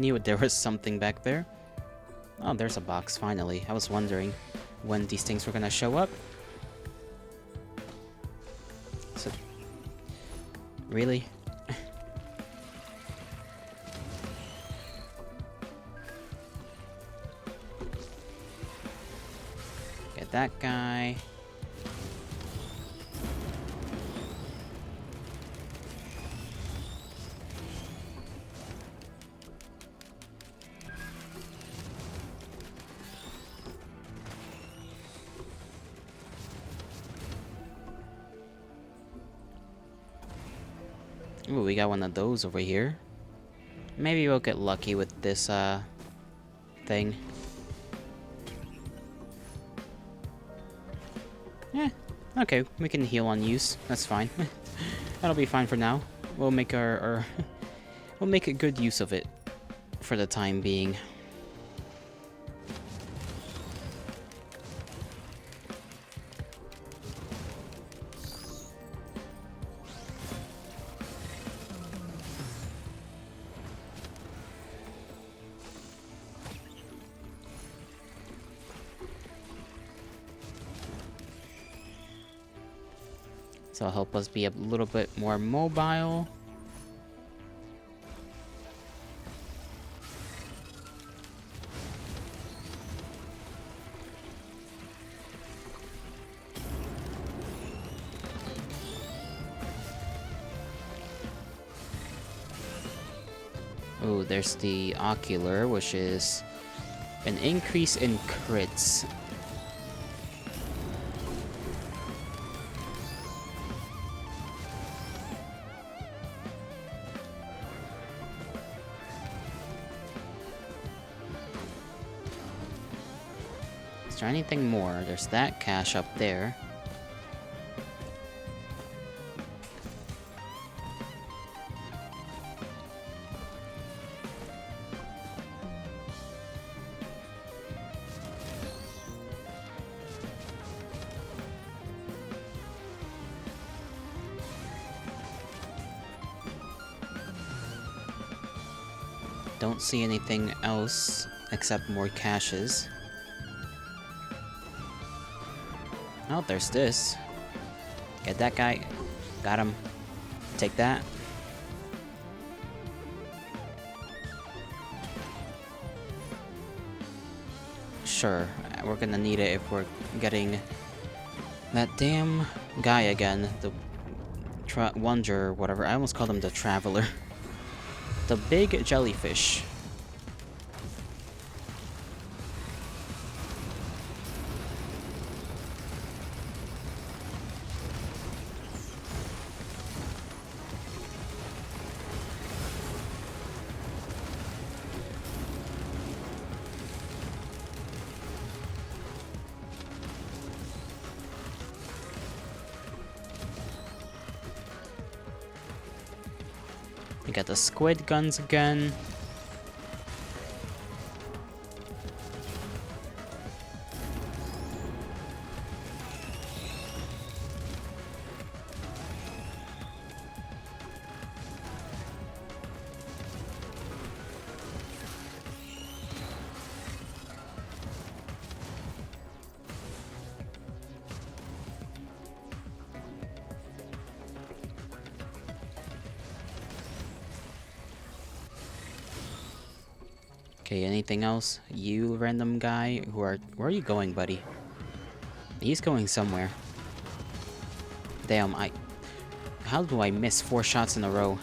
Knew there was something back there. Oh, there's a box, finally. I was wondering when these things were gonna show up. So, really? Get that guy. Ooh, we got one of those over here. Maybe we'll get lucky with this, thing. Yeah, okay, we can heal on use. That's fine. That'll be fine for now. We'll make our we'll make a good use of it for the time being. So it'll help us be a little bit more mobile. Oh, there's the ocular, which is an increase in crits. Is there anything more? There's that cache up there. Don't see anything else except more caches. Oh, there's this. Get that guy. Got him. Take that. Sure, we're gonna need it if we're getting that damn guy again. The Wanderer, whatever. I almost called him the Traveler. The big jellyfish. We got the squid guns again. Okay, anything else? You random guy, where are you going, buddy? He's going somewhere. Damn, how do I miss 4 shots in a row?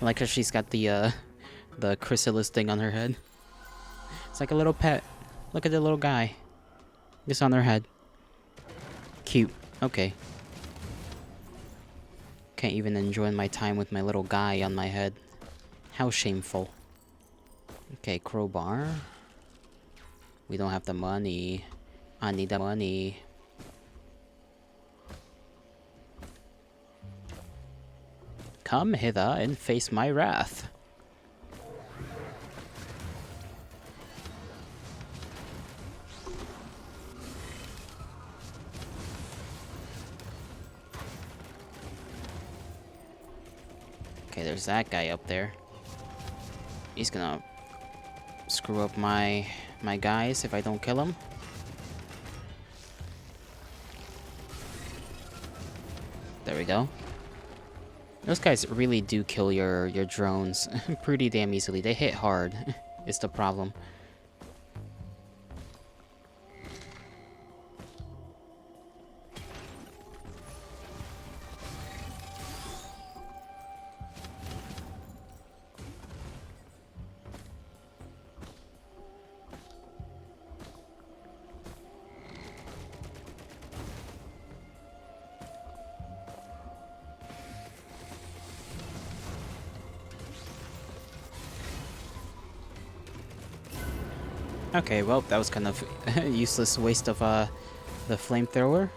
I like how she's got the chrysalis thing on her head. It's like a little pet. Look at the little guy. Just on her head. Cute. Okay. Can't even enjoy my time with my little guy on my head. How shameful. Okay, crowbar. We don't have the money. I need the money. Come hither and face my wrath. Okay, there's that guy up there. He's gonna screw up my guys if I don't kill him. There we go. Those guys really do kill your drones pretty damn easily. They hit hard, is the problem. Okay, well, that was kind of a useless waste of the flamethrower.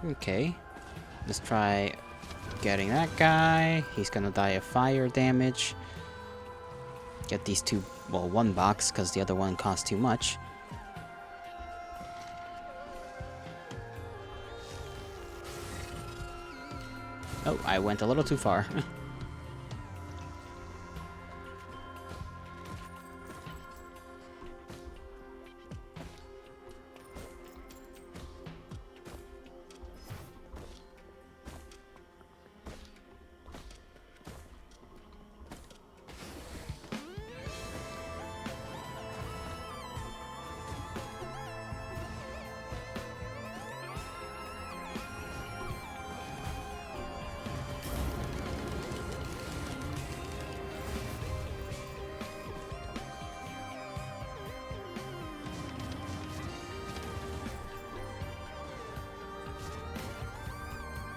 Okay, let's try getting that guy. He's gonna die of fire damage. Get these two, well, one box, because the other one costs too much. Oh, I went a little too far.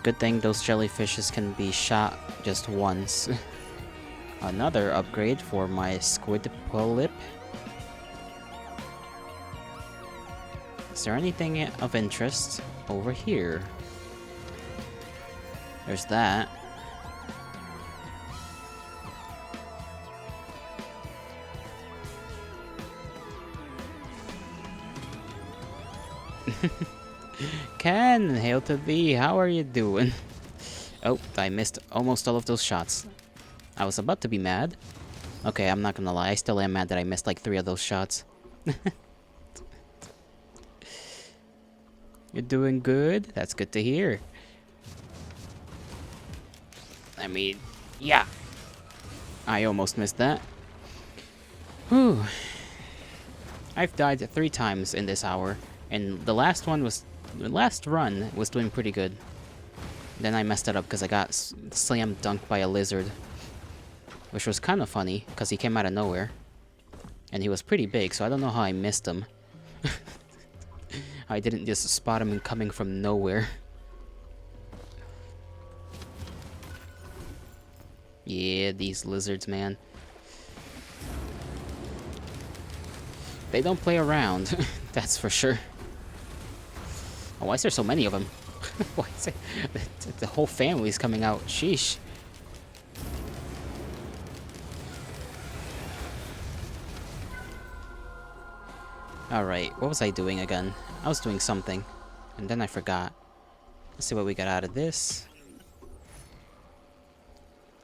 Good thing those jellyfishes can be shot just once. Another upgrade for my squid polyp. Is there anything of interest over here? There's that. Ken, hail to thee, how are you doing? Oh, I missed almost all of those shots. I was about to be mad. Okay, I'm not gonna lie, I still am mad that I missed like 3 of those shots. You're doing good? That's good to hear. I mean, yeah. I almost missed that. Whew. I've died 3 times in this hour, and the last run was doing pretty good. Then I messed it up because I got slam dunked by a lizard, which was kind of funny because he came out of nowhere, and he was pretty big, so I don't know how I missed him. I didn't just spot him coming from nowhere. Yeah, these lizards, man. They don't play around, that's for sure. Oh, why is there so many of them? Why is it, the whole family's coming out? Sheesh. Alright, what was I doing again? I was doing something, and then I forgot. Let's see what we got out of this.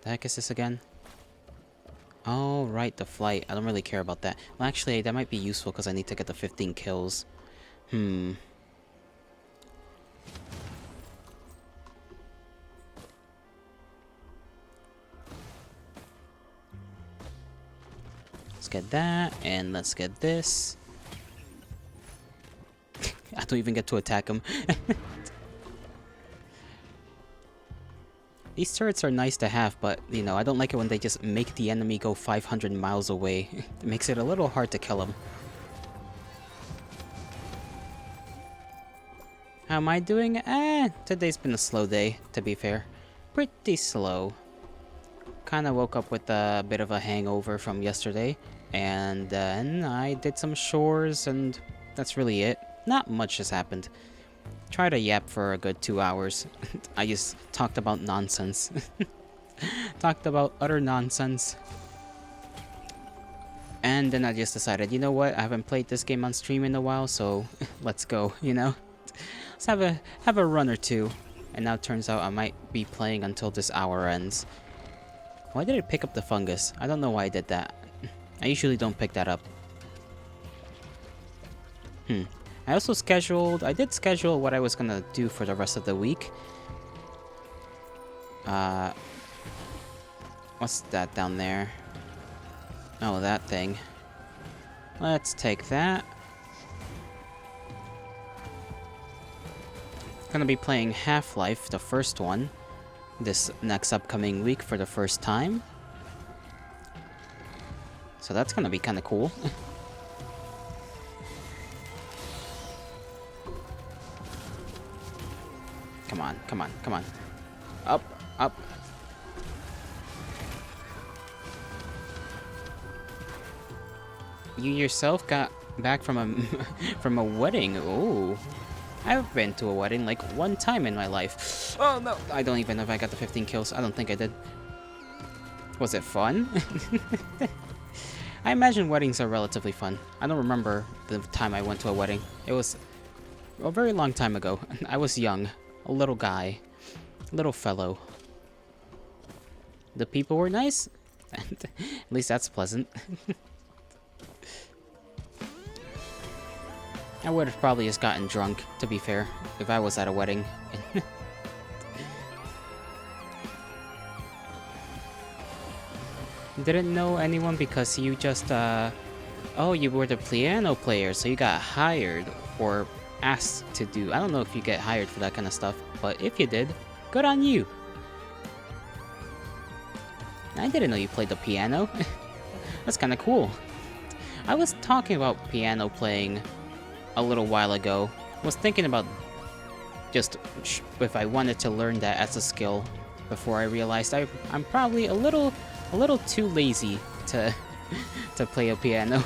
The heck is this again? Oh, right, the flight. I don't really care about that. Well, actually, that might be useful because I need to get the 15 kills. Let's get that, and let's get this. don't even get to attack him. These turrets are nice to have, but, you know, I don't like it when they just make the enemy go 500 miles away. It makes it a little hard to kill him. How am I doing? Today's been a slow day, to be fair. Pretty slow. Kinda woke up with a bit of a hangover from yesterday, and then I did some chores, and that's really it. Not much has happened. Tried to yap for a good 2 hours. I just talked about nonsense. Talked about utter nonsense. And then I just decided, you know what? I haven't played this game on stream in a while, so let's go, you know? Let's have a run or two. And now it turns out I might be playing until this hour ends. Why did I pick up the fungus? I don't know why I did that. I usually don't pick that up. I did schedule what I was gonna do for the rest of the week. What's that down there? Oh, that thing. Let's take that. Gonna be playing Half-Life, the first one, this next upcoming week for the first time. So that's gonna be kinda cool. Come on, come on, come on. Up, up. You yourself got back from a from a wedding. Oh, I've been to a wedding like one time in my life. Oh no, I don't even know if I got the 15 kills. I don't think I did. Was it fun? I imagine weddings are relatively fun. I don't remember the time I went to a wedding. It was a very long time ago. I was young. A little guy. Little fellow. The people were nice? At least that's pleasant. I would have probably just gotten drunk, to be fair, if I was at a wedding. Didn't know anyone because you just, oh, you were the piano player, so you got hired, or asked to do. I don't know if you get hired for that kind of stuff, but if you did, good on you. I didn't know you played the piano. That's kind of cool. I was talking about piano playing a little while ago. Was thinking about just if I wanted to learn that as a skill before I realized I'm probably a little too lazy to play a piano.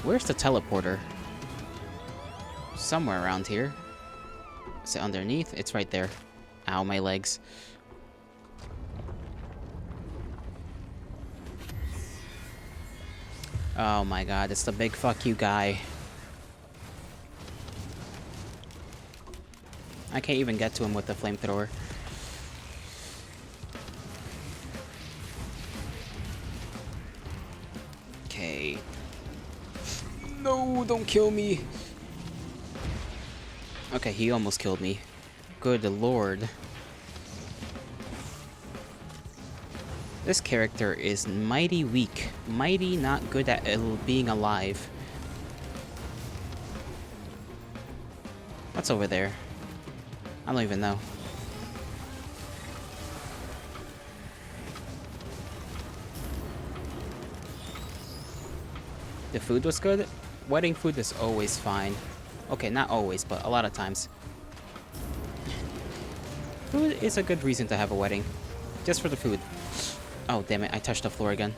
Where's the teleporter? Somewhere around here. Is it underneath? It's right there. Ow, my legs. Oh my god, it's the big fuck you guy. I can't even get to him with the flamethrower. Okay. No, don't kill me. Okay, he almost killed me. Good lord. This character is mighty weak. Mighty not good at being alive. What's over there? I don't even know. The food was good? Wedding food is always fine. Okay, not always, but a lot of times. Food is a good reason to have a wedding. Just for the food. Oh, damn it, I touched the floor again.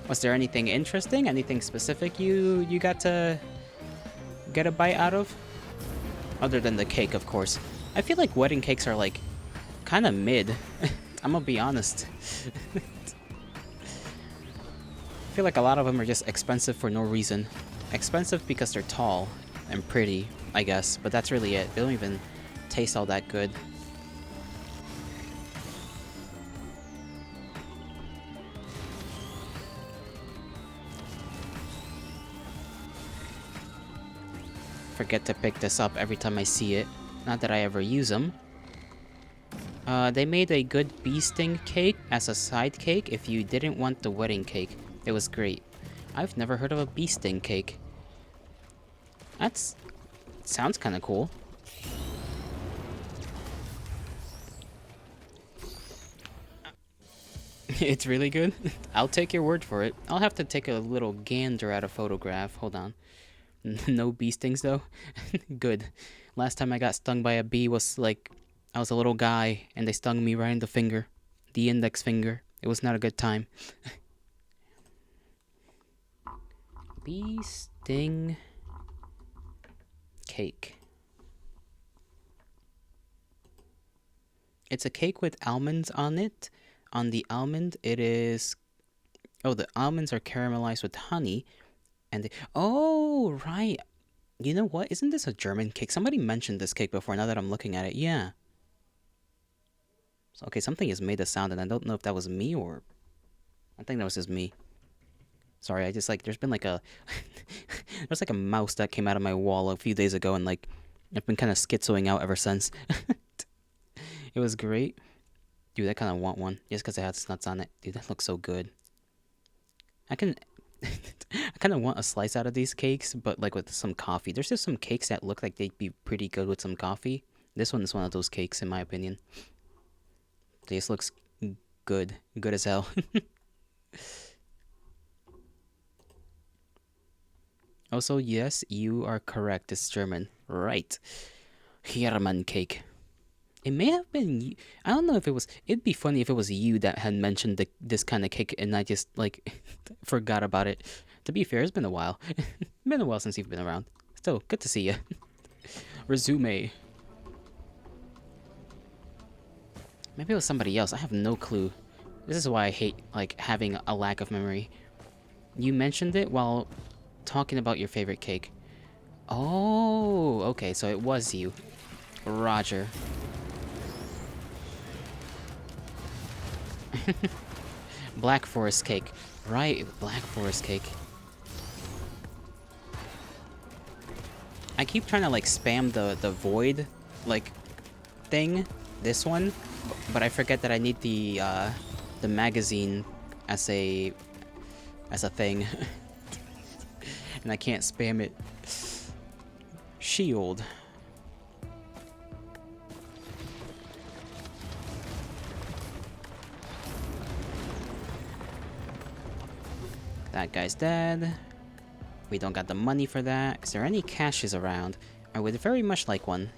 Was there anything interesting? Anything specific you got to get a bite out of? Other than the cake, of course. I feel like wedding cakes are, like, kind of mid. I'm gonna be honest. I feel like a lot of them are just expensive for no reason. Expensive because they're tall and pretty, I guess, but that's really it. They don't even taste all that good. Forget to pick this up every time I see it. Not that I ever use them. They made a good bee sting cake as a side cake if you didn't want the wedding cake. It was great. I've never heard of a bee sting cake. That's... sounds kind of cool. It's really good? I'll take your word for it. I'll have to take a little gander at a photograph. Hold on. No bee stings, though? Good. Last time I got stung by a bee was, like... I was a little guy, and they stung me right in the finger. The index finger. It was not a good time. Bee sting... cake. It's a cake with almonds on it. On the almond, it is... oh, the almonds are caramelized with honey. And they... oh, right. You know what? Isn't this a German cake? Somebody mentioned this cake before, now that I'm looking at it. Yeah. So, okay, something has made a sound, and I don't know if that was me or... I think that was just me. Sorry, I just, like, there's been, like, a... there's, like, a mouse that came out of my wall a few days ago, and, like, I've been kind of schizoing out ever since. It was great. Dude, I kind of want one, just because it has nuts on it. Dude, that looks so good. I can... I kind of want a slice out of these cakes, but, like, with some coffee. There's just some cakes that look like they'd be pretty good with some coffee. This one is one of those cakes, in my opinion. This looks good. Good as hell. Also, yes, you are correct. It's German. Right. Hermann cake. It may have been you. I don't know if it was... it'd be funny if it was you that had mentioned this kind of cake and I just, like, forgot about it. To be fair, it's been a while. Been a while since you've been around. Still, good to see you. Resume. Maybe it was somebody else. I have no clue. This is why I hate, like, having a lack of memory. You mentioned it while talking about your favorite cake. Oh, okay, so it was you. Roger. Black Forest cake. Right, Black Forest cake. I keep trying to, like, spam the void, like, thing. This one. But I forget that I need the magazine as a thing. And I can't spam it. Shield. That guy's dead. We don't got the money for that. Is there any caches around? I would very much like one.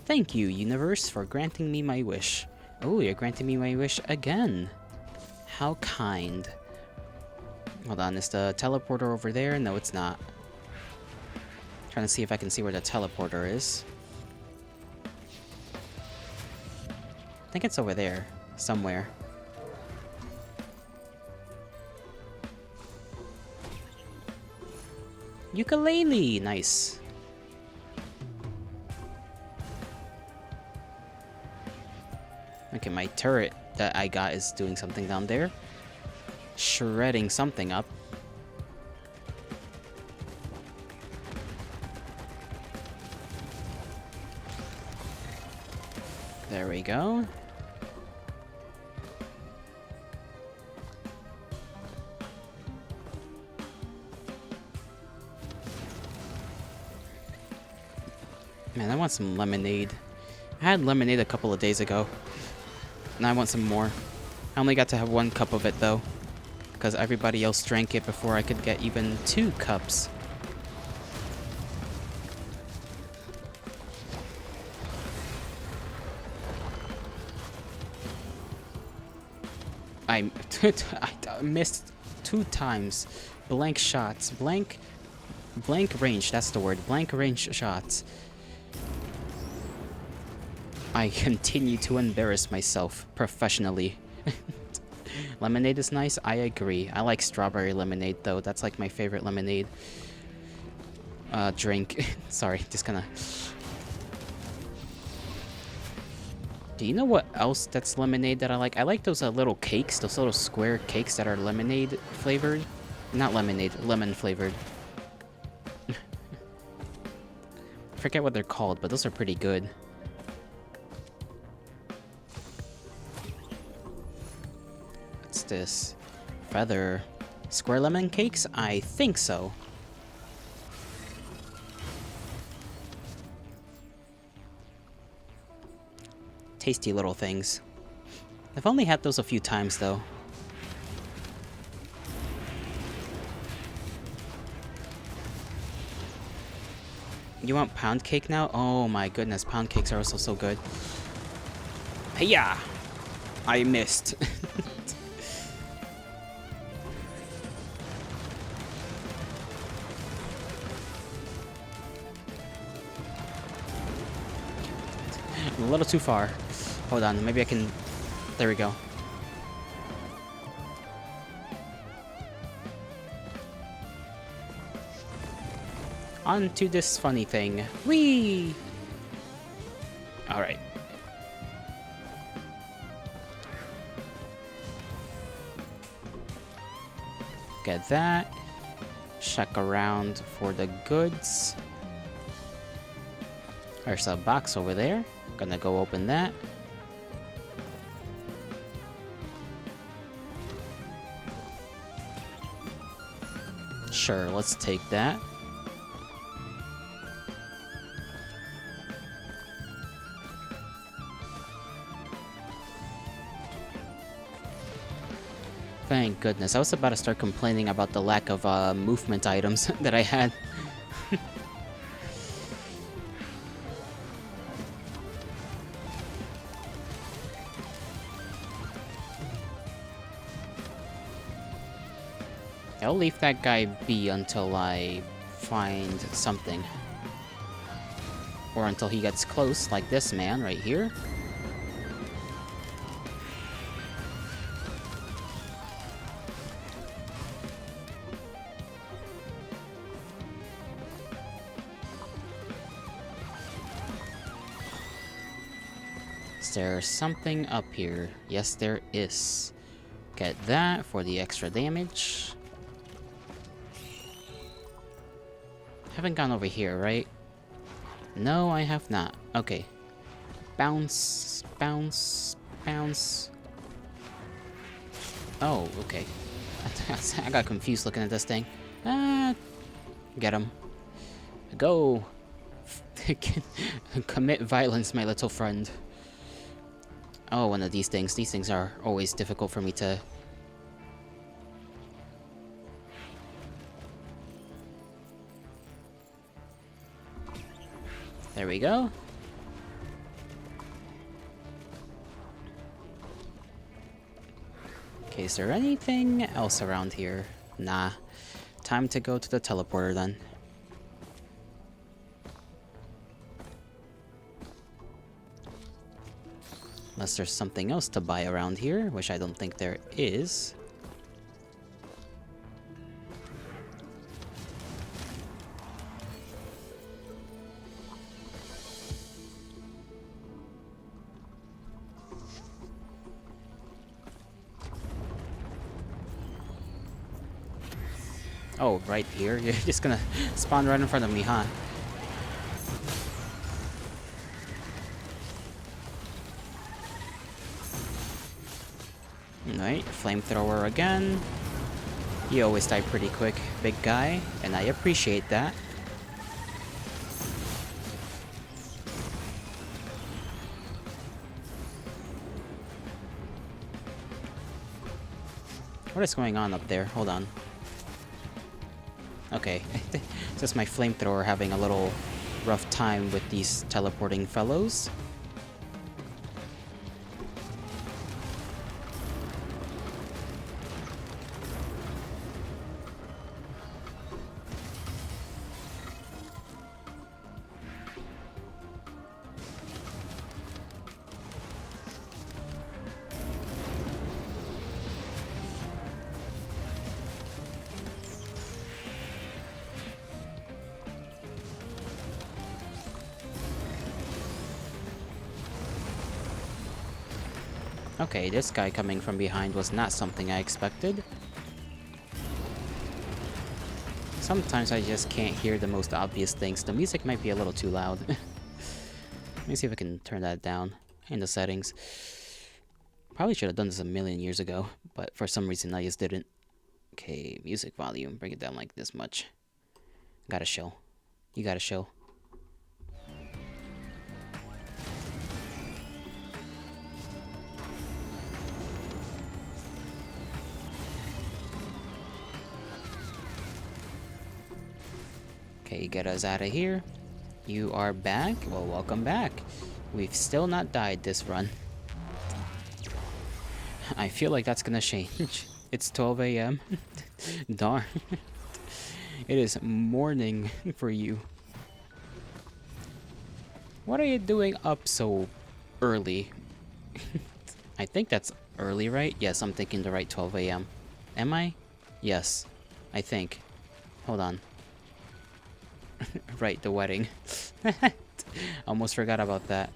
Thank you, universe, for granting me my wish. Oh, you're granting me my wish again. How kind. Hold on, is the teleporter over there? No, it's not. Trying to see if I can see where the teleporter is. I think it's over there, somewhere. Ukulele! Nice. Okay, my turret that I got is doing something down there. Shredding something up. There we go. Man, I want some lemonade. I had lemonade a couple of days ago. And I want some more. I only got to have 1 cup of it, though. Because everybody else drank it before I could get even 2 cups. I missed 2 times. Blank shots. Blank range, that's the word. Blank range shots. I continue to embarrass myself professionally. Lemonade is nice, I agree. I like strawberry lemonade though. That's like my favorite lemonade drink. Sorry, just kinda... Do you know what else that's lemonade that I like? I like those little cakes, those little square cakes that are lemonade flavored. Not lemonade, lemon flavored. I forget what they're called, but those are pretty good. What's this? Feather. Square lemon cakes? I think so. Tasty little things. I've only had those a few times, though. You want pound cake now? Oh my goodness, pound cakes are also so good. Hey-ya! I missed. I'm a little too far. Hold on, maybe I can... There we go. On to this funny thing. Whee! Alright. Get that. Check around for the goods. There's a box over there. Gonna go open that. Sure, let's take that. Thank goodness. I was about to start complaining about the lack of movement items that I had. I'll leave that guy be until I find something. Or until he gets close, like this man right here. Is there something up here? Yes, there is. Get that for the extra damage. Haven't gone over here, right? No, I have not. Okay. Bounce, bounce, bounce. Oh, okay. I got confused looking at this thing. Get him. Go. Commit violence, my little friend. Oh, one of these things. These things are always difficult for me to... There we go. Okay, is there anything else around here? Nah. Time to go to the teleporter then. Unless there's something else to buy around here, which I don't think there is. Oh, right here? You're just gonna spawn right in front of me, huh? Alright, flamethrower again. You always die pretty quick, big guy, and I appreciate that. What is going on up there? Hold on. Okay, it's just my flamethrower having a little rough time with these teleporting fellows. Okay, this guy coming from behind was not something I expected. Sometimes I just can't hear the most obvious things. The music might be a little too loud. Let me see if I can turn that down in the settings. Probably should have done this a million years ago, but for some reason I just didn't. Okay, music volume. Bring it down like this much. Gotta show. You gotta show. Okay, get us out of here. You are back. Well, welcome back. We've still not died this run. I feel like that's gonna change. It's 12 a.m. Darn. It is morning for you. What are you doing up so early? I think that's early, right? Yes, I'm thinking the right 12 a.m. Am I? Yes, I think. Hold on. Right, the wedding. Almost forgot about that.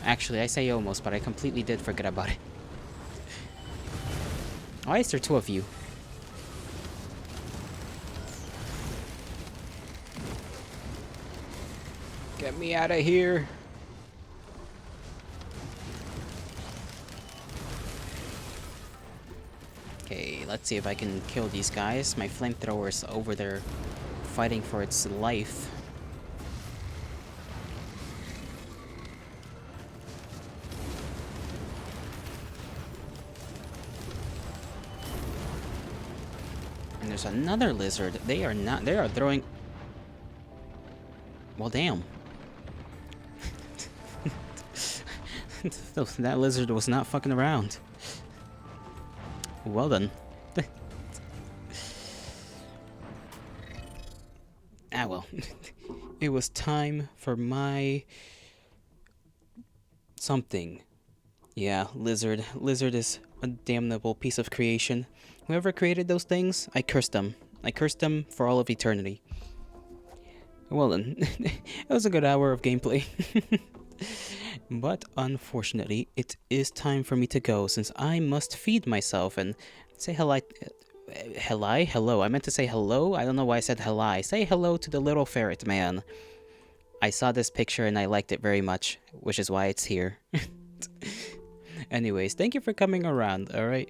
Actually, I say almost, but I completely did forget about it. Why is there two of you? Get me out of here. Okay, let's see if I can kill these guys. My flamethrower's over there fighting for its life. And there's another lizard. They are throwing... Well, damn. That lizard was not fucking around. Well done. Ah, well. It was time for my... something. Yeah, lizard. Lizard is a damnable piece of creation. Whoever created those things, I cursed them. I cursed them for all of eternity. Well then, it was a good hour of gameplay. But unfortunately, it is time for me to go since I must feed myself and say hello. Hello. I meant to say hello. I don't know why I said hello. Say hello to the little ferret man. I saw this picture and I liked it very much, which is why it's here. Anyways, thank you for coming around, alright?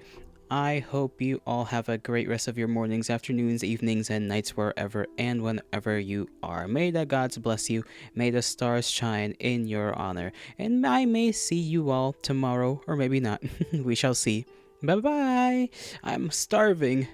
I hope you all have a great rest of your mornings, afternoons, evenings, and nights wherever and whenever you are. May the gods bless you. May the stars shine in your honor. And I may see you all tomorrow, or maybe not. We shall see. Bye-bye. I'm starving.